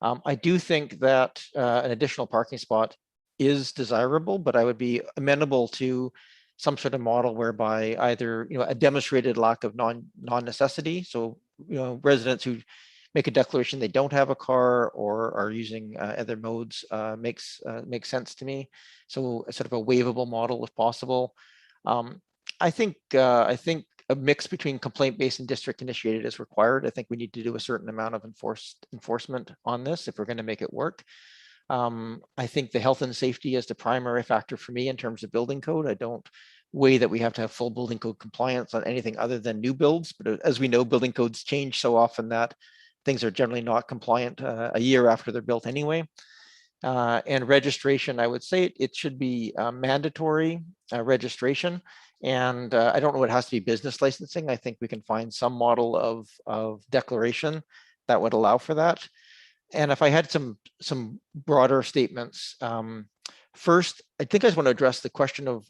I do think that an additional parking spot is desirable, but I would be amenable to some sort of model whereby either a demonstrated lack of non-necessity. So residents who make a declaration they don't have a car or are using other modes makes sense to me. So sort of a waivable model if possible. I think a mix between complaint-based and district-initiated is required. I think we need to do a certain amount of enforcement on this if we're going to make it work. I think the health and safety is the primary factor for me in terms of building code. I don't weigh that we have to have full building code compliance on anything other than new builds, but as we know, building codes change so often that things are generally not compliant a year after they're built anyway. And registration, I would say it should be mandatory registration. And I don't know, it has to be business licensing. I think we can find some model of declaration that would allow for that. And if I had some broader statements, first, I think I just want to address the question of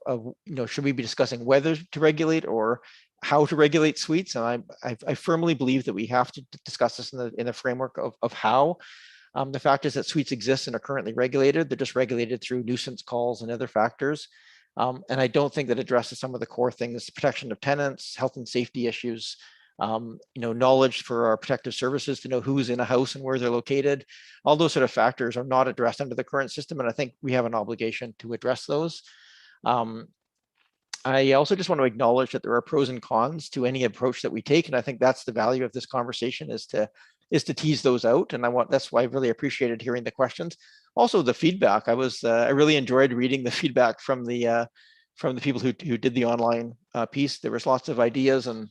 should we be discussing whether to regulate or how to regulate suites? And I firmly believe that we have to discuss this in the framework of how. The fact is that suites exist and are currently regulated. They're just regulated through nuisance calls and other factors. And I don't think that addresses some of the core things: protection of tenants, health and safety issues, knowledge for our protective services to know who's in a house and where they're located. All those sort of factors are not addressed under the current system, and I think we have an obligation to address those. I also just want to acknowledge that there are pros and cons to any approach that we take, and I think that's the value of this conversation is to tease those out. And that's why I really appreciated hearing the questions. Also, the feedback. I really enjoyed reading the feedback from the people who did the online piece. There was lots of ideas and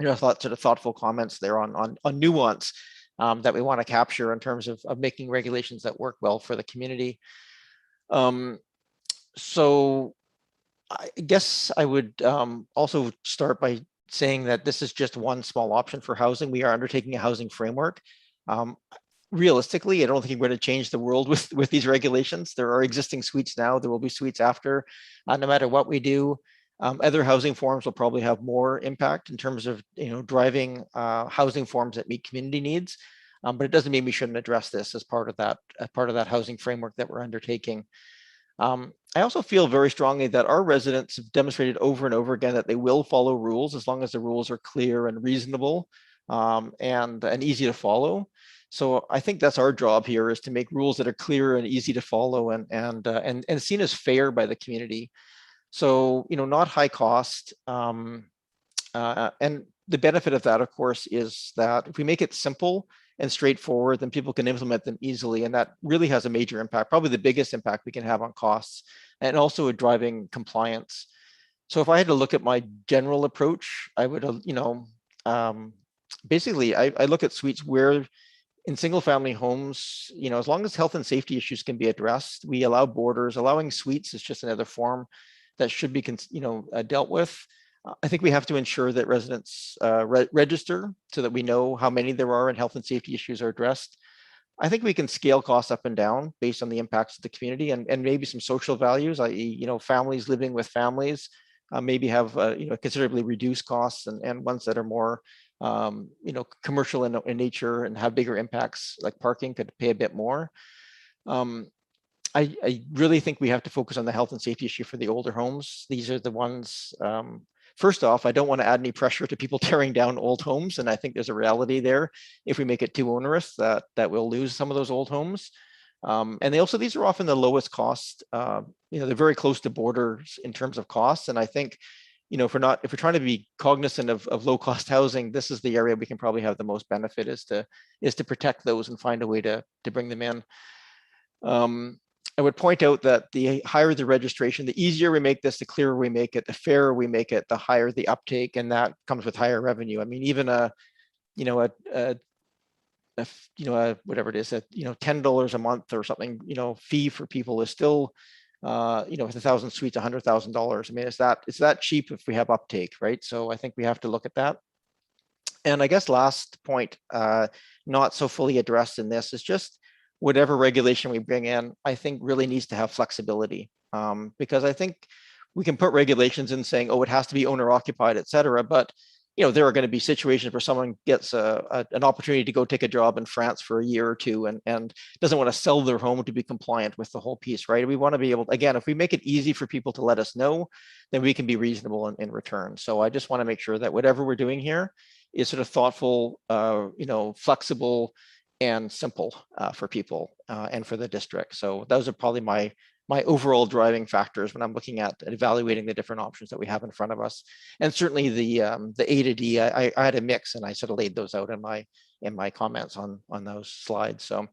thoughtful comments there on nuance that we want to capture in terms of making regulations that work well for the community. So I guess I would also start by saying that this is just one small option for housing. We are undertaking a housing framework. Realistically, I don't think we're going to change the world with these regulations. There are existing suites now. There will be suites after. No matter what we do, other housing forms will probably have more impact in terms of driving housing forms that meet community needs. But it doesn't mean we shouldn't address this as part of that housing framework that we're undertaking. I also feel very strongly that our residents have demonstrated over and over again that they will follow rules as long as the rules are clear and reasonable and easy to follow. So I think that's our job here, is to make rules that are clear and easy to follow and seen as fair by the community. So not high cost. And the benefit of that, of course, is that if we make it simple and straightforward, then people can implement them easily. And that really has a major impact, probably the biggest impact we can have on costs, and also at driving compliance. So if I had to look at my general approach, I would, basically, I look at suites where in single family homes, as long as health and safety issues can be addressed, we allow borders. Allowing suites is just another form that should be, dealt with. I think we have to ensure that residents register so that we know how many there are and health and safety issues are addressed. I think we can scale costs up and down based on the impacts of the community and maybe some social values, i.e., families living with families maybe have, considerably reduced costs, and ones that are more, commercial in nature and have bigger impacts like parking could pay a bit more. I really think we have to focus on the health and safety issue for the older homes. These are the ones, first off, I don't want to add any pressure to people tearing down old homes. And I think there's a reality there. If we make it too onerous, that we'll lose some of those old homes. And these are often the lowest cost, they're very close to borders in terms of costs. And I think, if we're trying to be cognizant of low cost housing, this is the area we can probably have the most benefit, is to protect those and find a way to bring them in. I would point out that the higher the registration, the easier we make this, the clearer we make it, the fairer we make it, the higher the uptake, and that comes with higher revenue. I mean, even whatever it is, $10 a month or something, fee for people is still, with 1,000 suites, $100,000. I mean, it's that cheap if we have uptake, right? So I think we have to look at that. And I guess last point, not so fully addressed in this, is just whatever regulation we bring in, I think really needs to have flexibility, because I think we can put regulations in saying, oh, it has to be owner occupied, et cetera. But there are going to be situations where someone gets an opportunity to go take a job in France for a year or two and doesn't want to sell their home to be compliant with the whole piece, right? We want to be able, again, if we make it easy for people to let us know, then we can be reasonable in return. So I just want to make sure that whatever we're doing here is sort of thoughtful, flexible and simple for people and for the district. So those are probably my overall driving factors when I'm looking at evaluating the different options that we have in front of us. And certainly the A to D, I had a mix, and I sort of laid those out in my comments on those slides. So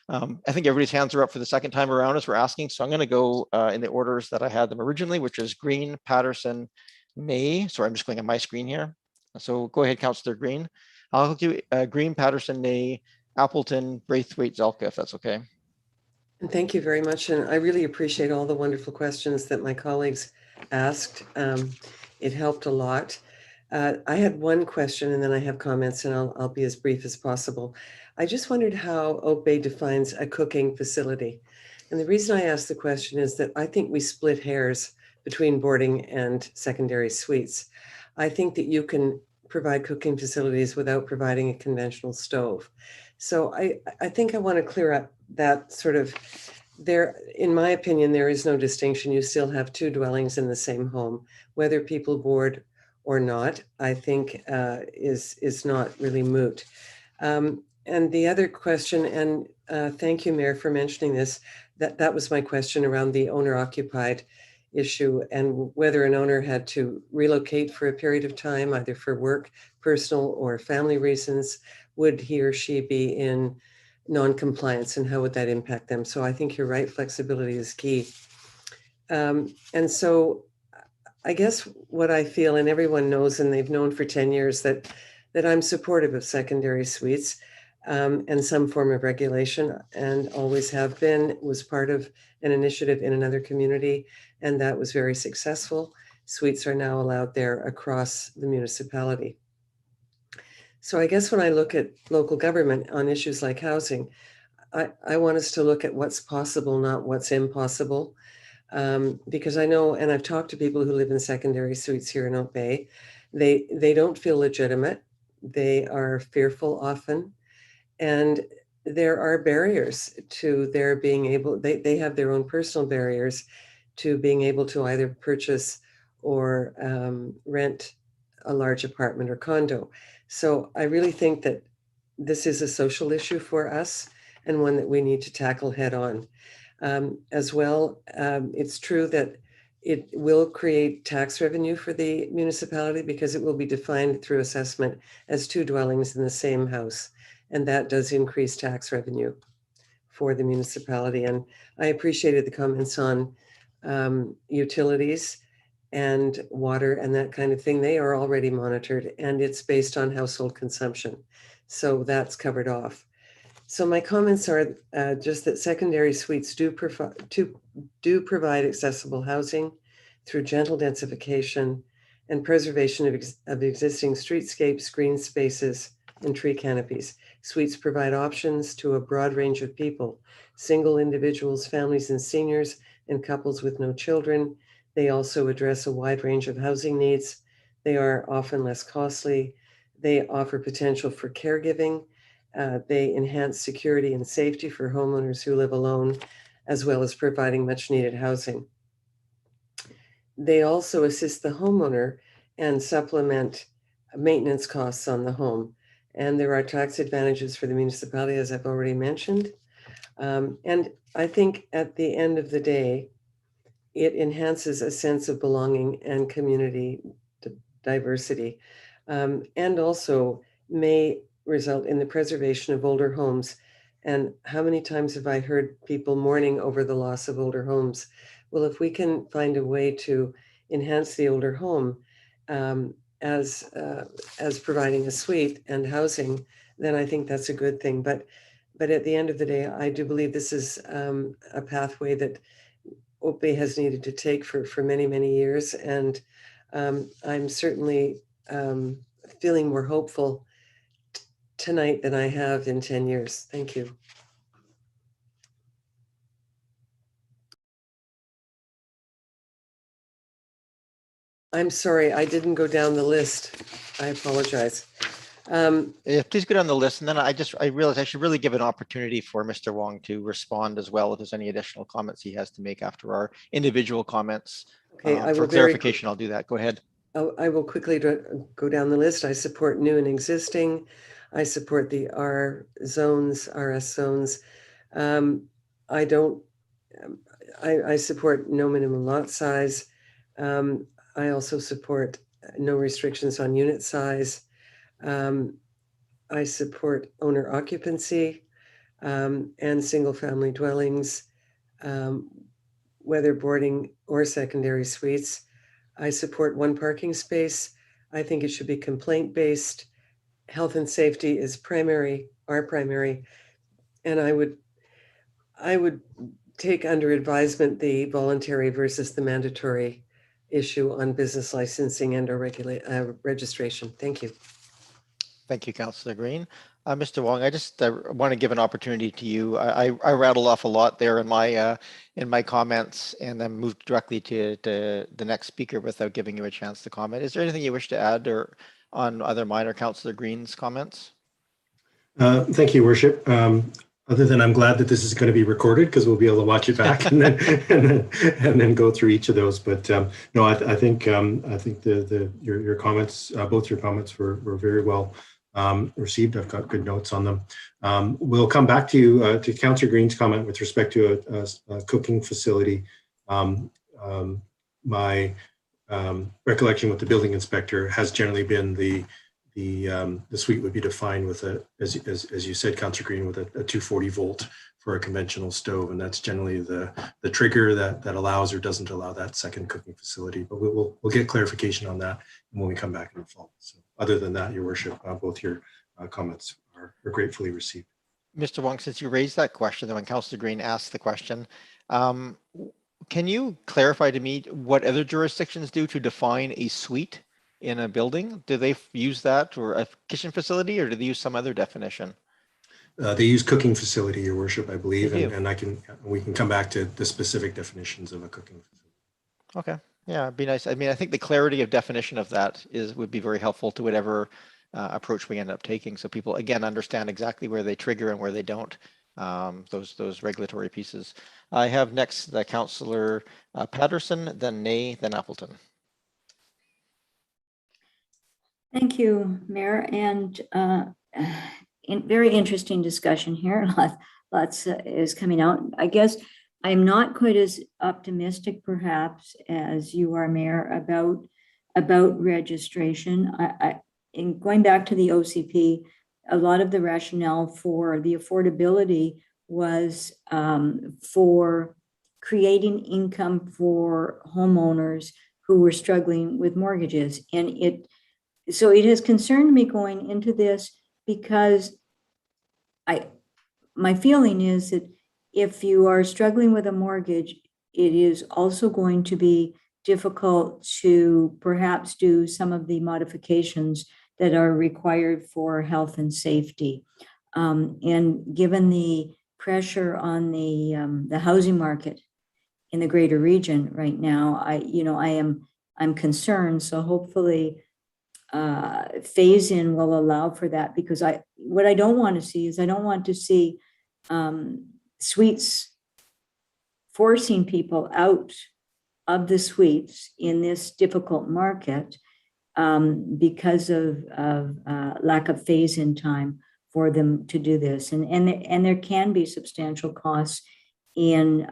I think everybody's hands are up for the second time around as we're asking. So I'm going to go in the orders that I had them originally, which is Green, Patterson, May. Sorry, I'm just going on my screen here. So go ahead, Councillor Green. I'll do Green, Patterson, May, Appleton, Braithwaite, Zelka, if that's okay. And thank you very much. And I really appreciate all the wonderful questions that my colleagues asked. It helped a lot. I had one question and then I have comments, and I'll be as brief as possible. I just wondered how Oak Bay defines a cooking facility. And the reason I asked the question is that I think we split hairs between boarding and secondary suites. I think that you can provide cooking facilities without providing a conventional stove. So I think I want to clear up that sort of there. In my opinion, there is no distinction. You still have two dwellings in the same home, whether people board or not, I think is not really moot. And the other question, and thank you, Mayor, for mentioning this, that was my question around the owner-occupied issue and whether an owner had to relocate for a period of time, either for work, personal, or family reasons. Would he or she be in non-compliance, and how would that impact them? So I think you're right, flexibility is key. And so I guess what I feel, and everyone knows, and they've known for 10 years, that I'm supportive of secondary suites and some form of regulation, and always have been. Was part of an initiative in another community, and that was very successful. Suites are now allowed there across the municipality. So I guess when I look at local government on issues like housing, I want us to look at what's possible, not what's impossible. Because I know, and I've talked to people who live in secondary suites here in Oak Bay, they don't feel legitimate. They are fearful often. And there are barriers to their being able, they have their own personal barriers to being able to either purchase or rent a large apartment or condo. So I really think that this is a social issue for us and one that we need to tackle head on. As well, it's true that it will create tax revenue for the municipality because it will be defined through assessment as two dwellings in the same house. And that does increase tax revenue for the municipality. And I appreciated the comments on utilities and water and that kind of thing. They are already monitored, and it's based on household consumption. So that's covered off. So my comments are just that secondary suites do provide accessible housing through gentle densification and preservation of existing streetscapes, green spaces, and tree canopies. Suites provide options to a broad range of people: single individuals, families and seniors, and couples with no children. They also address a wide range of housing needs. They are often less costly. They offer potential for caregiving. They enhance security and safety for homeowners who live alone, as well as providing much needed housing. They also assist the homeowner and supplement maintenance costs on the home. And there are tax advantages for the municipality, as I've already mentioned. And I think at the end of the day, it enhances a sense of belonging and community diversity, and also may result in the preservation of older homes. And how many times have I heard people mourning over the loss of older homes? Well, if we can find a way to enhance the older home as providing a suite and housing, then I think that's a good thing. But at the end of the day, I do believe this is a pathway that Oak Bay has needed to take for many, many years. And I'm certainly feeling more hopeful tonight than I have in 10 years. Thank you. I'm sorry, I didn't go down the list. I apologize. Yeah, please go down the list. And then I realized I should really give an opportunity for Mr. Wong to respond as well if there's any additional comments he has to make after our individual comments. Okay, I For will clarification, I'll do that. Go ahead. I will quickly go down the list. I support new and existing. I support the RS zones. I don't, I support no minimum lot size. I also support no restrictions on unit size. I support owner occupancy and single family dwellings, whether boarding or secondary suites. I support one parking space. I think it should be complaint-based. Health and safety is our primary. And I would take under advisement the voluntary versus the mandatory issue on business licensing and or registration. Thank you. Thank you, Councillor Green. Mr. Wong, I just want to give an opportunity to you. I rattled off a lot there in my comments and then moved directly to the next speaker without giving you a chance to comment. Is there anything you wish to add or on either mine or Councillor Green's comments? Thank you, Worship. Other than I'm glad that this is going to be recorded because we'll be able to watch it back and then go through each of those. But no, I think your comments, both your comments were very well received. I've got good notes on them. We'll come back to Councillor Green's comment with respect to a cooking facility. My recollection with the building inspector has generally been the suite would be defined with as you said, Councillor Green, with a 240 volt for a conventional stove, and that's generally the trigger that allows or doesn't allow that second cooking facility. But we'll get clarification on that when we come back in the fall. So other than that, Your Worship, both your comments are gratefully received. Mr. Wong, since you raised that question, when Councillor Green asked the question, can you clarify to me what other jurisdictions do to define a suite in a building? Do they use that or a kitchen facility, or do they use some other definition? They use cooking facility, Your Worship, I believe, and we can come back to the specific definitions of a cooking facility. Okay, yeah, it'd be nice. I mean, I think the clarity of definition of that would be very helpful to whatever approach we end up taking, so people again understand exactly where they trigger and where they don't. Those regulatory pieces. I have next Councillor Patterson, then Ney, then Appleton. Thank you, Mayor, and very interesting discussion here. Lots is coming out. I guess I'm not quite as optimistic, perhaps, as you are, Mayor, about registration. In going back to the OCP, a lot of the rationale for the affordability was for creating income for homeowners who were struggling with mortgages, and so it has concerned me going into this because my feeling is that if you are struggling with a mortgage, it is also going to be difficult to perhaps do some of the modifications that are required for health and safety. And given the pressure on the housing market in the greater region right now, I'm concerned. So hopefully phase in will allow for that, because what I don't want to see is I don't want to see suites forcing people out of the suites in this difficult market because of lack of phase in time for them to do this. And there can be substantial costs in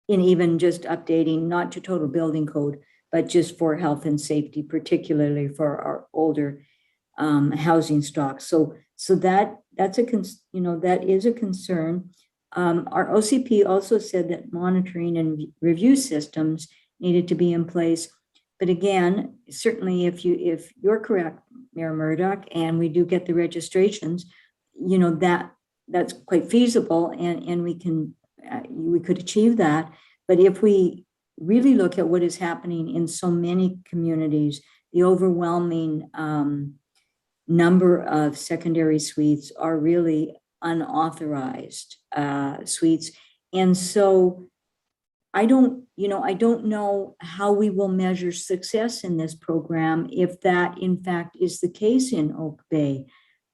even just updating, not to total building code, but just for health and safety, particularly for our older housing stock. So that is a concern. Our OCP also said that monitoring and review systems needed to be in place. But again, certainly if you're correct, Mayor Murdoch, and we do get the registrations, that's quite feasible, and we could achieve that. But if we really look at what is happening in so many communities, the overwhelming number of secondary suites are really unauthorized suites. And so I don't know how we will measure success in this program if that in fact is the case in Oak Bay.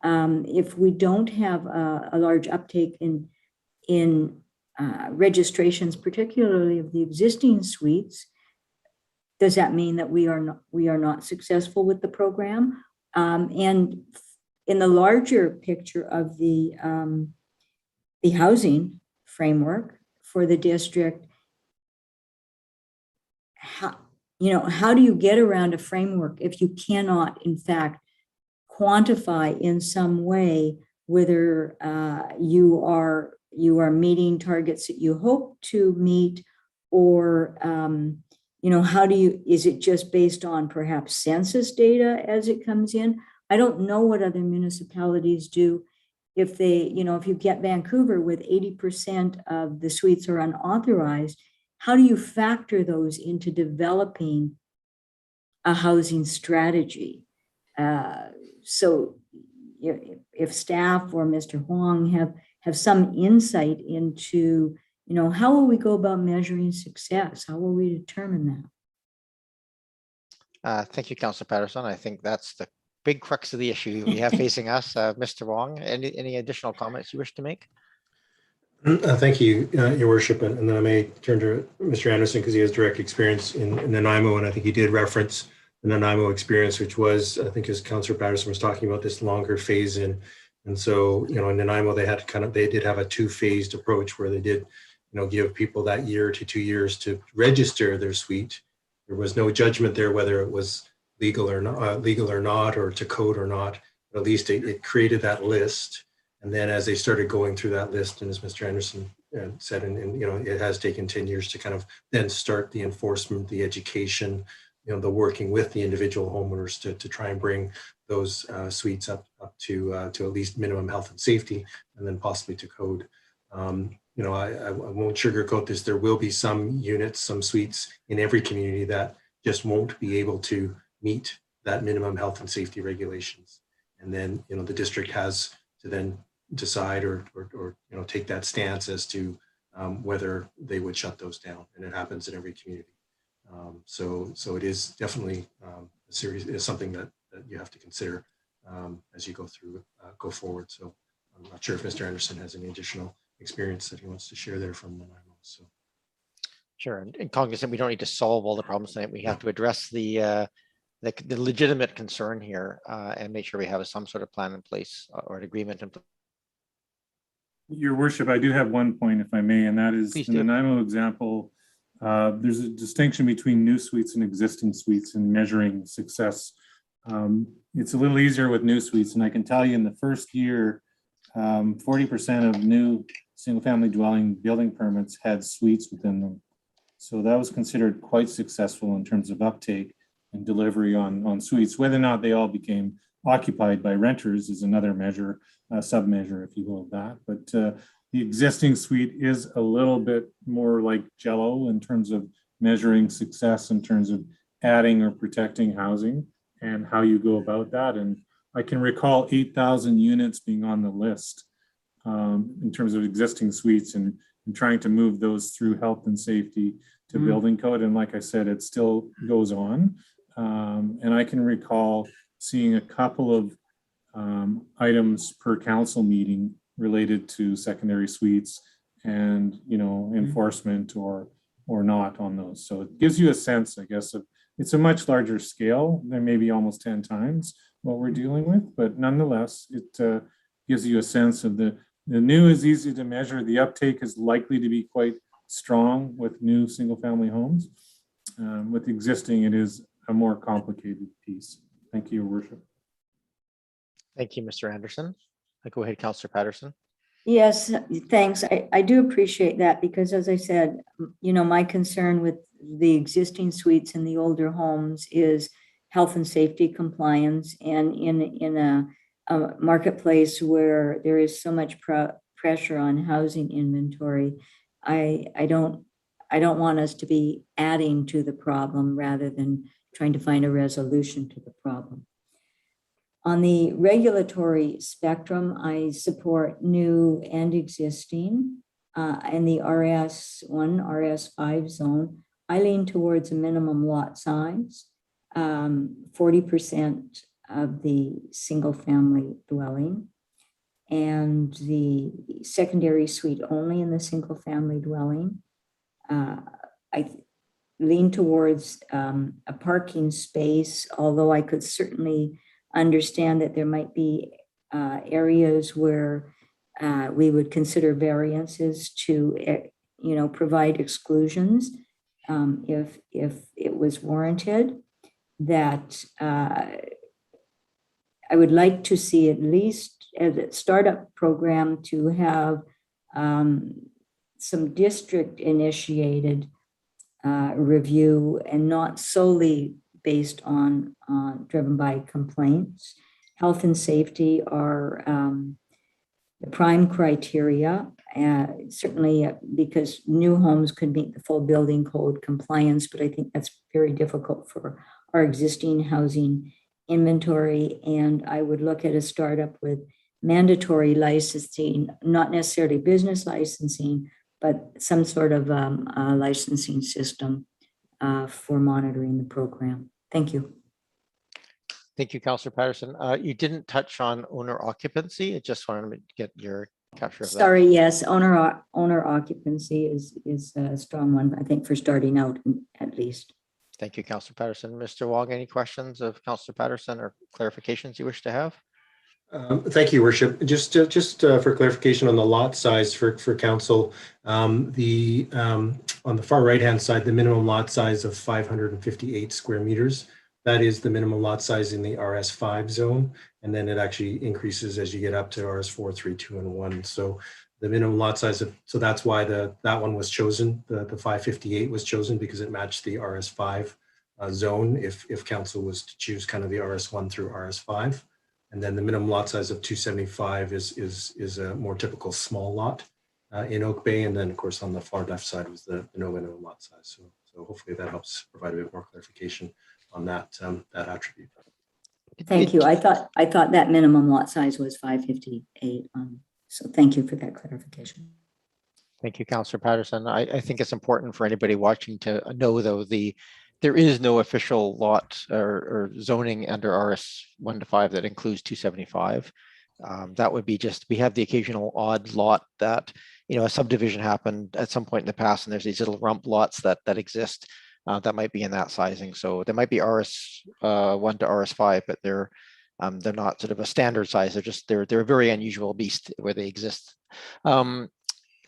If we don't have a large uptake in registrations, particularly of the existing suites, does that mean that we are not successful with the program? And in the larger picture of the housing framework for the district, how do you get around a framework if you cannot, in fact, quantify in some way whether you are meeting targets that you hope to meet, or is it just based on perhaps census data as it comes in? I don't know what other municipalities do. If you get Vancouver with 80% of the suites are unauthorized, how do you factor those into developing a housing strategy? So if staff or Mr. Huang have some insight into, how will we go about measuring success? How will we determine that? Thank you, Councillor Patterson. I think that's the big crux of the issue we have facing us. Mr. Wong, any additional comments you wish to make? Thank you, Your Worship, and then I may turn to Mr. Anderson because he has direct experience in Nanaimo, and I think he did reference the Nanaimo experience, which was, I think, as Councillor Patterson was talking about, this longer phase in. And so, in Nanaimo, they did have a two-phased approach where they did, give people that year to 2 years to register their suite. There was no judgment there whether it was legal or not, or to code or not. But at least it created that list. And then as they started going through that list, and as Mr. Anderson said, and it has taken 10 years to kind of then start the enforcement, the education, the working with the individual homeowners to try and bring those suites up to at least minimum health and safety, and then possibly to code. I won't sugarcoat this. There will be some units, some suites in every community that just won't be able to meet that minimum health and safety regulations. And then, the district has to then decide or take that stance as to whether they would shut those down. And it happens in every community. So it is definitely is something that you have to consider as you go forward. So I'm not sure if Mr. Anderson has any additional experience that he wants to share there from Nanaimo. So. Sure, and cognizant we don't need to solve all the problems tonight. We have to address the legitimate concern here and make sure we have some sort of plan in place or an agreement in place. Your Worship, I do have one point, if I may, and that is in the Nanaimo example. There's a distinction between new suites and existing suites in measuring success. It's a little easier with new suites, and I can tell you in the first year, 40% of new single-family dwelling building permits had suites within them. So that was considered quite successful in terms of uptake and delivery on suites. Whether or not they all became occupied by renters is another measure, sub-measure, if you will, of that. But the existing suite is a little bit more like Jello in terms of measuring success, in terms of adding or protecting housing and how you go about that. And I can recall 8,000 units being on the list in terms of existing suites and trying to move those through health and safety to building code. And like I said, it still goes on. And I can recall seeing a couple of items per council meeting related to secondary suites and, enforcement or not on those. So it gives you a sense, I guess, of it's a much larger scale. There may be almost 10 times what we're dealing with, but nonetheless, it gives you a sense of the new is easy to measure. The uptake is likely to be quite strong with new single family homes. With existing, it is a more complicated piece. Thank you, Your Worship. Thank you, Mr. Anderson. Go ahead, Councillor Patterson. Yes, thanks. I do appreciate that because, as I said, my concern with the existing suites in the older homes is health and safety compliance. And in a marketplace where there is so much pressure on housing inventory, I don't want us to be adding to the problem rather than trying to find a resolution to the problem. On the regulatory spectrum, I support new and existing. in the RS1, RS5 zone, I lean towards a minimum lot size, 40% of the single family dwelling, and the secondary suite only in the single family dwelling. I lean towards a parking space, although I could certainly understand that there might be areas where we would consider variances to, provide exclusions if it was warranted. That I would like to see, at least as a startup program, to have some district initiated review and not solely based on driven by complaints. Health and safety are the prime criteria, certainly because new homes could meet the full building code compliance, but I think that's very difficult for our existing housing inventory. And I would look at a startup with mandatory licensing, not necessarily business licensing, but some sort of licensing system for monitoring the program. Thank you. Thank you, Councillor Patterson. You didn't touch on owner occupancy. I just wanted to get your capture of that. Sorry, yes, owner occupancy is a strong one, I think, for starting out at least. Thank you, Councillor Patterson. Mr. Wong, any questions of Councillor Patterson or clarifications you wish to have? Thank you, Worship. Just for clarification on the lot size for council, on the far right-hand side, the minimum lot size of 558 square meters, that is the minimum lot size in the RS5 zone, and then it actually increases as you get up to RS4, 3, 2, and 1. So the minimum lot size so that's why that one was chosen. The 558 was chosen because it matched the RS5 zone. If council was to choose kind of the RS1 through RS5. And then the minimum lot size of 275 is a more typical small lot in Oak Bay. And then, of course, on the far left side was the no minimum lot size. So hopefully that helps provide a bit more clarification on that attribute. Thank you. I thought that minimum lot size was 558. So thank you for that clarification. Thank you, Councillor Patterson. I think it's important for anybody watching to know, though, there is no official lot or zoning under RS 1 to 5 that includes 275. That would be we have the occasional odd lot that, a subdivision happened at some point in the past, and there's these little rump lots that exist that might be in that sizing. So they might be RS 1 to RS 5, but they're not sort of a standard size. They're a very unusual beast where they exist.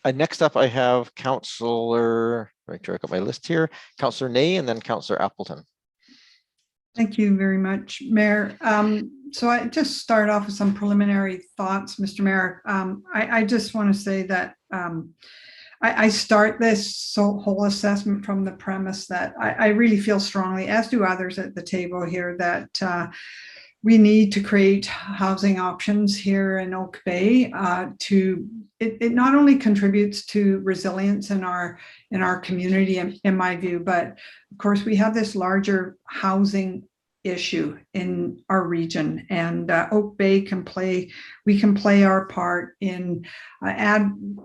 Next up, I have Councillor, make sure I got my list here, Councillor Ney, and then Councillor Appleton. Thank you very much, Mayor. So I just start off with some preliminary thoughts, Mr. Mayor. I just want to say that I start this whole assessment from the premise that I really feel strongly, as do others at the table here, that we need to create housing options here in Oak Bay. It not only contributes to resilience in our community, in my view, but of course we have this larger housing issue in our region, and Oak Bay can play our part in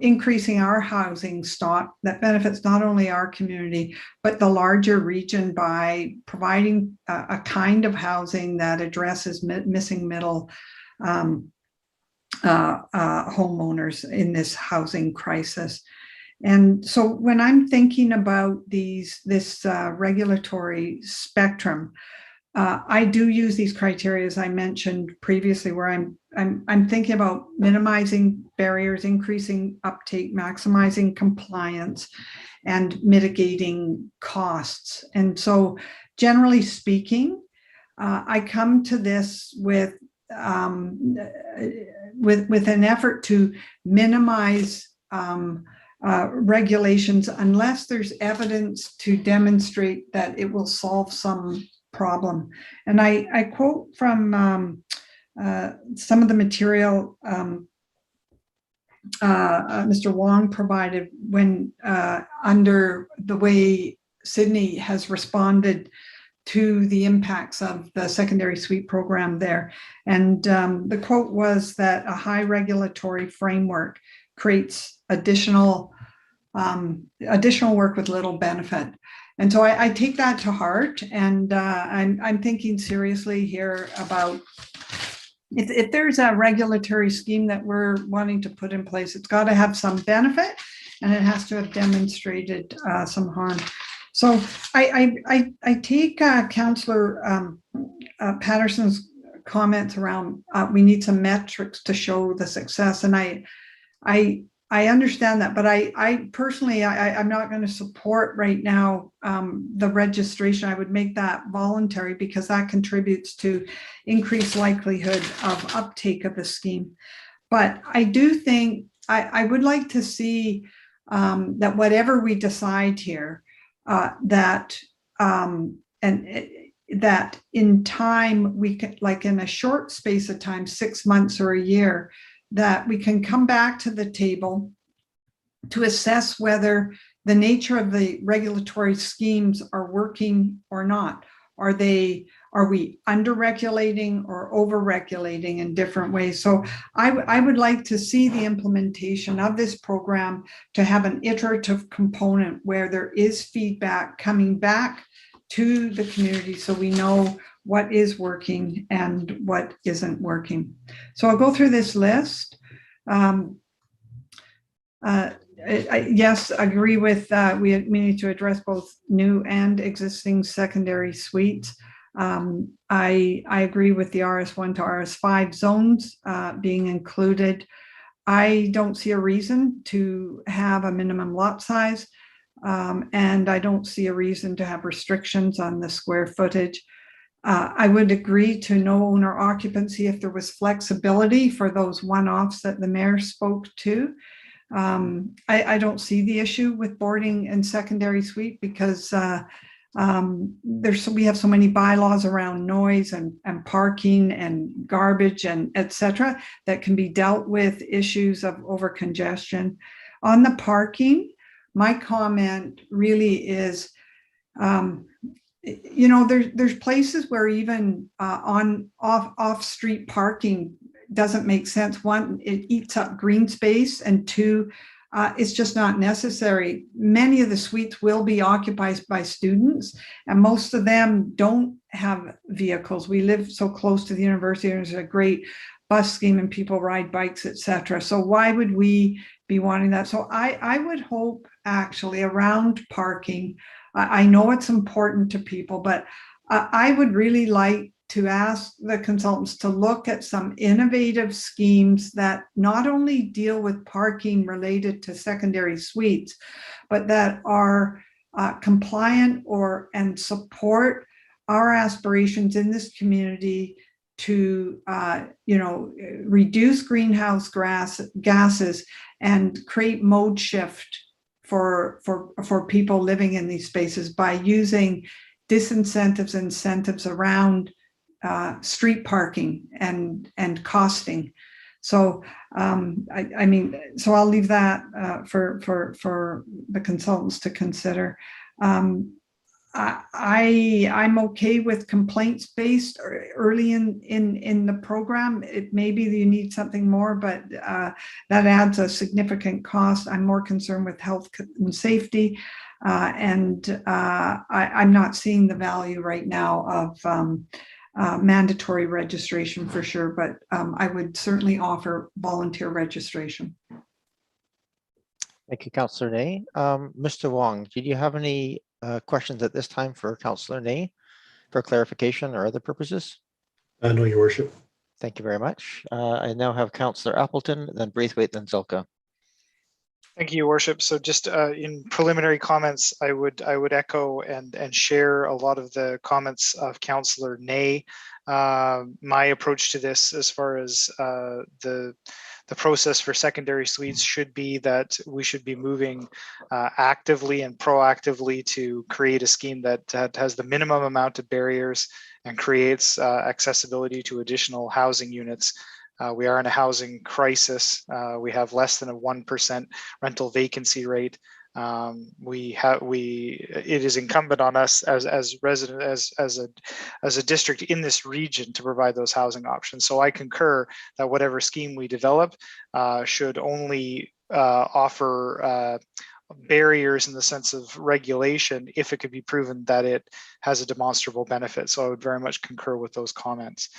increasing our housing stock that benefits not only our community but the larger region by providing a kind of housing that addresses missing middle homeowners in this housing crisis. And so when I'm thinking about this regulatory spectrum, I do use these criteria, as I mentioned previously, where I'm thinking about minimizing barriers, increasing uptake, maximizing compliance, and mitigating costs. And so, generally speaking, I come to this with an effort to minimize regulations unless there's evidence to demonstrate that it will solve some problem. And I quote from some of the material Mr. Wong provided when under the way Sydney has responded to the impacts of the secondary suite program there. And the quote was that a high regulatory framework creates additional work with little benefit. And so I take that to heart, and I'm thinking seriously here about if there's a regulatory scheme that we're wanting to put in place, it's got to have some benefit, and it has to have demonstrated some harm. So I take Councillor Patterson's comments around we need some metrics to show the success, and I understand that, but I personally, I'm not going to support right now the registration. I would make that voluntary because that contributes to increased likelihood of uptake of the scheme. But I do think I would like to see that whatever we decide here, that in time we can, like in a short space of time, 6 months or a year, that we can come back to the table to assess whether the nature of the regulatory schemes are working or not. Are we under-regulating or over-regulating in different ways? So I would like to see the implementation of this program to have an iterative component where there is feedback coming back to the community so we know what is working and what isn't working. So I'll go through this list. Yes, agree with we need to address both new and existing secondary suites. I agree with the RS1 to RS5 zones being included. I don't see a reason to have a minimum lot size, and I don't see a reason to have restrictions on the square footage. I would agree to no owner occupancy if there was flexibility for those one-offs that the mayor spoke to. I don't see the issue with boarding and secondary suite because we have so many bylaws around noise and parking and garbage and etc. that can be dealt with issues of over congestion. On the parking, my comment really is, you know, there's places where even off-street parking doesn't make sense. One, it eats up green space, and two, it's just not necessary. Many of the suites will be occupied by students, and most of them don't have vehicles. We live so close to the university, and there's a great bus scheme and people ride bikes, etc. So why would we be wanting that? So I would hope actually around parking, I know it's important to people, but I would really like to ask the consultants to look at some innovative schemes that not only deal with parking related to secondary suites, but that are compliant and support our aspirations in this community to reduce greenhouse gases and create mode shift for people living in these spaces by using disincentives, incentives around street parking and costing. So I mean, so I'll leave that for the consultants to consider. I'm okay with complaints based early in the program. It may be that you need something more, but that adds a significant cost. I'm more concerned with health and safety, and I'm not seeing the value right now of mandatory registration for sure, but I would certainly offer volunteer registration. Thank you, Councillor Ney. Mr. Wong, did you have any questions at this time for Councillor Ney for clarification or other purposes? No, Your Worship. Thank you very much. I now have Councillor Appleton, then Braithwaite, then Zilka. Thank you, Your Worship. So just in preliminary comments, I would echo and share a lot of the comments of Councillor Ney. My approach to this, as far as the process for secondary suites, should be that we should be moving actively and proactively to create a scheme that has the minimum amount of barriers and creates accessibility to additional housing units. We are in a housing crisis. We have less than a 1% rental vacancy rate. It is incumbent on us as a district in this region to provide those housing options. So I concur that whatever scheme we develop should only offer barriers in the sense of regulation if it could be proven that it has a demonstrable benefit. So I would very much concur with those comments.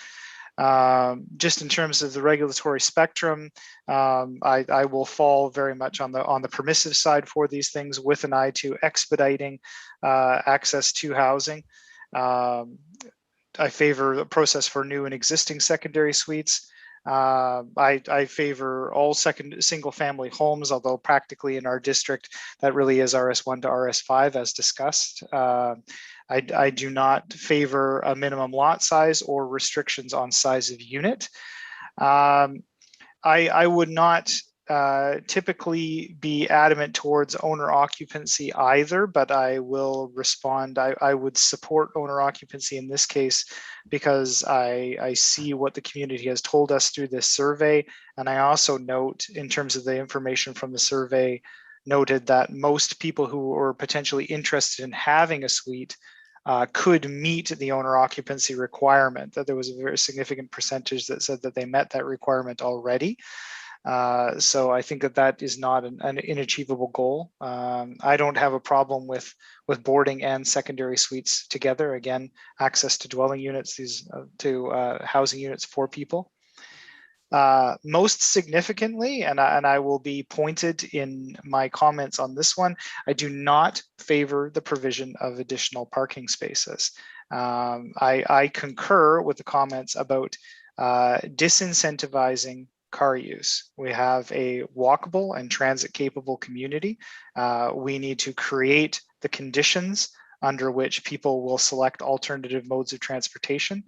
Just in terms of the regulatory spectrum, I will fall very much on the permissive side for these things, with an eye to expediting access to housing. I favor the process for new and existing secondary suites. I favor all single family homes, although practically in our district, that really is RS1 to RS5 as discussed. I do not favor a minimum lot size or restrictions on size of unit. I would not typically be adamant towards owner occupancy either, but I will respond. I would support owner occupancy in this case because I see what the community has told us through this survey. And I also note, in terms of the information from the survey, noted that most people who are potentially interested in having a suite could meet the owner occupancy requirement, that there was a very significant percentage that said that they met that requirement already. So I think that is not an inachievable goal. I don't have a problem with boarding and secondary suites together. Again, access to dwelling units, to housing units for people. Most significantly, and I will be pointed in my comments on this one, I do not favor the provision of additional parking spaces. I concur with the comments about disincentivizing car use. We have a walkable and transit capable community. We need to create the conditions under which people will select alternative modes of transportation.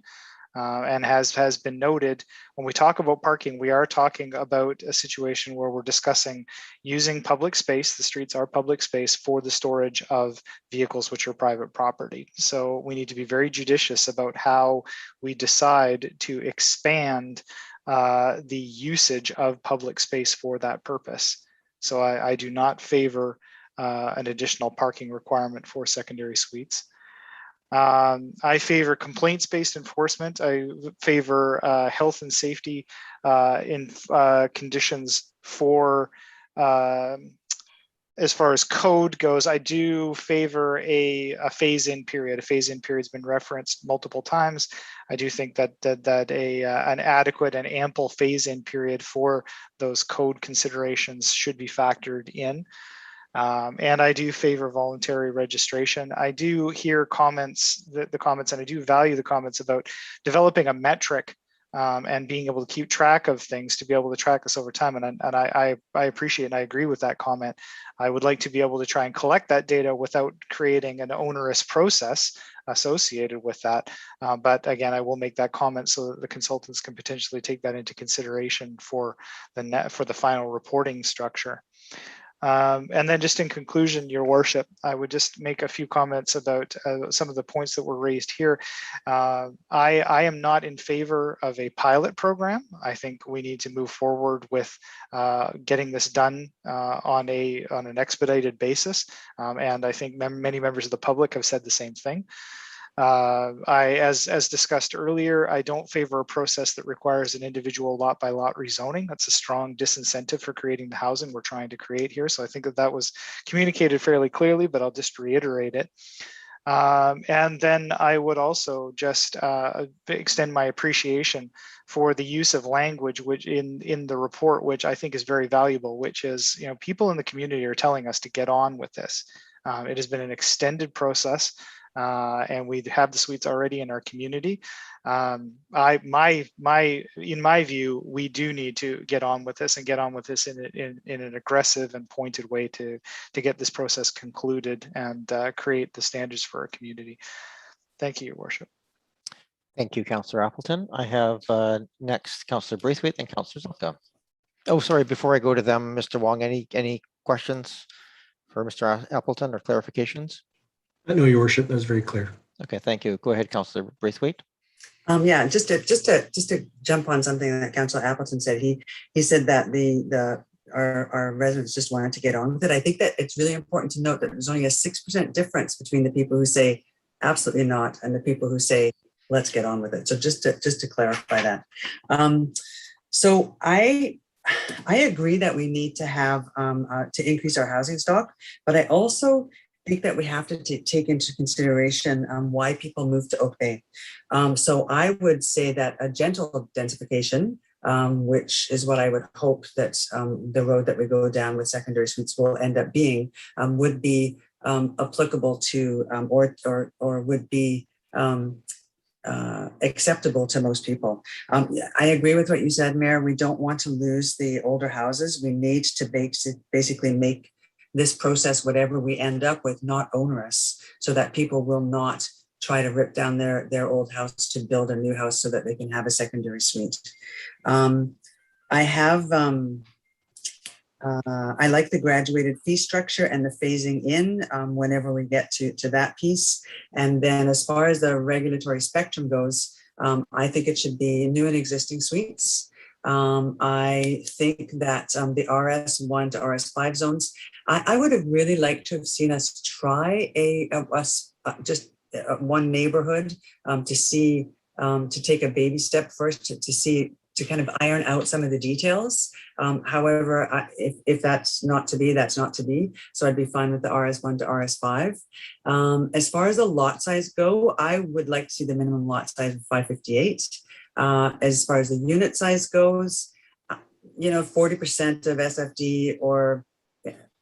And has been noted, when we talk about parking, we are talking about a situation where we're discussing using public space. The streets are public space for the storage of vehicles which are private property. So we need to be very judicious about how we decide to expand the usage of public space for that purpose. So I do not favor an additional parking requirement for secondary suites. I favor complaints-based enforcement. I favor health and safety in conditions for, as far as code goes. I do favor a phase-in period. A phase-in period has been referenced multiple times. I do think that an adequate and ample phase-in period for those code considerations should be factored in. And I do favor voluntary registration. I do hear comments, the comments, and I do value the comments about developing a metric and being able to keep track of things, to be able to track this over time. And I appreciate and I agree with that comment. I would like to be able to try and collect that data without creating an onerous process associated with that. But again, I will make that comment so that the consultants can potentially take that into consideration for the final reporting structure. And then just in conclusion, Your Worship, I would just make a few comments about some of the points that were raised here. I am not in favor of a pilot program. I think we need to move forward with getting this done on an expedited basis. And I think many members of the public have said the same thing. As discussed earlier, I don't favor a process that requires an individual lot by lot rezoning. That's a strong disincentive for creating the housing we're trying to create here. So I think that was communicated fairly clearly, but I'll just reiterate it. And then I would also just extend my appreciation for the use of language which in the report, which I think is very valuable, which is, people in the community are telling us to get on with this. It has been an extended process. And we have the suites already in our community. In my view, we do need to get on with this and get on with this in an aggressive and pointed way to get this process concluded and create the standards for our community. Thank you, Your Worship. Thank you, Councillor Appleton. I have next Councillor Braithwaite and Councillor Zilka. Oh, sorry, before I go to them, Mr. Wong, any questions for Mr. Appleton or clarifications? No, Your Worship, that was very clear. Okay, thank you. Go ahead, Councillor Braithwaite. Yeah, just to jump on something that Councillor Appleton said. He said that our residents just wanted to get on with it. I think that it's really important to note that there's only a 6% difference between the people who say absolutely not and the people who say let's get on with it. So just to clarify that. So I I agree that we need to have to increase our housing stock, but I also think that we have to take into consideration why people move to Oak Bay. So I would say that a gentle densification, which is what I would hope that the road that we go down with secondary suites will end up being, would be applicable to or would be acceptable to most people. I agree with what you said, Mayor. We don't want to lose the older houses. We need to basically make this process, whatever we end up with, not onerous, so that people will not try to rip down their old house to build a new house so that they can have a secondary suite. I have I like the graduated fee structure and the phasing in whenever we get to that piece. And then as far as the regulatory spectrum goes, I think it should be new and existing suites. I think that the RS1 to RS5 zones, I would have really liked to have seen us try just one neighborhood to see, to take a baby step first to see, to kind of iron out some of the details. However, if that's not to be, that's not to be. So I'd be fine with the RS1 to RS5. As far as the lot size go, I would like to see the minimum lot size of 558. As far as the unit size goes, 40% of SFD or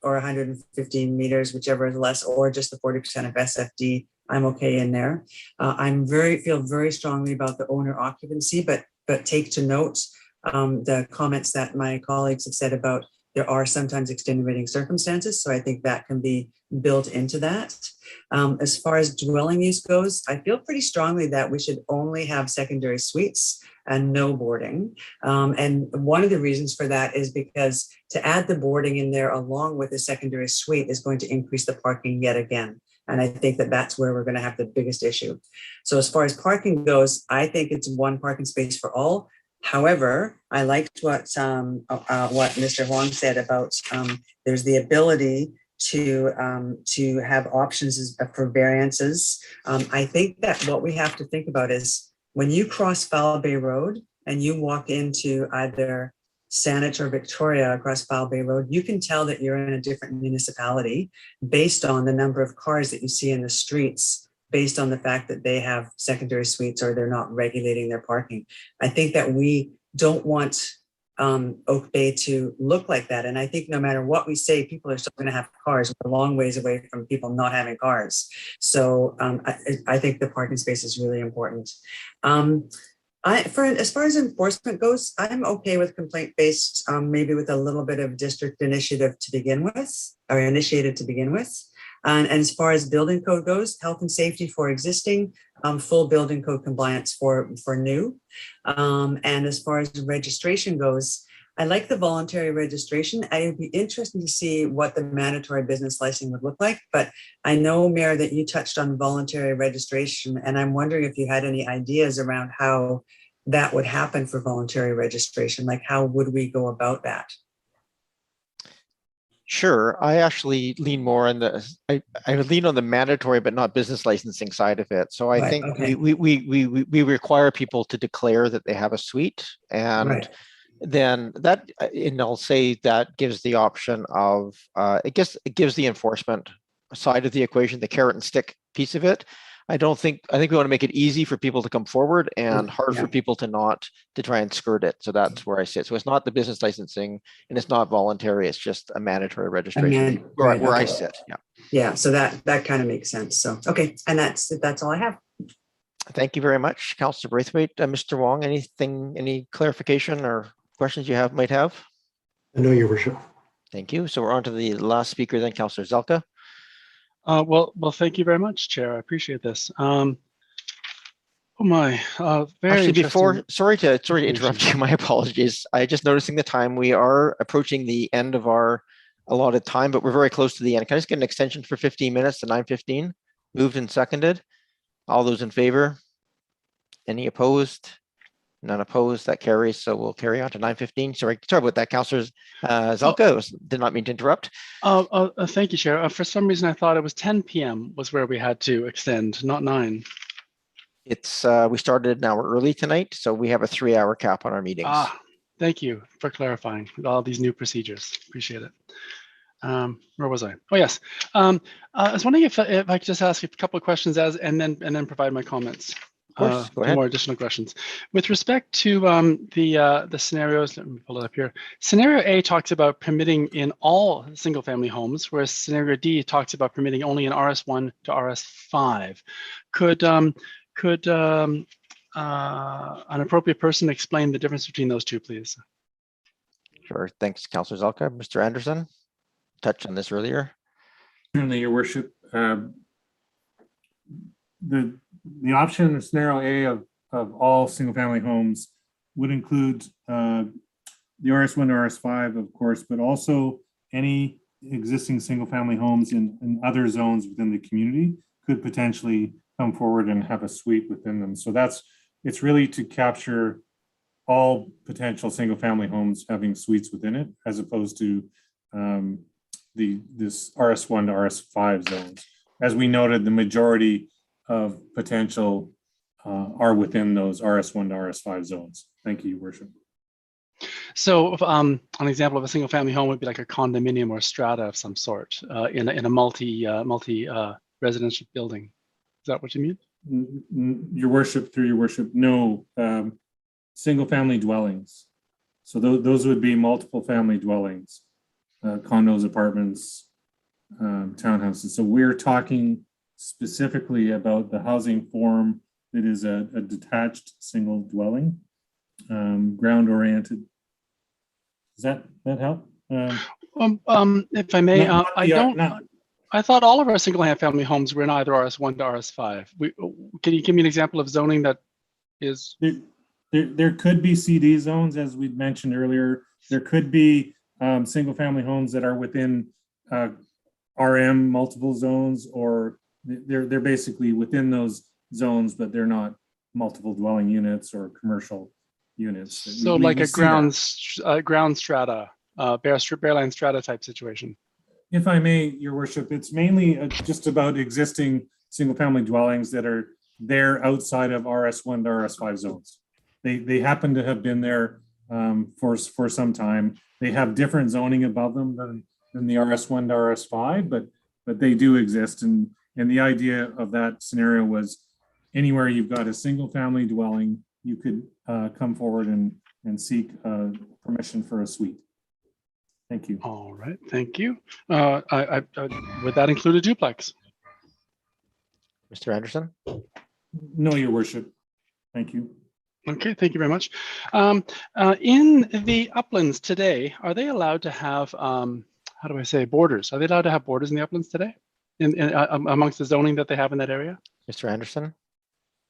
115 meters, whichever is less, or just the 40% of SFD, I'm okay in there. Feel very strongly about the owner occupancy, but take to note the comments that my colleagues have said about there are sometimes extenuating circumstances. So I think that can be built into that. As far as dwelling use goes, I feel pretty strongly that we should only have secondary suites and no boarding. And one of the reasons for that is because to add the boarding in there along with the secondary suite is going to increase the parking yet again. And I think that that's where we're going to have the biggest issue. So as far as parking goes, I think it's one parking space for all. However, I liked what Mr. Huang said about there's the ability to have options for variances. I think that what we have to think about is when you cross Foul Bay Road and you walk into either Saanich or Victoria across Foul Bay Road, you can tell that you're in a different municipality based on the number of cars that you see in the streets, based on the fact that they have secondary suites or they're not regulating their parking. I think that we don't want Oak Bay to look like that. And I think no matter what we say, people are still going to have cars. We're a long ways away from people not having cars. So I think the parking space is really important. As far as enforcement goes, I'm okay with complaint-based, maybe with a little bit of district initiative to begin with, or initiated to begin with. And as far as building code goes, health and safety for existing, full building code compliance for new. And as far as registration goes, I like the voluntary registration. I would be interested to see what the mandatory business licensing would look like. But I know, Mayor, that you touched on voluntary registration, and I'm wondering if you had any ideas around how that would happen for voluntary registration. Like, how would we go about that? Sure. I actually lean more on I would lean on the mandatory but not business licensing side of it. So I think okay. we require people to declare that they have a suite, and then that, and I'll say that gives the option of it gives the enforcement side of the equation, the carrot and stick piece of it. I think we want to make it easy for people to come forward and hard for people to try and skirt it. So that's where I sit. So it's not the business licensing and it's not voluntary. It's just a mandatory registration where I sit. Yeah. Yeah. So that kind of makes sense. So, okay. And that's all I have. Thank you very much, Councillor Braithwaite. Mr. Wong, any clarification or questions you might have? No, Your Worship. Thank you. So we're on to the last speaker then, Councillor Zelka. Well, thank you very much, Chair. I appreciate this. Oh my, very actually, sorry to interrupt you. My apologies. I just noticing the time. We are approaching the end of our allotted time, but we're very close to the end. Can I just get an extension for 15 minutes to 9:15? Moved and seconded. All those in favor? Any opposed? None opposed. That carries. So we'll carry on to 9:15. Sorry about that, Councillor Zelka. Did not mean to interrupt. Thank you, Chair. For some reason, I thought it was 10 p.m. was where we had to extend, not 9. It's we started an hour early tonight, so we have a 3-hour cap on our meetings. Thank you for clarifying all these new procedures. Appreciate it. Where was I? Oh, yes. I was wondering if I could just ask a couple of questions and then provide my comments. Of course, go Two ahead. more additional questions. With respect to the scenarios, let me pull it up here. Scenario A talks about permitting in all single-family homes, whereas scenario D talks about permitting only in RS1 to RS5. Could an appropriate person explain the difference between those two, please? Sure. Thanks, Councillor Zelka. Mr. Anderson touched on this earlier. Certainly, Your Worship. The option in scenario A of all single-family homes would include the RS1 to RS5, of course, but also any existing single-family homes in other zones within the community could potentially come forward and have a suite within them. So it's really to capture all potential single-family homes having suites within it, as opposed to this RS1 to RS5 zones. As we noted, the majority of potential are within those RS1 to RS5 zones. Thank you, Your Worship. So an example of a single family home would be like a condominium or strata of some sort in a multi residential building. Is that what you mean? Your Worship, through Your Worship, no, single family dwellings. So those would be multiple family dwellings, condos, apartments, townhouses. So we're talking specifically about the housing form that is a detached single dwelling, ground oriented. Does that help? If I may, I thought all of our single family homes were in either RS1 to RS5. Can you give me an example of zoning that is? There could be CD zones, as we mentioned earlier. There could be single family homes that are within RM multiple zones, or they're basically within those zones, but they're not multiple dwelling units or commercial units. So like a ground strata, bareland strata type situation. If I may, Your Worship, it's mainly just about existing single family dwellings that are there outside of RS1 to RS5 zones. They happen to have been there for some time. They have different zoning above them than the RS1 to RS5, but they do exist. And the idea of that scenario was anywhere you've got a single family dwelling, you could come forward and seek permission for a suite. Thank you. All right, thank you. Would that include a duplex? Mr. Anderson? No, Your Worship. Thank you. Okay, thank you very much. In the uplands today, are they allowed to have, how do I say, borders? Are they allowed to have borders in the uplands today, amongst the zoning that they have in that area? Mr. Anderson?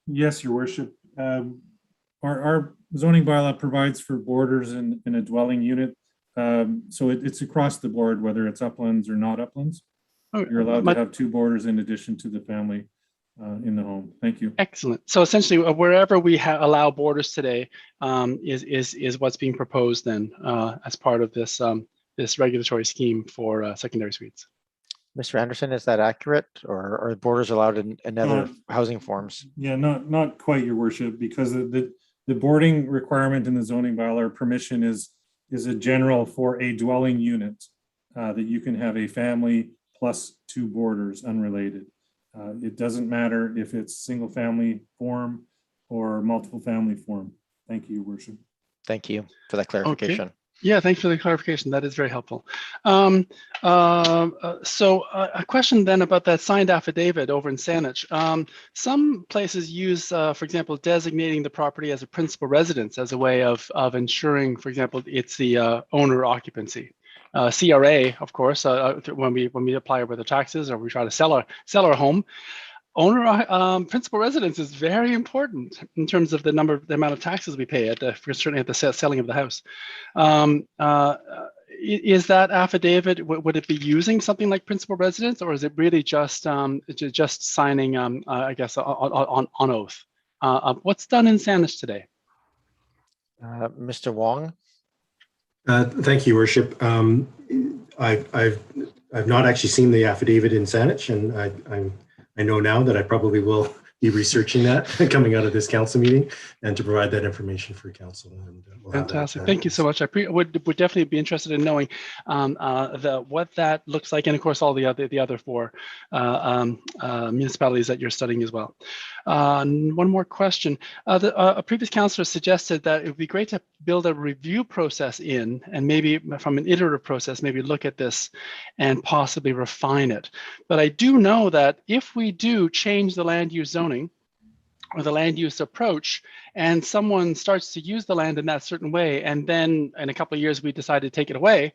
Yes, Your Worship. Our zoning bylaw provides for borders in a dwelling unit. So it's across the board, whether it's uplands or not uplands. You're allowed to have two borders in addition to the family in the home. Thank you. Excellent. So essentially, wherever we allow borders today is what's being proposed then as part of this this regulatory scheme for secondary suites. Mr. Anderson, is that accurate, or are borders allowed in other housing forms? Yeah, not quite, Your Worship, because the boarding requirement in the zoning bylaw permission is a general for a dwelling unit that you can have a family plus two borders unrelated. It doesn't matter if it's single family form or multiple family form. Thank you, Your Worship. Thank you for that clarification. Okay. Yeah, thanks for the clarification. That is very helpful. So a question then about that signed affidavit over in Saanich. Some places use, for example, designating the property as a principal residence as a way of ensuring, for example, it's the owner occupancy. CRA, of course, when we apply with the taxes or we try to sell our home, principal residence is very important in terms of the amount of taxes we pay certainly at the selling of the house. Is that affidavit, would it be using something like principal residence, or is it really just signing, I guess, on oath? What's done in Saanich today? Mr. Wong? Thank you, Worship. I've not actually seen the affidavit in Saanich, and I know now that I probably will be researching that coming out of this council meeting and to provide that information for council. And we'll have that, Fantastic. Thank you so much. I would definitely be interested in knowing what that looks like, and of course all the other four municipalities that you're studying as well. One more question. A previous councillor suggested that it would be great to build a review process in, and maybe from an iterative process, maybe look at this and possibly refine it. But I do know that if we do change the land use zoning or the land use approach, and someone starts to use the land in that certain way, and then in a couple of years we decide to take it away,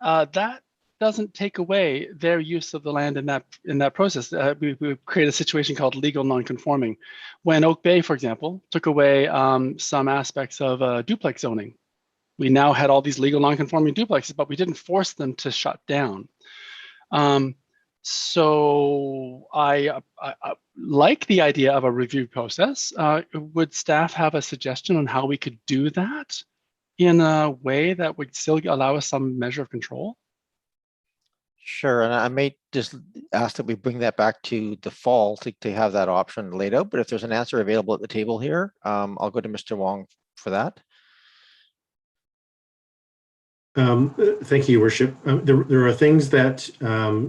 that doesn't take away their use of the land in that process. We create a situation called legal non-conforming. When Oak Bay, for example, took away some aspects of duplex zoning, we now had all these legal non-conforming duplexes, but we didn't force them to shut down. So I like the idea of a review process. Would staff have a suggestion on how we could do that in a way that would still allow us some measure of control? Sure, and I may just ask that we bring that back to the fall to have that option laid out. But if there's an answer available at the table here, I'll go to Mr. Wong for that. Thank you, Your Worship. There are things that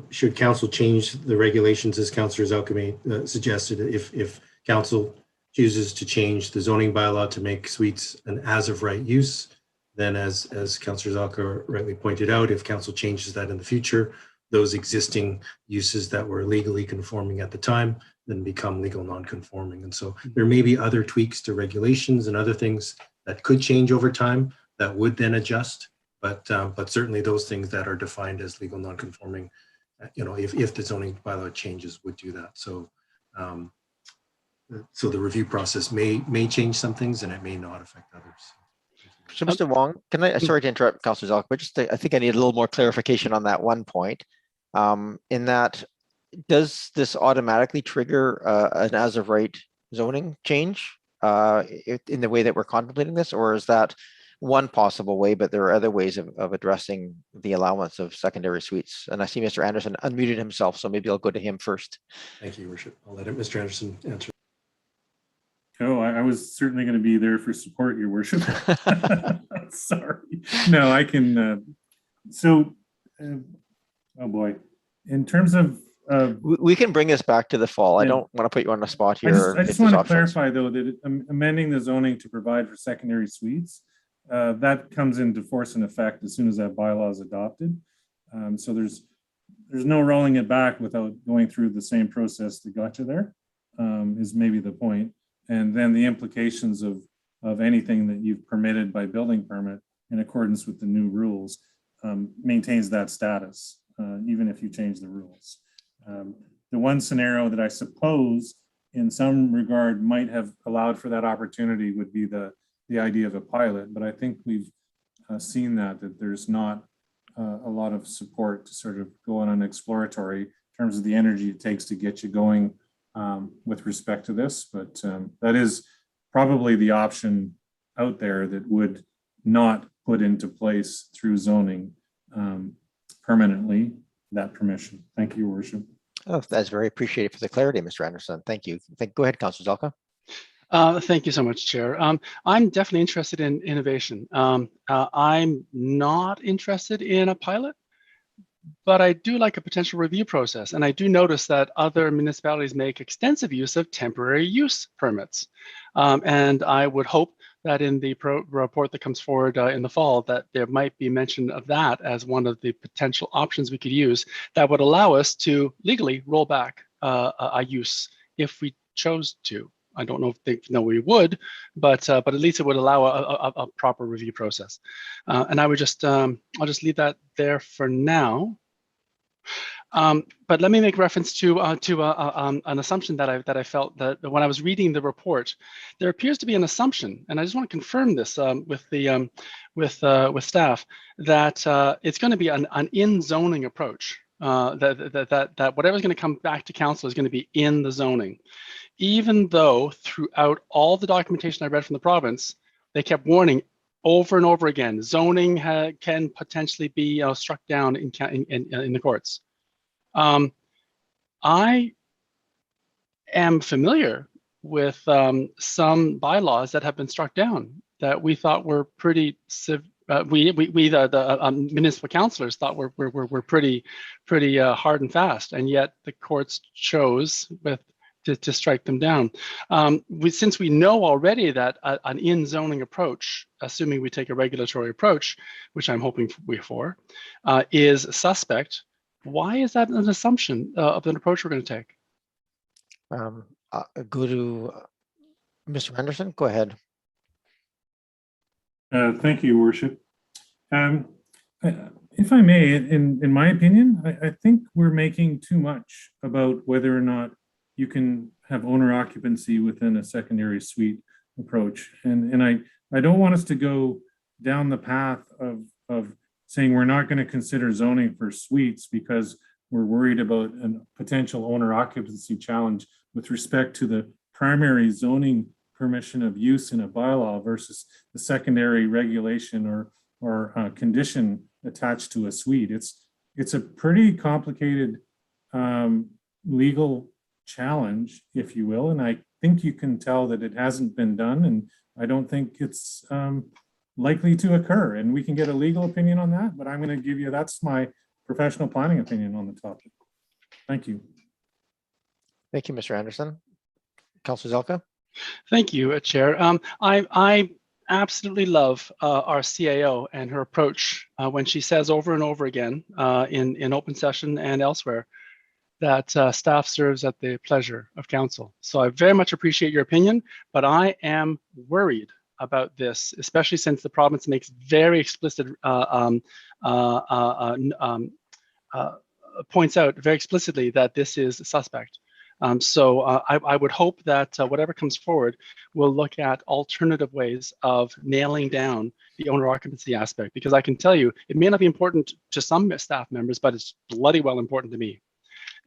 should council change the regulations, as Councillor Zalkame suggested, if council chooses to change the zoning bylaw to make suites an as of right use, then as Councillor Zalka rightly pointed out, if council changes that in the future, those existing uses that were legally conforming at the time then become legal non-conforming. And so there may be other tweaks to regulations and other things that could change over time that would then adjust. But certainly those things that are defined as legal non-conforming, if the zoning bylaw changes, would do that. So, so the review process may change some things, and it may not affect others. So, Mr. Wong, can I? Sorry to interrupt, Councillor Zalk, but just I think I need a little more clarification on that one point. In that, does this automatically trigger an as of right zoning change in the way that we're contemplating this, or is that one possible way, but there are other ways of addressing the allowance of secondary suites? And I see Mr. Anderson unmuted himself, so maybe I'll go to him first. Thank you, Your Worship. I'll let Mr. Anderson answer. Oh, I was certainly going to be there for support, Your Worship. Sorry. No, I can. Oh boy. In terms of we can bring this back to the fall. I don't want to put you on the spot here. I just want to clarify, though, that amending the zoning to provide for secondary suites, that comes into force and effect as soon as that bylaw is adopted. So there's no rolling it back without going through the same process that got you there, is maybe the point. And then the implications of anything that you've permitted by building permit in accordance with the new rules maintains that status, even if you change the rules. The one scenario that I suppose in some regard might have allowed for that opportunity would be the idea of a pilot, but I think we've seen that there's not a lot of support to sort of go on an exploratory in terms of the energy it takes to get you going with respect to this. But that is probably the option out there that would not put into place through zoning permanently that permission. Thank you, Your Worship. Oh, that's very appreciated for the clarity, Mr. Anderson. Thank you. Go ahead, Councillor Zalka. Thank you so much, Chair. I'm definitely interested in innovation. I'm not interested in a pilot, but I do like a potential review process. And I do notice that other municipalities make extensive use of temporary use permits. And I would hope that in the report that comes forward in the fall, that there might be mention of that as one of the potential options we could use that would allow us to legally roll back a use if we chose to. I don't know if they know we would, but at least it would allow a proper review process. And I would just, I'll just leave that there for now. But let me make reference to an assumption that I felt that when I was reading the report, there appears to be an assumption, and I just want to confirm this with staff, that it's going to be an in-zoning approach. That whatever's going to come back to council is going to be in the zoning, even though throughout all the documentation I read from the province, they kept warning over and over again, zoning can potentially be struck down in the courts. I am familiar with some bylaws that have been struck down that we thought were pretty the municipal councillors thought were pretty hard and fast, and yet the courts chose to strike them down. Since we know already that an in-zoning approach, assuming we take a regulatory approach, which I'm hoping for, is suspect, why is that an assumption of an approach we're going to take? Go to Mr. Henderson. Go ahead. Thank you, Worship. If I may, in my opinion, I think we're making too much about whether or not you can have owner occupancy within a secondary suite approach. And I don't want us to go down the path of saying we're not going to consider zoning for suites because we're worried about a potential owner occupancy challenge with respect to the primary zoning permission of use in a bylaw versus the secondary regulation or condition attached to a suite. It's a pretty complicated legal challenge, if you will, and I think you can tell that it hasn't been done, and I don't think it's likely to occur. And we can get a legal opinion on that, but I'm going to give you, that's my professional planning opinion on the topic. Thank you. Thank you, Mr. Anderson. Councillor Zelka. Thank you, Chair. I absolutely love our CAO and her approach when she says over and over again in open session and elsewhere that staff serves at the pleasure of council. So I very much appreciate your opinion, but I am worried about this, especially since the province makes very explicit points out very explicitly that this is suspect. So I would hope that whatever comes forward will look at alternative ways of nailing down the owner occupancy aspect, because I can tell you it may not be important to some staff members, but it's bloody well important to me.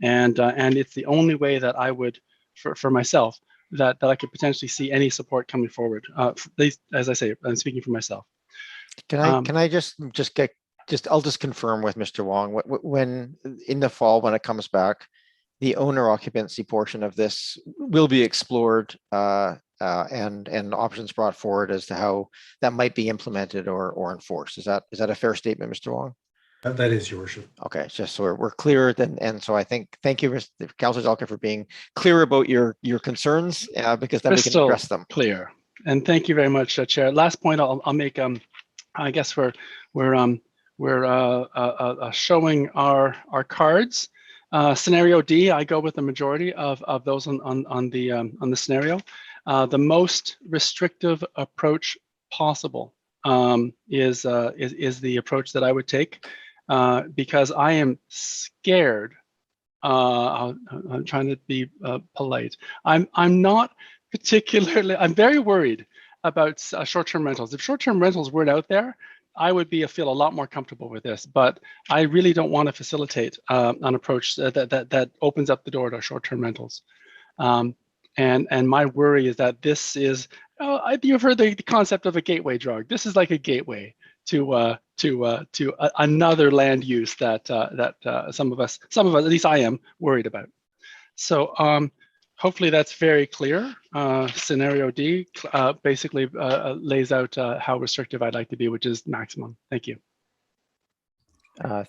And it's the only way that I would, for myself, that I could potentially see any support coming forward. As I say, I'm speaking for myself. Can I I'll just confirm with Mr. Wong, when in the fall, when it comes back, the owner occupancy portion of this will be explored and options brought forward as to how that might be implemented or enforced. Is that a fair statement, Mr. Wong? That is, your worship. Okay, just so we're clear then, and so I think thank you, Mr. Councillor Zelka, for being clear about your concerns because then we can address them. Clear, and thank you very much, Chair. Last point I'll make. I guess we're showing our cards. Scenario D, I go with the majority of those on the scenario. The most restrictive approach possible is the approach that I would take. Because I am scared. I'm trying to be polite. I'm not particularly. I'm very worried about short-term rentals. If short-term rentals weren't out there, I would feel a lot more comfortable with this. But I really don't want to facilitate an approach that opens up the door to short-term rentals. And my worry is that this is. You've heard the concept of a gateway drug. This is like a gateway to another land use that some of us, at least I am, worried about. So hopefully that's very clear. Scenario D basically lays out how restrictive I'd like to be, which is maximum. Thank you.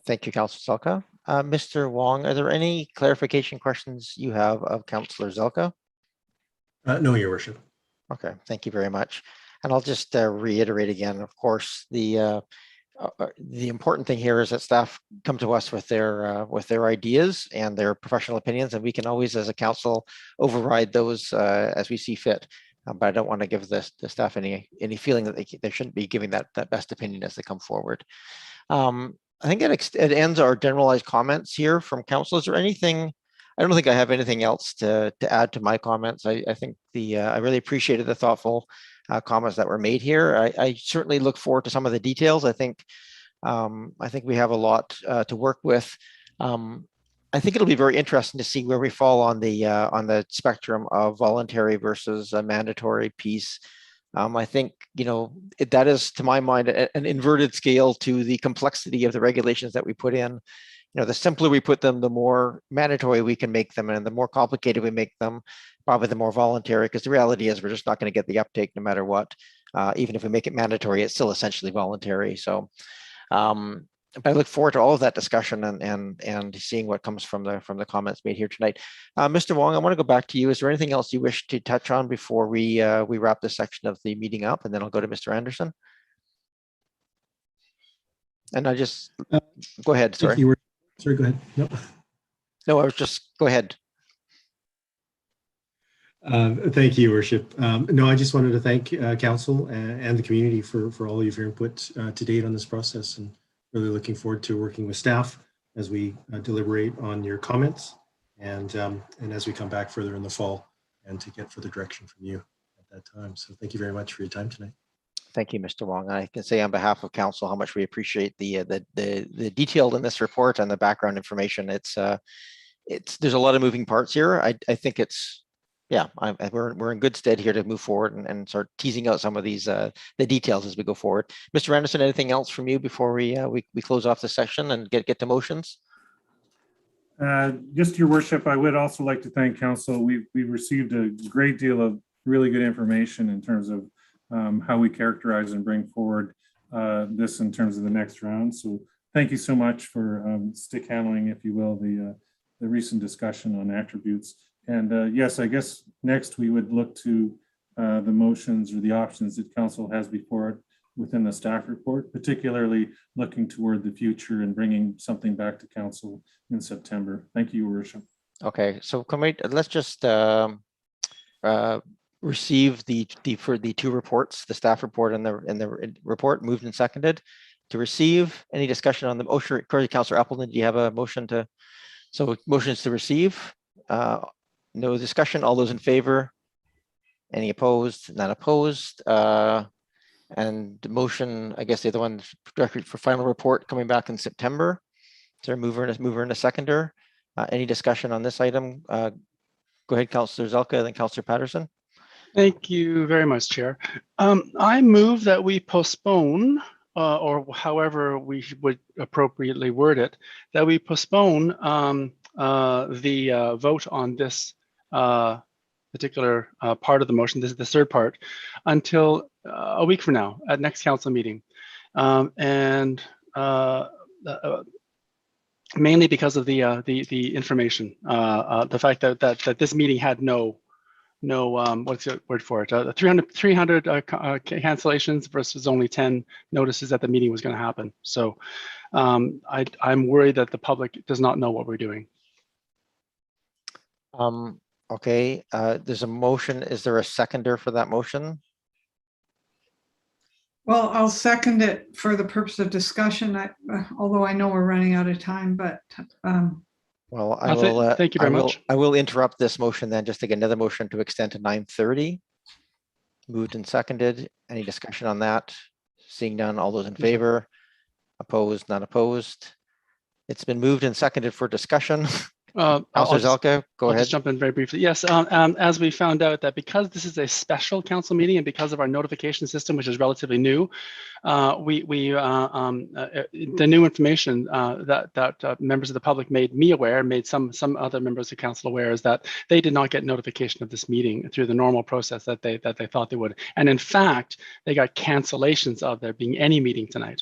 Thank you, Councillor Zelka. Mr. Wong, are there any clarification questions you have of Councillor Zelka? No, your worship. Okay, thank you very much. And I'll just reiterate again, of course, the important thing here is that staff come to us with their ideas and their professional opinions, and we can always, as a council, override those as we see fit. But I don't want to give the staff any feeling that they shouldn't be giving that best opinion as they come forward. I think it ends our generalized comments here from council. Is there anything? I don't think I have anything else to add to my comments. I think I really appreciated the thoughtful comments that were made here. I certainly look forward to some of the details. I think we have a lot to work with. I think it'll be very interesting to see where we fall on the spectrum of voluntary versus a mandatory piece. I think that is, to my mind, an inverted scale to the complexity of the regulations that we put in. the simpler we put them, the more mandatory we can make them, and the more complicated we make them, probably the more voluntary, because the reality is we're just not going to get the uptake no matter what. Even if we make it mandatory, it's still essentially voluntary. So, but I look forward to all of that discussion and seeing what comes from the comments made here tonight. Mr. Wong, I want to go back to you. Is there anything else you wish to touch on before we wrap this section of the meeting up, and then I'll go to Mr. Anderson? And I just go ahead. Sorry. Sorry, go ahead. No, I was just go ahead. Thank you, Worship. No, I just wanted to thank Council and the community for all of your input to date on this process, and really looking forward to working with staff as we deliberate on your comments and as we come back further in the fall and to get further direction from you at that time. So thank you very much for your time tonight. Thank you, Mr. Wong. I can say on behalf of Council how much we appreciate the detail in this report and the background information. There's a lot of moving parts here. I think it's, yeah, we're in good stead here to move forward and start teasing out some of these the details as we go forward. Mr. Anderson, anything else from you before we close off the session and get to motions? Just, Your Worship, I would also like to thank Council. We've received a great deal of really good information in terms of how we characterize and bring forward this in terms of the next round. So thank you so much for stick handling, if you will, the recent discussion on attributes. And yes, I guess next we would look to the motions or the options that Council has before it within the staff report, particularly looking toward the future and bringing something back to Council in September. Thank you, Your Worship. Okay, so let's just receive for the two reports, the staff report and the report, moved and seconded to receive. Any discussion on the motion? Councillor Appleton, do you have a motion to? So motions to receive. No discussion. All those in favor? Any opposed? Not opposed. And the motion, I guess the other one directed for final report coming back in September. Is there a mover and a seconder? Any discussion on this item? Go ahead, Councillor Zelka, then Councillor Patterson. Thank you very much, Chair. I move that we postpone, or however we would appropriately word it, that we postpone the vote on this particular part of the motion, this is the third part, until a week from now at next council meeting. Mainly because of the information, the fact that this meeting had no what's the word for it? 300 cancellations versus only 10 notices that the meeting was going to happen. So I'm worried that the public does not know what we're doing. Okay, there's a motion. Is there a seconder for that motion? Well, I'll second it for the purpose of discussion, although I know we're running out of time, but well, I will. Thank you very much. I will interrupt this motion then, just to get another motion to extend to 9:30. Moved and seconded. Any discussion on that? Seeing none, all those in favor? Opposed, not opposed. It's been moved and seconded for discussion. Councillor Zelka, go ahead. Just jump in very briefly. Yes, as we found out that because this is a special council meeting and because of our notification system, which is relatively new, the new information that members of the public made me aware, made some other members of council aware, is that they did not get notification of this meeting through the normal process that they thought they would. And in fact, they got cancellations of there being any meeting tonight.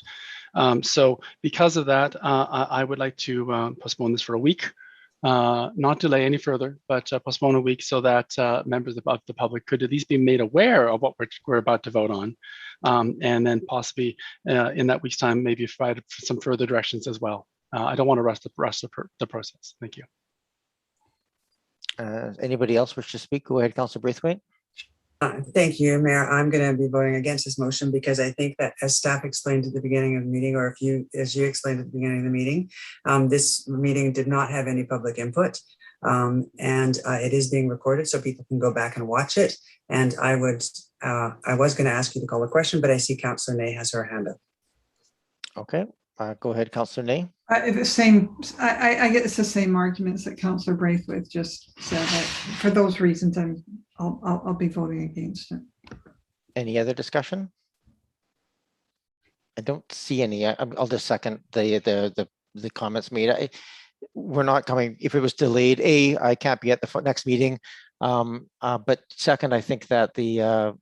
So because of that, I would like to postpone this for a week. Not delay any further, but postpone a week so that members of the public could at least be made aware of what we're about to vote on, and then possibly in that week's time maybe provide some further directions as well. I don't want to rush the process. Thank you. Anybody else wish to speak? Go ahead, Councillor Braithwaite. Thank you, Mayor. I'm going to be voting against this motion because I think that, as staff explained at the beginning of the meeting, or as you explained at the beginning of the meeting, this meeting did not have any public input, and it is being recorded so people can go back and watch it. And I was going to ask you to call a question, but I see Councillor Ney has her hand up. Okay, go ahead, Councillor Ney. The same. I get it's the same arguments that Councillor Braithwaite just said. For those reasons, I'll be voting against it. Any other discussion? I don't see any. I'll just second the the comments made. We're not coming, if it was delayed, I can't be at the next meeting. But second, I think that the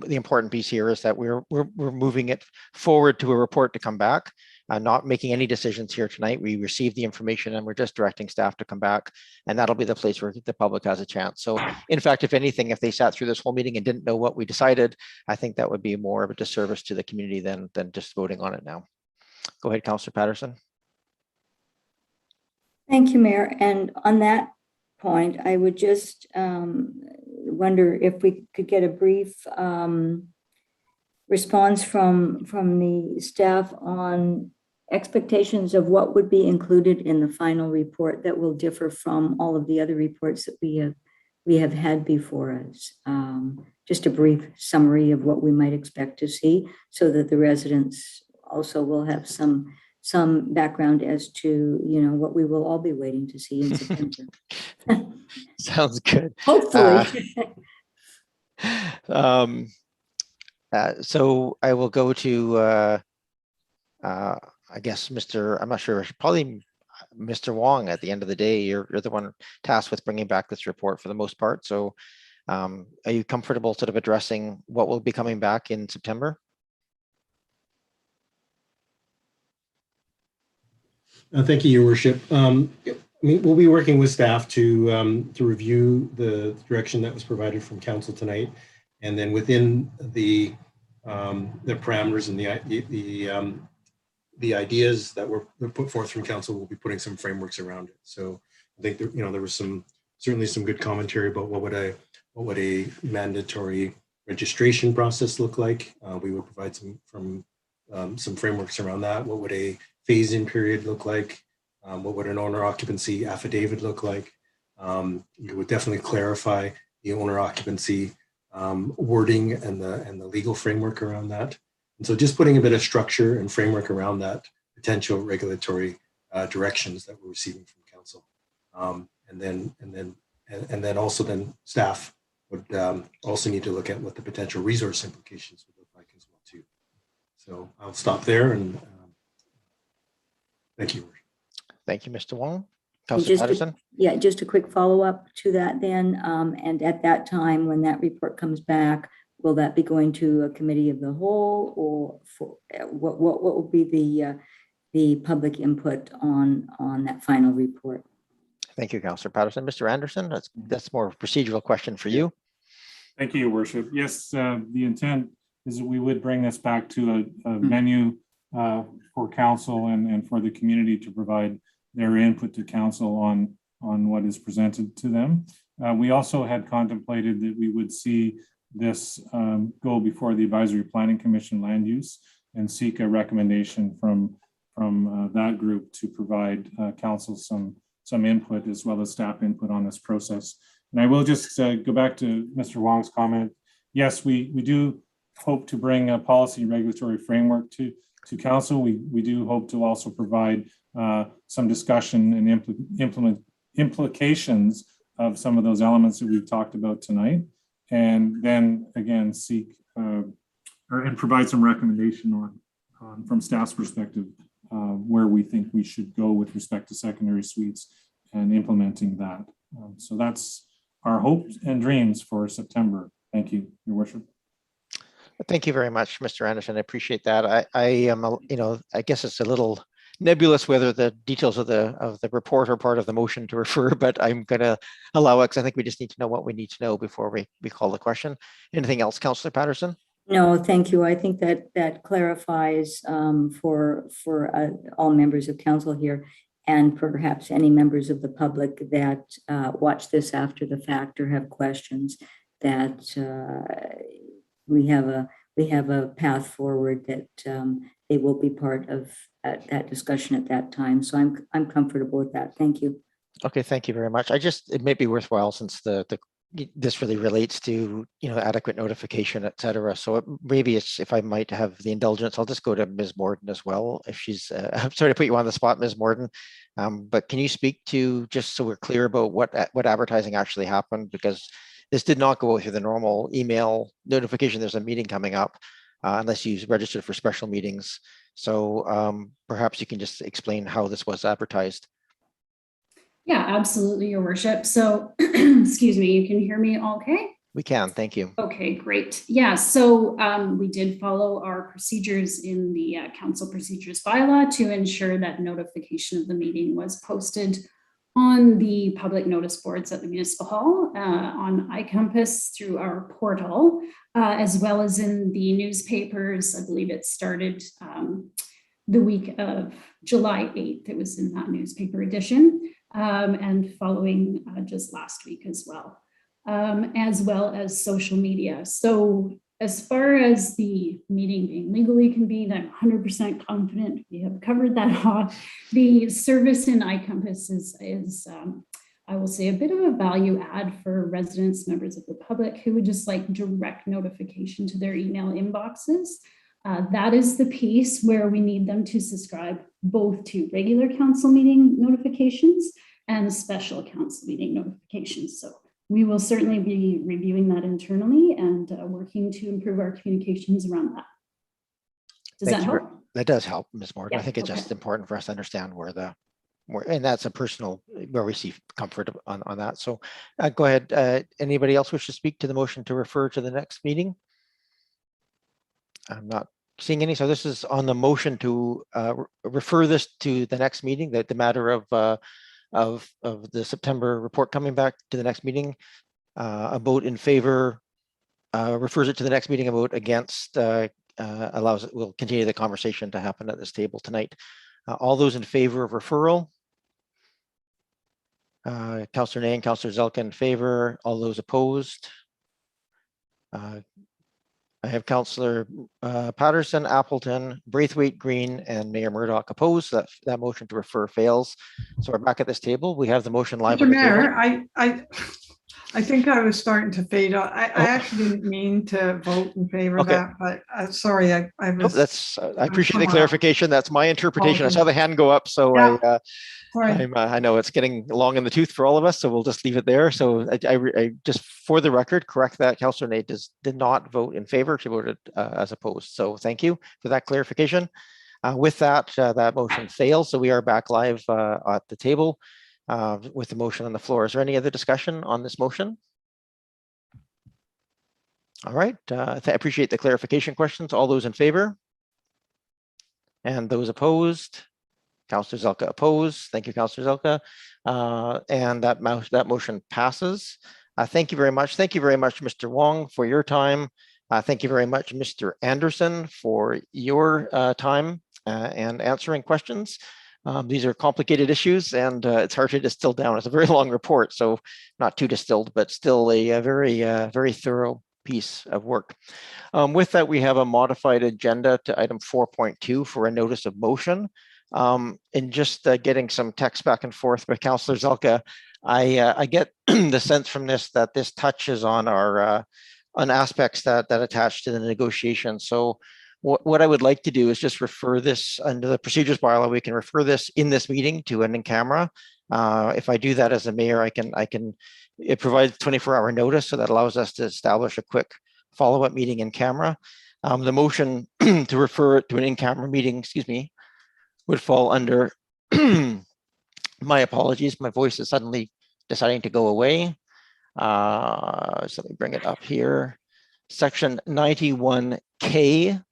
important piece here is that we're moving it forward to a report to come back. Not making any decisions here tonight. We received the information and we're just directing staff to come back, and that'll be the place where the public has a chance. So in fact, if anything, if they sat through this whole meeting and didn't know what we decided, I think that would be more of a disservice to the community than just voting on it now. Go ahead, Councillor Patterson. Thank you, Mayor. And on that point, I would just wonder if we could get a brief response from the staff on expectations of what would be included in the final report that will differ from all of the other reports that we have had before us. Just a brief summary of what we might expect to see, so that the residents also will have some background as to, you know, what we will all be waiting to see in September. Sounds good. Hopefully. So I will go to I guess I'm not sure, probably Mr. Wong. At the end of the day, you're the one tasked with bringing back this report for the most part. So are you comfortable sort of addressing what will be coming back in September? Thank you, Your Worship. We'll be working with staff to review the direction that was provided from Council tonight, and then within the parameters and the ideas that were put forth from Council, we'll be putting some frameworks around it. So I think there was certainly some good commentary about what would a mandatory registration process look like. We would provide some frameworks around that. What would a phase-in period look like? What would an owner occupancy affidavit look like? It would definitely clarify the owner occupancy wording and the legal framework around that. And so just putting a bit of structure and framework around that potential regulatory directions that we're receiving from Council. And then also staff would also need to look at what the potential resource implications would look like as well too. So I'll stop there and thank you. Thank you, Mr. Wong. Councillor Patterson? Just a quick follow-up to that then. And at that time, when that report comes back, will that be going to a committee of the whole, or for what will be the public input on that final report? Thank you, Councillor Patterson. Mr. Anderson, that's more a procedural question for you. Thank you, Your Worship. Yes, the intent is that we would bring this back to a menu for Council and for the community to provide their input to Council on what is presented to them. We also had contemplated that we would see this go before the Advisory Planning Commission Land Use and seek a recommendation from that group to provide Council some input as well as staff input on this process. And I will just go back to Mr. Wong's comment. Yes, we do hope to bring a policy regulatory framework to Council. We do hope to also provide some discussion and implications of some of those elements that we've talked about tonight, and then again seek and provide some recommendation on from staff's perspective where we think we should go with respect to secondary suites and implementing that. So that's our hopes and dreams for September. Thank you, Your Worship. Thank you very much, Mr. Anderson. I appreciate that. I am, I guess it's a little nebulous whether the details of the report are part of the motion to refer, but I'm going to allow it because I think we just need to know what we need to know before we call the question. Anything else, Councillor Patterson? No, thank you. I think that clarifies for all members of Council here, and perhaps any members of the public that watch this after the fact or have questions, that we have a path forward that they will be part of that discussion at that time. So I'm comfortable with that. Thank you. Okay, thank you very much. It may be worthwhile, since this really relates to adequate notification, et cetera. So maybe if I might have the indulgence, I'll just go to Ms. Morden as well. If she's, I'm sorry to put you on the spot, Ms. Morden, but can you speak to, just so we're clear about what advertising actually happened? Because this did not go through the normal email notification. There's a meeting coming up, unless you registered for special meetings. So perhaps you can just explain how this was advertised. Yeah, absolutely, Your Worship. So, excuse me, you can hear me okay? We can, thank you. Okay, great. Yeah, so we did follow our procedures in the council procedures bylaw to ensure that notification of the meeting was posted on the public notice boards at the Municipal Hall, on iCompass through our portal, as well as in the newspapers. I believe it started the week of July 8th. It was in that newspaper edition, and following just last week as well as social media. So as far as the meeting being legally convened, I'm 100% confident we have covered that off. The service in iCompass is I will say, a bit of a value add for residents, members of the public who would just like direct notification to their email inboxes. That is the piece where we need them to subscribe both to regular council meeting notifications and special council meeting notifications. So we will certainly be reviewing that internally and working to improve our communications around that. Does that help? That does help, Ms. Morgan. Yeah, I think it's just important for us to understand and that's a personal, where we see comfort on that. So go ahead. Anybody else wish to speak to the motion to refer to the next meeting? I'm not seeing any. So this is on the motion to refer this to the next meeting, that the matter of the September report coming back to the next meeting. A vote in favor refers it to the next meeting. A vote against allows it. We'll continue the conversation to happen at this table tonight. All those in favor of referral? Councillor Nay and Councillor Zelka in favor. All those opposed? I have Councillor Patterson, Appleton, Braithwaite, Green, and Mayor Murdoch opposed. So that motion to refer fails. So we're back at this table. We have the motion live. Mr. Mayor, I think I was starting to fade out. I actually didn't mean to vote in favor of that, but sorry, I was. I appreciate the clarification. That's my interpretation. I saw the hand go up, so yeah. I know it's getting long in the tooth for all of us, so we'll just leave it there. So I just, for the record, correct that Councillor Nay did not vote in favor. She voted as opposed. So thank you for that clarification. With that, that motion fails. So we are back live at the table with the motion on the floor. Is there any other discussion on this motion? All right. I appreciate the clarification questions. All those in favor? And those opposed? Councillor Zelka opposed. Thank you, Councillor Zelka. And that motion passes. Thank you very much. Thank you very much, Mr. Wong, for your time. Thank you very much, Mr. Anderson, for your time and answering questions. These are complicated issues, and it's hard to distill down. It's a very long report, so not too distilled, but still a very thorough piece of work. With that, we have a modified agenda to item 4.2 for a notice of motion. And just getting some text back and forth with Councillor Zelka, I get the sense from this that this touches on our on aspects that attach to the negotiation. So what I would like to do is just refer this under the procedures bylaw. We can refer this in this meeting to an in-camera. If I do that as a mayor, it provides 24-hour notice, so that allows us to establish a quick follow-up meeting in camera. The motion to refer it to an in-camera meeting, would fall under, my apologies, my voice is suddenly deciding to go away. So let me bring it up here. Section 91K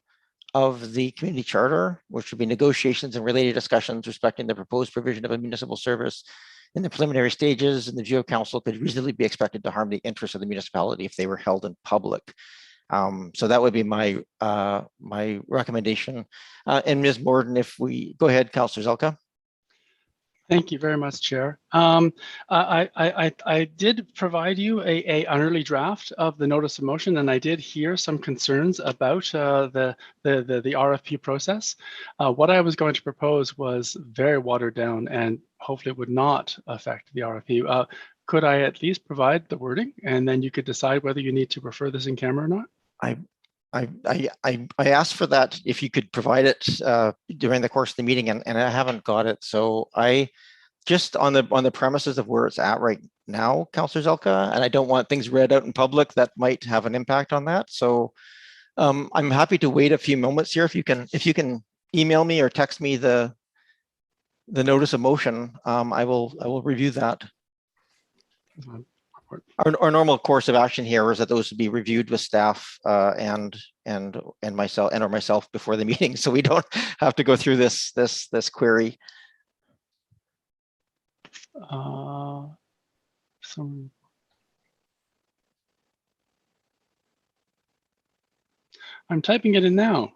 of the community charter, which would be negotiations and related discussions respecting the proposed provision of a municipal service in the preliminary stages, and the Geo Council could reasonably be expected to harm the interests of the municipality if they were held in public. So that would be my my recommendation. And Ms. Morden, if we go ahead, Councillor Zelka. Thank you very much, Chair. I did provide you an early draft of the notice of motion, and I did hear some concerns about the RFP process. What I was going to propose was very watered down, and hopefully it would not affect the RFP. Could I at least provide the wording, and then you could decide whether you need to refer this in camera or not? I asked for that, if you could provide it during the course of the meeting, and I haven't got it. So I just on the premises of where it's at right now, Councillor Zelka, and I don't want things read out in public that might have an impact on that. So I'm happy to wait a few moments here if you can email me or text me the notice of motion, I will review that. Our normal course of action here is that those would be reviewed with staff and myself before the meeting, so we don't have to go through this query. I'm typing it in now.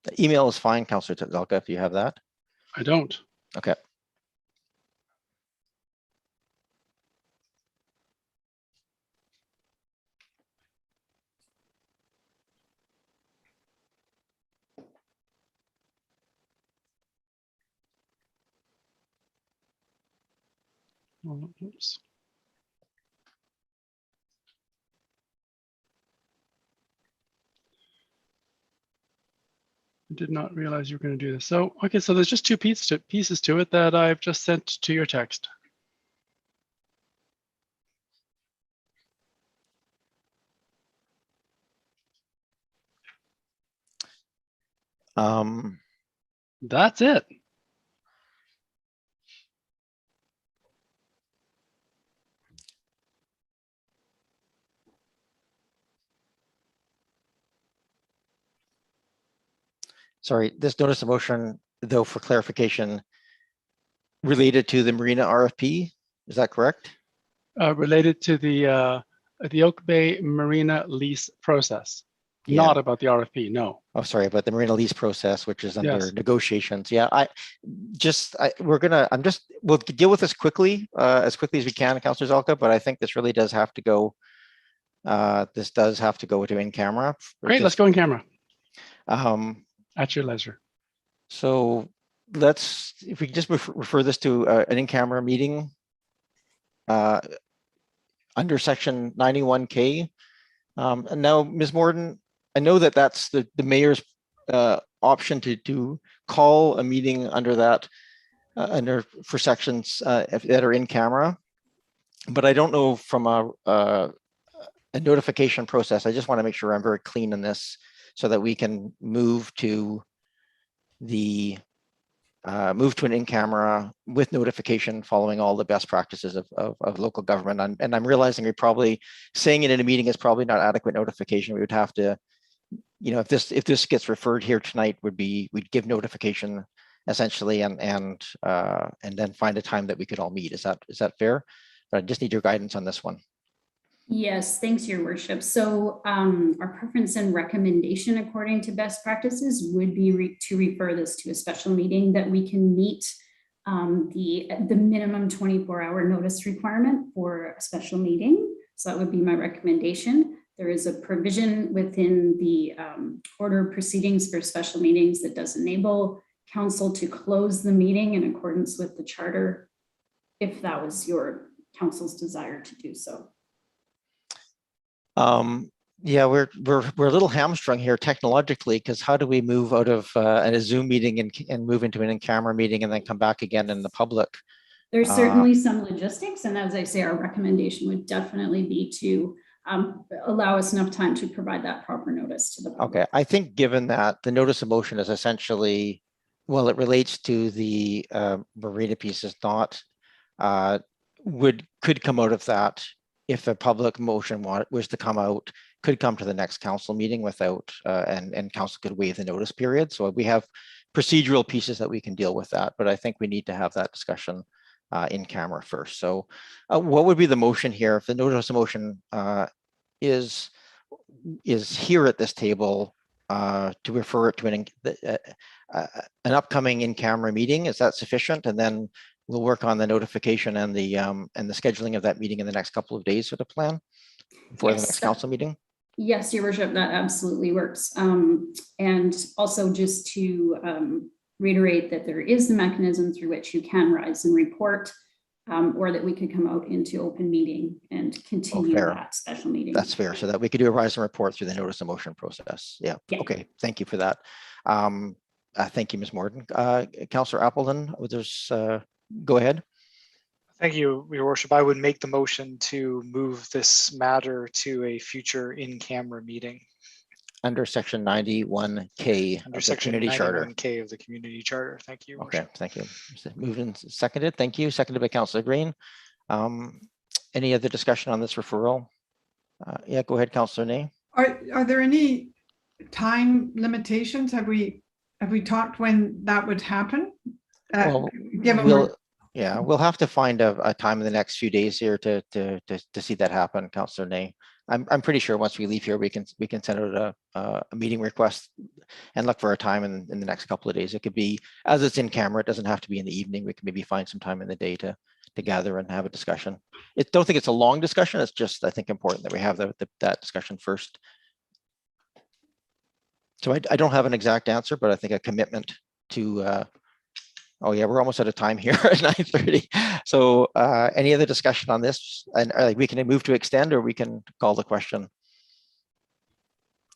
The email is fine, Councillor Zelka, if you have that. I don't. Okay. Oh, oops. I did not realize you were going to do this. So, okay, so there's just two pieces to it that I've just sent to your text. That's it. Sorry, this notice of motion, though, for clarification, related to the Marina RFP, is that correct? Related to the Oak Bay Marina lease process, Yeah. not about the RFP. No. Oh, sorry, about the Marina lease process, which is under Yes. negotiations. Yeah, we'll deal with this quickly, as quickly as we can, Councillor Zelka, but I think this really does have to go. This does have to go to in camera. Great, let's go in camera. At your leisure. So if we can just refer this to an in-camera meeting under section 91K. And now, Ms. Morden, I know that that's the mayor's option to call a meeting under that, for sections that are in camera. But I don't know from a notification process. I just want to make sure I'm very clean in this, so that we can move to an in-camera with notification, following all the best practices of local government. And I'm realizing we probably saying it in a meeting is probably not adequate notification. We would have to, if this gets referred here tonight, we'd give notification essentially, and then find a time that we could all meet. Is that fair? But I just need your guidance on this one. Yes, thanks, Your Worship. So our preference and recommendation according to best practices would be to refer this to a special meeting that we can meet the minimum 24-hour notice requirement for a special meeting. So that would be my recommendation. There is a provision within the order of proceedings for special meetings that does enable council to close the meeting in accordance with the charter, if that was your council's desire to do so. Yeah, we're a little hamstrung here technologically, because how do we move out of a Zoom meeting and move into an in-camera meeting and then come back again in the public? There's certainly some logistics, and as I say, our recommendation would definitely be to allow us enough time to provide that proper notice to the public. Okay, I think given that the notice of motion is essentially, well, it relates to the Marina piece, is not could come out of that. If a public motion was to come out, could come to the next council meeting without, and council could waive the notice period. So we have procedural pieces that we can deal with that, but I think we need to have that discussion in camera first. So what would be the motion here? If the notice of motion is here at this table to refer it to an upcoming in-camera meeting, is that sufficient? And then we'll work on the notification and the scheduling of that meeting in the next couple of days for the plan for the next council meeting. Yes, Your Worship, that absolutely works. And also just to reiterate that there is the mechanism through which you can rise and report, or that we could come out into open meeting and continue that special meeting. That's fair, so that we could do a rise and report through the notice of motion process. Yeah. Okay, thank you for that. Thank you, Ms. Morden. Councillor Appleton, there's go ahead. Thank you, Your Worship. I would make the motion to move this matter to a future in-camera meeting Under section 91K under of the section community charter. 91K of the community charter. Thank you, Your Okay, Worship. thank you. Moved and seconded. Thank you. Seconded by Councillor Green. Any other discussion on this referral? Yeah, go ahead, Councillor Nay. Are there any time limitations? Have we talked when that would happen? Well, Given we'll have to find a time in the next few days here to see that happen, Councillor Nay. I'm pretty sure once we leave here, we can send out a meeting request and look for a time in the next couple of days. It could be, as it's in camera, it doesn't have to be in the evening. We can maybe find some time in the day to gather and have a discussion. Don't think it's a long discussion. It's just, I think, important that we have that discussion first. So I don't have an exact answer, but I think a commitment to, oh yeah, we're almost out of time here at 9:30. So any other discussion on this? And we can move to extend, or we can call the question.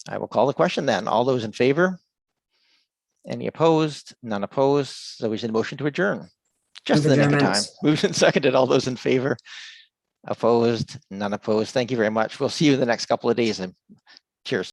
I will call the question then. All those in favor? Any opposed? None opposed. So we should motion to adjourn. Just in the nick of time. Moved and seconded. All those in favor? Opposed? None opposed. Thank you very much. We'll see you in the next couple of days. And cheers.